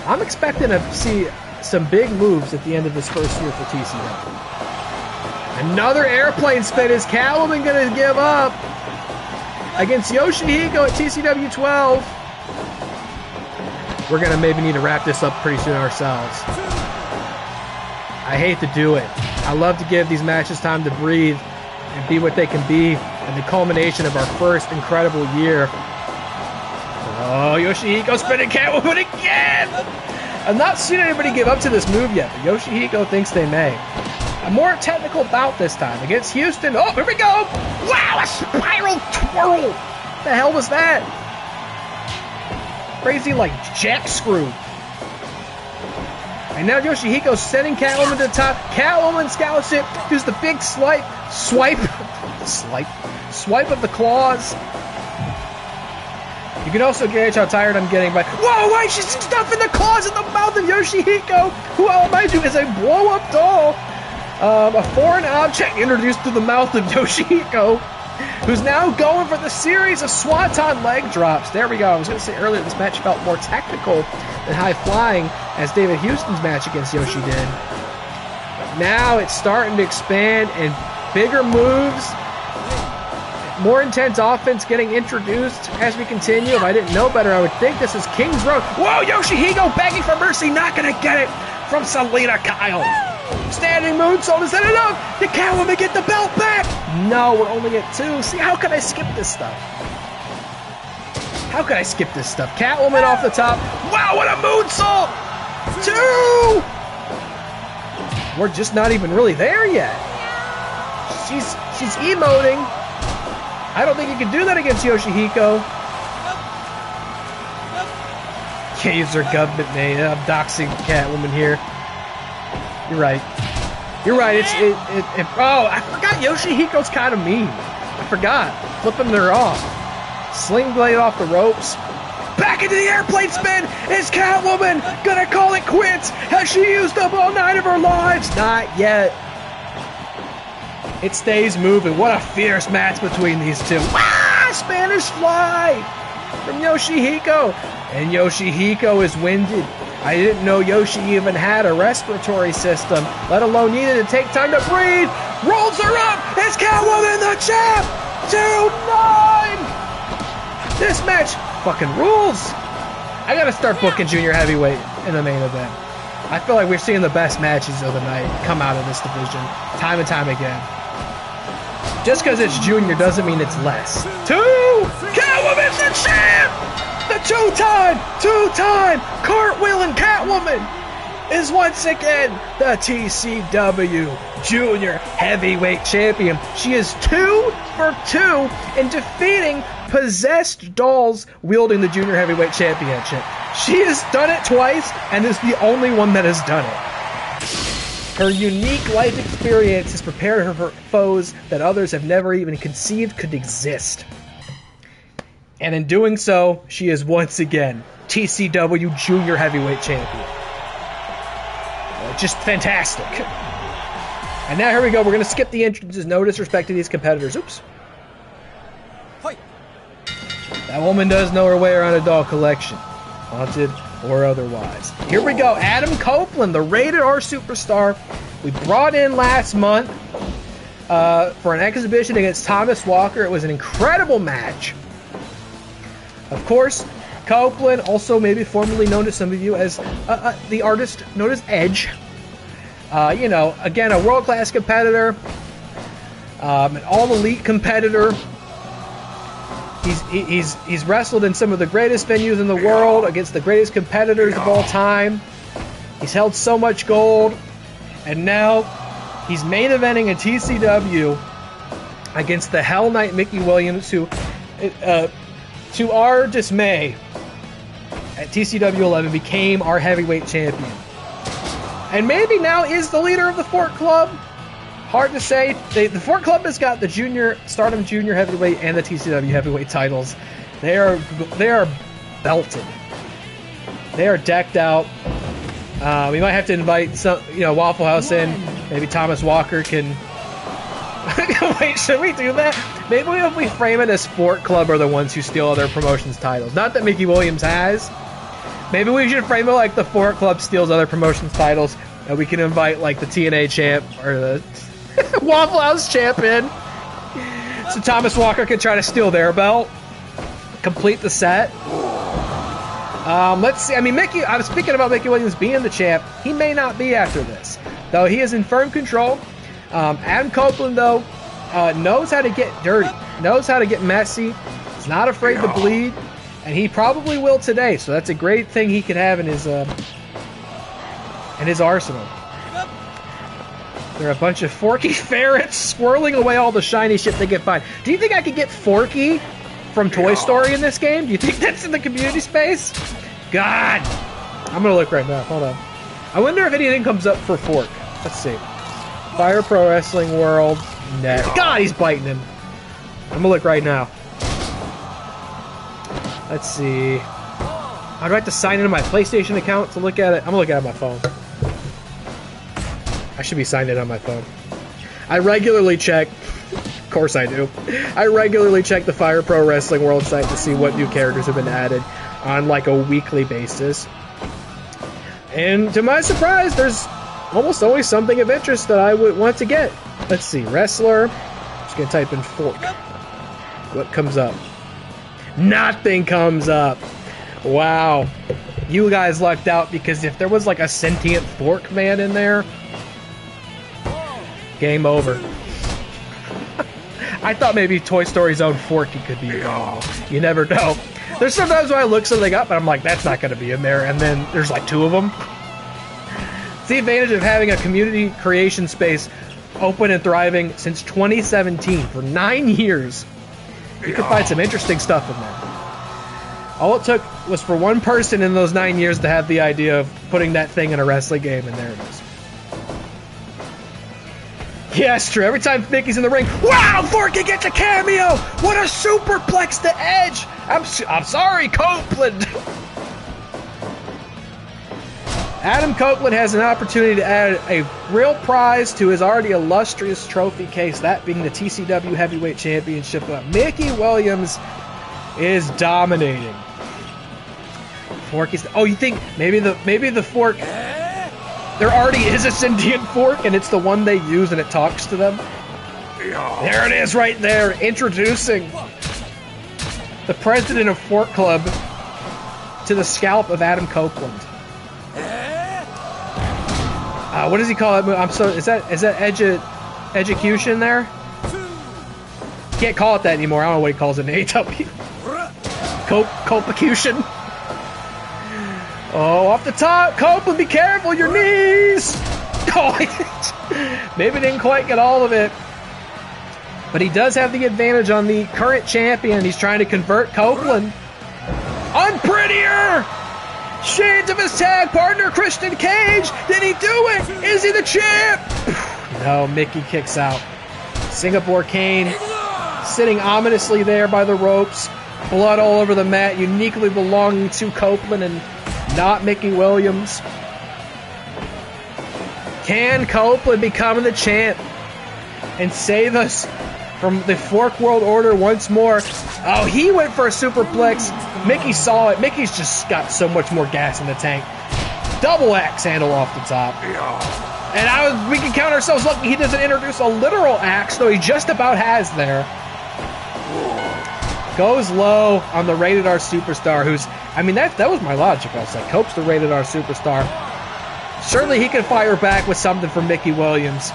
I'm expecting to see some big moves at the end of this first year for TCW. Another airplane spin. Is Catwoman going to give up against Yoshihiko at TCW 12? We're going to maybe need to wrap this up pretty soon ourselves. I hate to do it. I love to give these matches time to breathe and be what they can be, and the culmination of our first incredible year. Oh, Yoshihiko spinning Catwoman again! I've not seen anybody give up to this move yet, but Yoshihiko thinks they may. A more technical bout this time against Houston. Oh, here we go! Wow, a spiral twirl! What the hell was that? Crazy, like, jack screw. And now Yoshihiko sending Catwoman to the top. Catwoman scouts it. Does the big swipe of the claws. You can also gauge how tired I'm getting by, whoa, why is she stuffing the claws in the mouth of Yoshihiko, who I'll remind you is a blow-up doll. A foreign object introduced to the mouth of Yoshihiko, who's now going for the series of Swanton leg drops. There we go. I was going to say earlier this match felt more technical than high-flying, as David Houston's match against Yoshi did. But now it's starting to expand, and bigger moves, more intense offense getting introduced as we continue. If I didn't know better, I would think this is King's Road. Whoa, Yoshihiko begging for mercy, not going to get it from Selena Kyle. Standing moonsault, is that enough? Did Catwoman get the belt back? No, we're only at 2. See, how could I skip this stuff? How could I skip this stuff? Catwoman off the top. Wow, what a moonsault! 2! We're just not even really there yet. She's emoting. I don't think you can do that against Yoshihiko. Can't use her government name. I'm doxing Catwoman here. You're right. You're right. Oh, I forgot Yoshihiko's kind of mean. I forgot. Flipping her off. Sling blade off the ropes. Back into the airplane spin. Is Catwoman gonna call it quits? Has she used up all 9 of her lives? Not yet. It stays moving. What a fierce match between these two. Ah! Spanish fly from Yoshihiko. And Yoshihiko is winded. I didn't know Yoshi even had a respiratory system, let alone needed to take time to breathe. Rolls her up. It's Catwoman the champ. 2-9. This match fucking rules. I gotta start booking junior heavyweight in the main event. I feel like we're seeing the best matches of the night come out of this division time and time again. Just because it's junior doesn't mean it's less. 2! Catwoman's the champ! The two-time cartwheeling Catwoman is once again the TCW Junior Heavyweight Champion. She is 2 for 2 in defeating possessed dolls wielding the Junior Heavyweight Championship. She has done it twice and is the only one that has done it. Her unique life experience has prepared her for foes that others have never even conceived could exist. And in doing so, she is once again TCW Junior Heavyweight Champion. Just fantastic. And now here we go. We're going to skip the entrances. No disrespect to these competitors. Oops. That woman does know her way around a doll collection. Haunted or otherwise. Here we go. Adam Copeland, the rated R superstar. We brought in last month for an exhibition against Thomas Walker. It was an incredible match. Of course, Copeland, also maybe formerly known to some of you as the artist known as Edge. You know, again, a world-class competitor, an all-elite competitor. He's wrestled in some of the greatest venues in the world against the greatest competitors of all time. He's held so much gold, and now he's main eventing a TCW against the Hell Knight Mickey Williams, who, to our dismay, at TCW 11 became our heavyweight champion. And maybe now is the leader of the Fort Club. Hard to say. The Fort Club has got the Stardom Junior Heavyweight and the TCW Heavyweight titles. They are belted. They are decked out. We might have to invite some, Waffle House in. Maybe Thomas Walker can. Wait, should we do that? Maybe if we frame it as Fort Club are the ones who steal other promotions' titles. Not that Mickey Williams has. Maybe we should frame it like the Fort Club steals other promotions' titles, and we can invite like the TNA champ or the Waffle House champion, so Thomas Walker can try to steal their belt, complete the set. Let's see. I mean, I was speaking about Mickey Williams being the champ. He may not be after this, though. He is in firm control. Adam Copeland, though, knows how to get dirty, knows how to get messy. He's not afraid to bleed, and he probably will today. So that's a great thing he can have in his arsenal. They're a bunch of Forky ferrets swirling away all the shiny shit they can find. Do you think I could get Forky from Toy Story in this game? Do you think that's in the community space? God! I'm gonna look right now. Hold on. I wonder if anything comes up for Fork. Let's see. Fire Pro Wrestling World. Net. God, he's biting him. I'm gonna look right now. Let's see. How do I have to sign into my PlayStation account to look at it? I'm gonna look at it on my phone. I should be signed in on my phone. I regularly check. Of course I do. I regularly check the Fire Pro Wrestling World site to see what new characters have been added on like a weekly basis. And to my surprise, there's almost always something of interest that I would want to get. Let's see. Wrestler. I'm just going to type in Fork. What comes up? Nothing comes up. Wow. You guys lucked out, because if there was like a sentient Fork man in there, game over. I thought maybe Toy Story's own Forky could be available. You never know. There's sometimes when I look something up and I'm like, that's not going to be in there, and then there's like 2 of them. It's the advantage of having a community creation space open and thriving since 2017. For 9 years, you can find some interesting stuff in there. All it took was for one person in those 9 years to have the idea of putting that thing in a wrestling game, and there it is. Yeah, it's true. Every time Mickey's in the ring, wow, Forky gets a cameo! What a superplex to Edge! I'm sorry, Copeland! Adam Copeland has an opportunity to add a real prize to his already illustrious trophy case, that being the TCW Heavyweight Championship. But Mickey Williams is dominating. Fork is... Oh, you think maybe the fork... There already is a sentient fork, and it's the one they use, and it talks to them? There it is right there, introducing the president of Fork Club to the scalp of Adam Copeland. What does he call it? I'm so... Is that execution there? Can't call it that anymore. I don't know what he calls it in AEW. Copecution. Oh, off the top. Copeland, be careful. Your knees. Oh, maybe didn't quite get all of it. But he does have the advantage on the current champion. He's trying to convert Copeland. Unprettier. Shades of his tag partner, Christian Cage. Did he do it? Is he the champ? No, Mickey kicks out. Singapore Kane sitting ominously there by the ropes. Blood all over the mat, uniquely belonging to Copeland and not Mickey Williams. Can Copeland become the champ and save us from the Fork World Order once more? Oh, he went for a superplex. Mickey saw it. Mickey's just got so much more gas in the tank. Double axe handle off the top. And we can count ourselves lucky he doesn't introduce a literal axe, though he just about has there. Goes low on the Rated R Superstar, who's... I mean, that was my logic. I was like, Cope's the Rated R Superstar. Certainly he can fire back with something from Mickey Williams.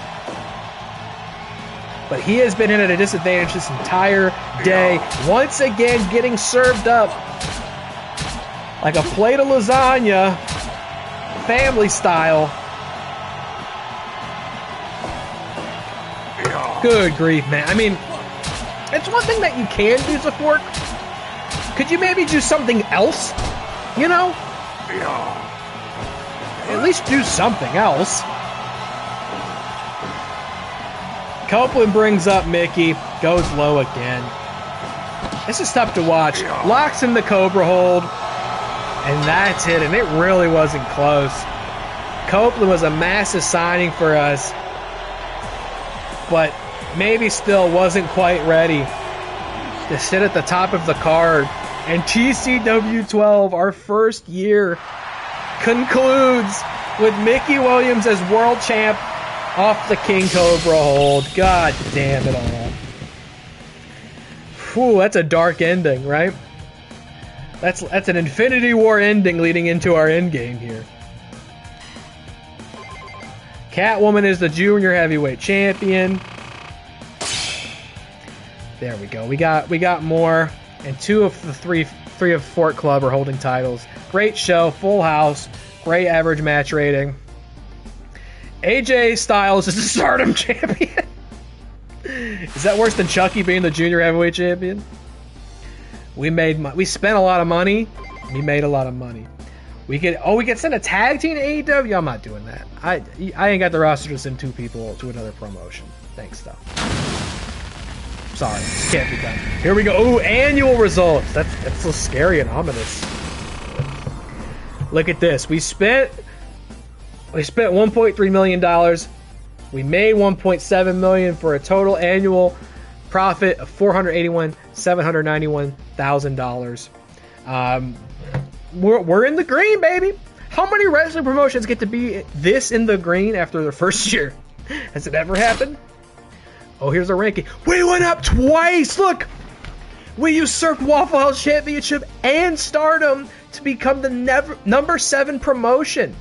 But he has been in at a disadvantage this entire day. Once again, getting served up like a plate of lasagna, family style. Good grief, man. I mean, it's one thing that you can use a fork. Could you maybe do something else? You know? At least do something else. Copeland brings up Mickey, goes low again. This is tough to watch. Locks in the Cobra hold, and that's it, and it really wasn't close. Copeland was a massive signing for us, but maybe still wasn't quite ready to sit at the top of the card. And TCW 12, our first year, concludes with Mickey Williams as world champ off the King Cobra hold. God damn it all. Whew, that's a dark ending, right? That's an Infinity War ending leading into our end game here. Catwoman is the junior heavyweight champion. There we go. We got more, and two of the three of Fork Club are holding titles. Great show, full house, great average match rating. AJ Styles is the Stardom champion. Is that worse than Chucky being the junior heavyweight champion? We spent a lot of money. We made a lot of money. We could send a tag team to AEW. I'm not doing that. I ain't got the roster to send two people to another promotion. Thanks, though. Sorry, this can't be done. Here we go. Ooh, annual results. That's so scary and ominous. Look at this. We spent $1.3 million. We made $1.7 million for a total annual profit of $791,000. We're in the green, baby. How many wrestling promotions get to be this in the green after their first year? Has it ever happened? Oh, here's a ranking. We went up twice. Look, we usurped Waffle House Championship and Stardom to become the number 7 promotion.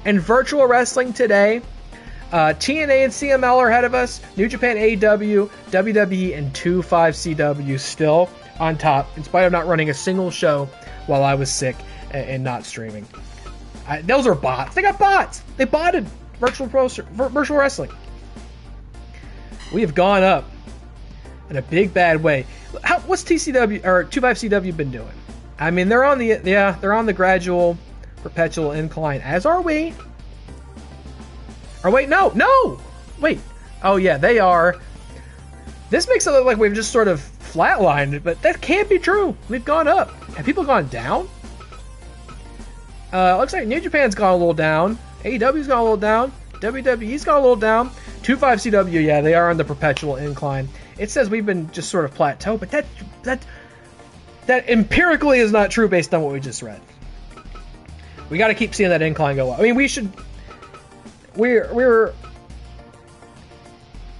And Virtual Wrestling today, TNA and CML are ahead of us. New Japan, AEW, WWE, and 25CW still on top, in spite of not running a single show while I was sick and not streaming. Those are bots. They got bots. They botted Virtual Wrestling. We have gone up in a big bad way. What's TCW or 25CW been doing? I mean, they're on the gradual, perpetual incline, as are we. Or wait, no! Wait. Oh yeah, they are. This makes it look like we've just sort of flatlined, but that can't be true. We've gone up. Have people gone down? Looks like New Japan's gone a little down. AEW's gone a little down. WWE's gone a little down. 25CW, yeah, they are on the perpetual incline. It says we've been just sort of plateau, but that empirically is not true based on what we just read. We got to keep seeing that incline go up. I mean, we should. We are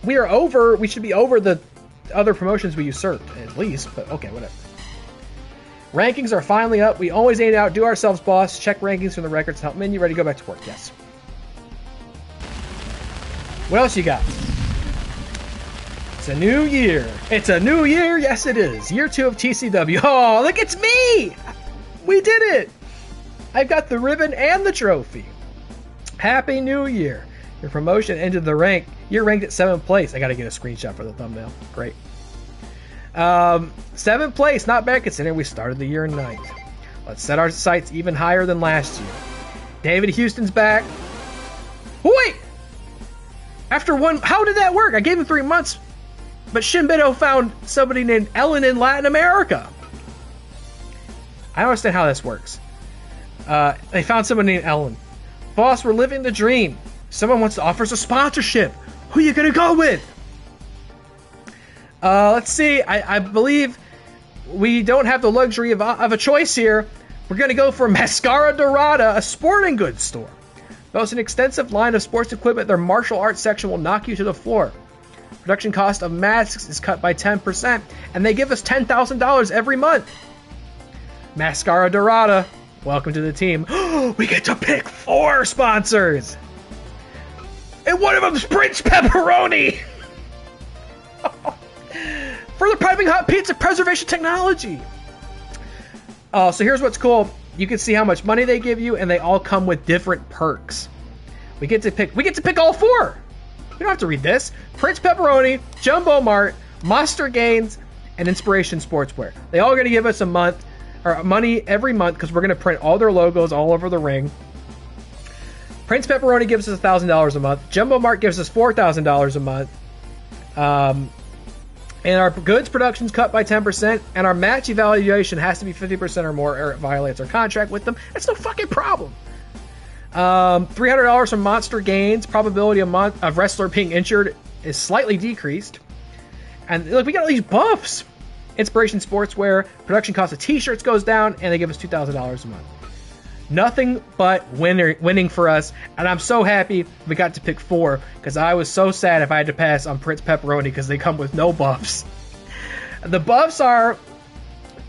over. We should be over the other promotions we usurped at least. But okay, whatever. Rankings are finally up. We always aim to outdo ourselves, boss. Check rankings from the records. Help menu. Ready to go back to work. Yes. What else you got? It's a new year. It's a new year. Yes, it is. Year 2 of TCW. Oh, look, it's me. We did it. I've got the ribbon and the trophy. Happy New Year. Your promotion ended the rank. You're ranked at 7th place. I got to get a screenshot for the thumbnail. Great. 7th place. Not bad considering we started the year in 9th. Let's set our sights even higher than last year. David Houston's back. Wait! After one... How did that work? I gave him 3 months. But Shinbito found somebody named Ellen in Latin America. I don't understand how this works. They found someone named Ellen. Boss, we're living the dream. Someone wants to offer us a sponsorship. Who are you going to go with? Let's see. I believe we don't have the luxury of a choice here. We're going to go for Mascara Dorada, a sporting goods store. Boasts an extensive line of sports equipment. Their martial arts section will knock you to the floor. Production cost of masks is cut by 10%, and they give us $10,000 every month. Mascara Dorada, welcome to the team. We get to pick 4 sponsors. And one of them's Prince Pepperoni. For the piping hot pizza preservation technology. So here's what's cool. You can see how much money they give you, and they all come with different perks. We get to pick all 4. We don't have to read this. Prince Pepperoni, Jumbo Mart, Monster Gains, and Inspiration Sportswear. They all are going to give us a month or money every month because we're going to print all their logos all over the ring. Prince Pepperoni gives us $1,000 a month. Jumbo Mart gives us $4,000 a month. And our goods production's cut by 10%, and our match evaluation has to be 50% or more, or it violates our contract with them. That's no fucking problem. $300 from Monster Gains. Probability of wrestler being injured is slightly decreased. And look, we got all these buffs. Inspiration Sportswear. Production cost of t-shirts goes down, and they give us $2,000 a month. Nothing but winning for us, and I'm so happy we got to pick 4 because I was so sad if I had to pass on Prince Pepperoni because they come with no buffs. The buffs are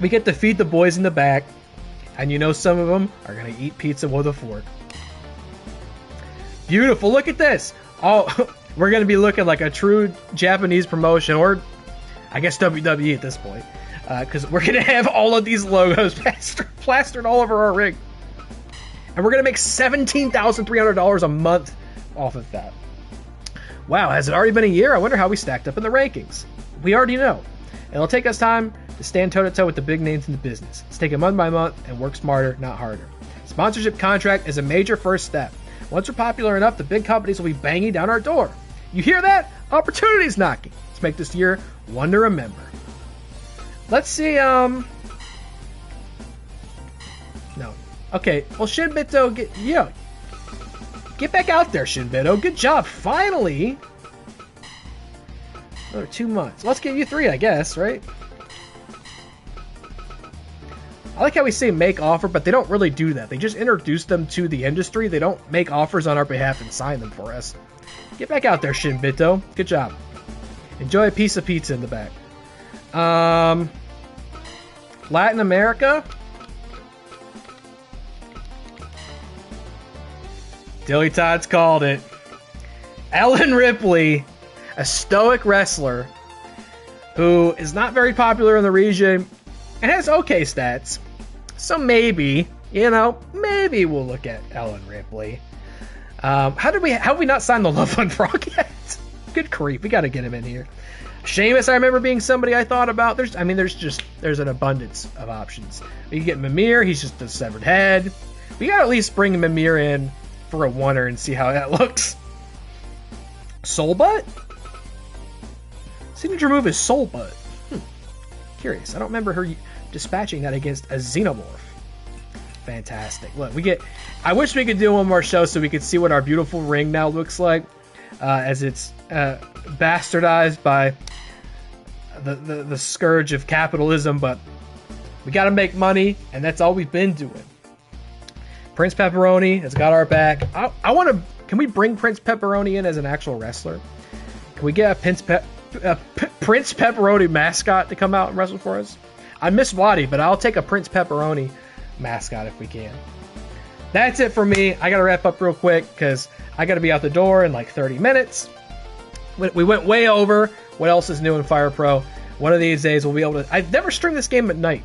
we get to feed the boys in the back, and you know some of them are going to eat pizza with a fork. Beautiful, look at this. Oh, we're going to be looking like a true Japanese promotion, or I guess WWE at this point, because we're going to have all of these logos plastered all over our ring. And we're going to make $17,300 a month off of that. Wow, has it already been a year? I wonder how we stacked up in the rankings. We already know. It'll take us time to stand toe-to-toe with the big names in the business. Let's take it month by month and work smarter, not harder. Sponsorship contract is a major first step. Once we're popular enough, the big companies will be banging down our door. You hear that? Opportunity's knocking. Let's make this year one to remember. Let's see, No. Okay, well, Shinbito, get back out there, Shinbito. Good job, finally. Another 2 months. Let's give you 3, I guess, right? I like how we say make offer, but they don't really do that. They just introduce them to the industry. They don't make offers on our behalf and sign them for us. Get back out there, Shinbito. Good job. Enjoy a piece of pizza in the back. Latin America. Dilly Todd's called it. Ellen Ripley, a stoic wrestler who is not very popular in the region and has okay stats. So maybe we'll look at Ellen Ripley. How have we not signed the Love Fun Frog yet? Good creep. We got to get him in here. Sheamus, I remember being somebody I thought about. There's an abundance of options. We can get Mimir. He's just a severed head. We got to at least bring Mimir in for a oneer and see how that looks. Soul Butt? Signature move is Soul Butt. Curious. I don't remember her dispatching that against a Xenomorph. Fantastic. Look, I wish we could do one more show so we could see what our beautiful ring now looks like, as it's bastardized by the scourge of capitalism, but we got to make money, and that's all we've been doing. Prince Pepperoni has got our back. I want to. Can we bring Prince Pepperoni in as an actual wrestler? Can we get a Prince Pepperoni mascot to come out and wrestle for us? I miss Waddy, but I'll take a Prince Pepperoni mascot if we can. That's it for me. I got to wrap up real quick because I got to be out the door in like 30 minutes. We went way over. What else is new in Fire Pro? One of these days we'll be able to. I've never streamed this game at night.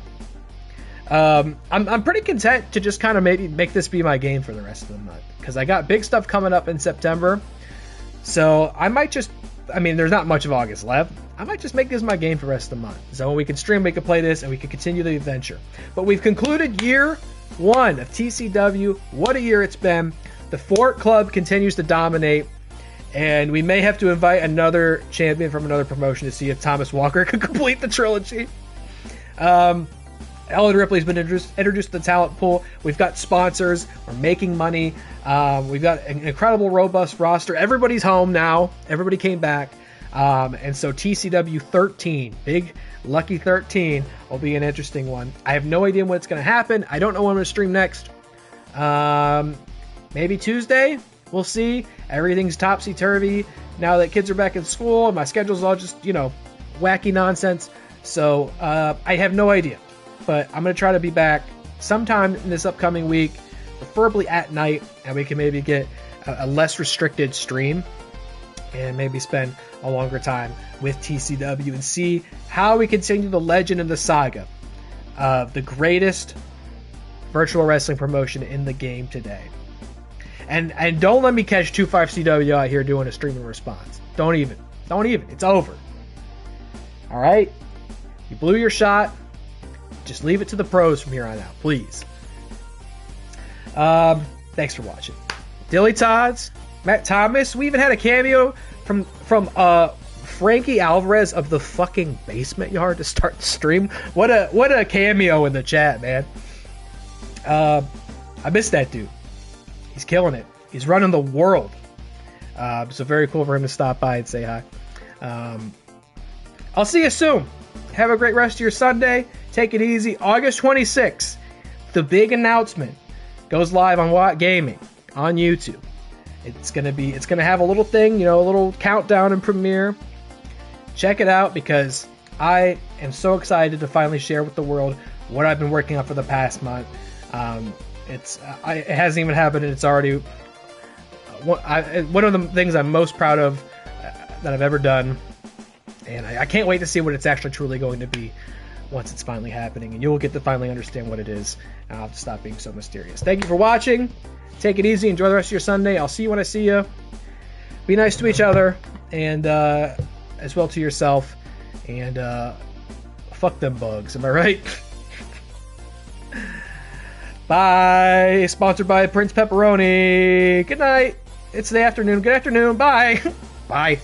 I'm pretty content to just kind of maybe make this be my game for the rest of the month because I got big stuff coming up in September. So I might just. I mean, there's not much of August left. I might just make this my game for the rest of the month. So when we can stream, we can play this, and we can continue the adventure. But we've concluded year 1 of TCW. What a year it's been. The Fort Club continues to dominate, and we may have to invite another champion from another promotion to see if Thomas Walker can complete the trilogy. Ellen Ripley's been introduced to the talent pool. We've got sponsors. We're making money. We've got an incredible, robust roster. Everybody's home now. Everybody came back. And so TCW 13, big lucky 13, will be an interesting one. I have no idea when it's going to happen. I don't know when I'm going to stream next. Maybe Tuesday. We'll see. Everything's topsy-turvy now that kids are back in school. My schedule's all just, wacky nonsense. So I have no idea. But I'm going to try to be back sometime in this upcoming week, preferably at night, and we can maybe get a less restricted stream and maybe spend a longer time with TCW and see how we continue the legend and the saga of the greatest virtual wrestling promotion in the game today. And don't let me catch 25CW out here doing a streaming response. Don't even. It's over. All right? You blew your shot. Just leave it to the pros from here on out, please. Thanks for watching. Dilly Tots, Matt Thomas. We even had a cameo from Frankie Alvarez of the fucking Basement Yard to start the stream. What a cameo in the chat, man. I miss that dude. He's killing it. He's running the world. So very cool for him to stop by and say hi. I'll see you soon. Have a great rest of your Sunday. Take it easy. August 26th, the big announcement goes live on Watt Gaming on YouTube. It's gonna have a little thing, a little countdown and premiere. Check it out because I am so excited to finally share with the world what I've been working on for the past month. It hasn't even happened, and it's already one of the things I'm most proud of that I've ever done. And I can't wait to see what it's actually truly going to be once it's finally happening. And you'll get to finally understand what it is. And I'll have to stop being so mysterious. Thank you for watching. Take it easy. Enjoy the rest of your Sunday. I'll see you when I see you. Be nice to each other. And as well to yourself. And fuck them bugs. Am I right? Bye. Sponsored by Prince Pepperoni. Good night. It's the afternoon. Good afternoon. Bye. Bye.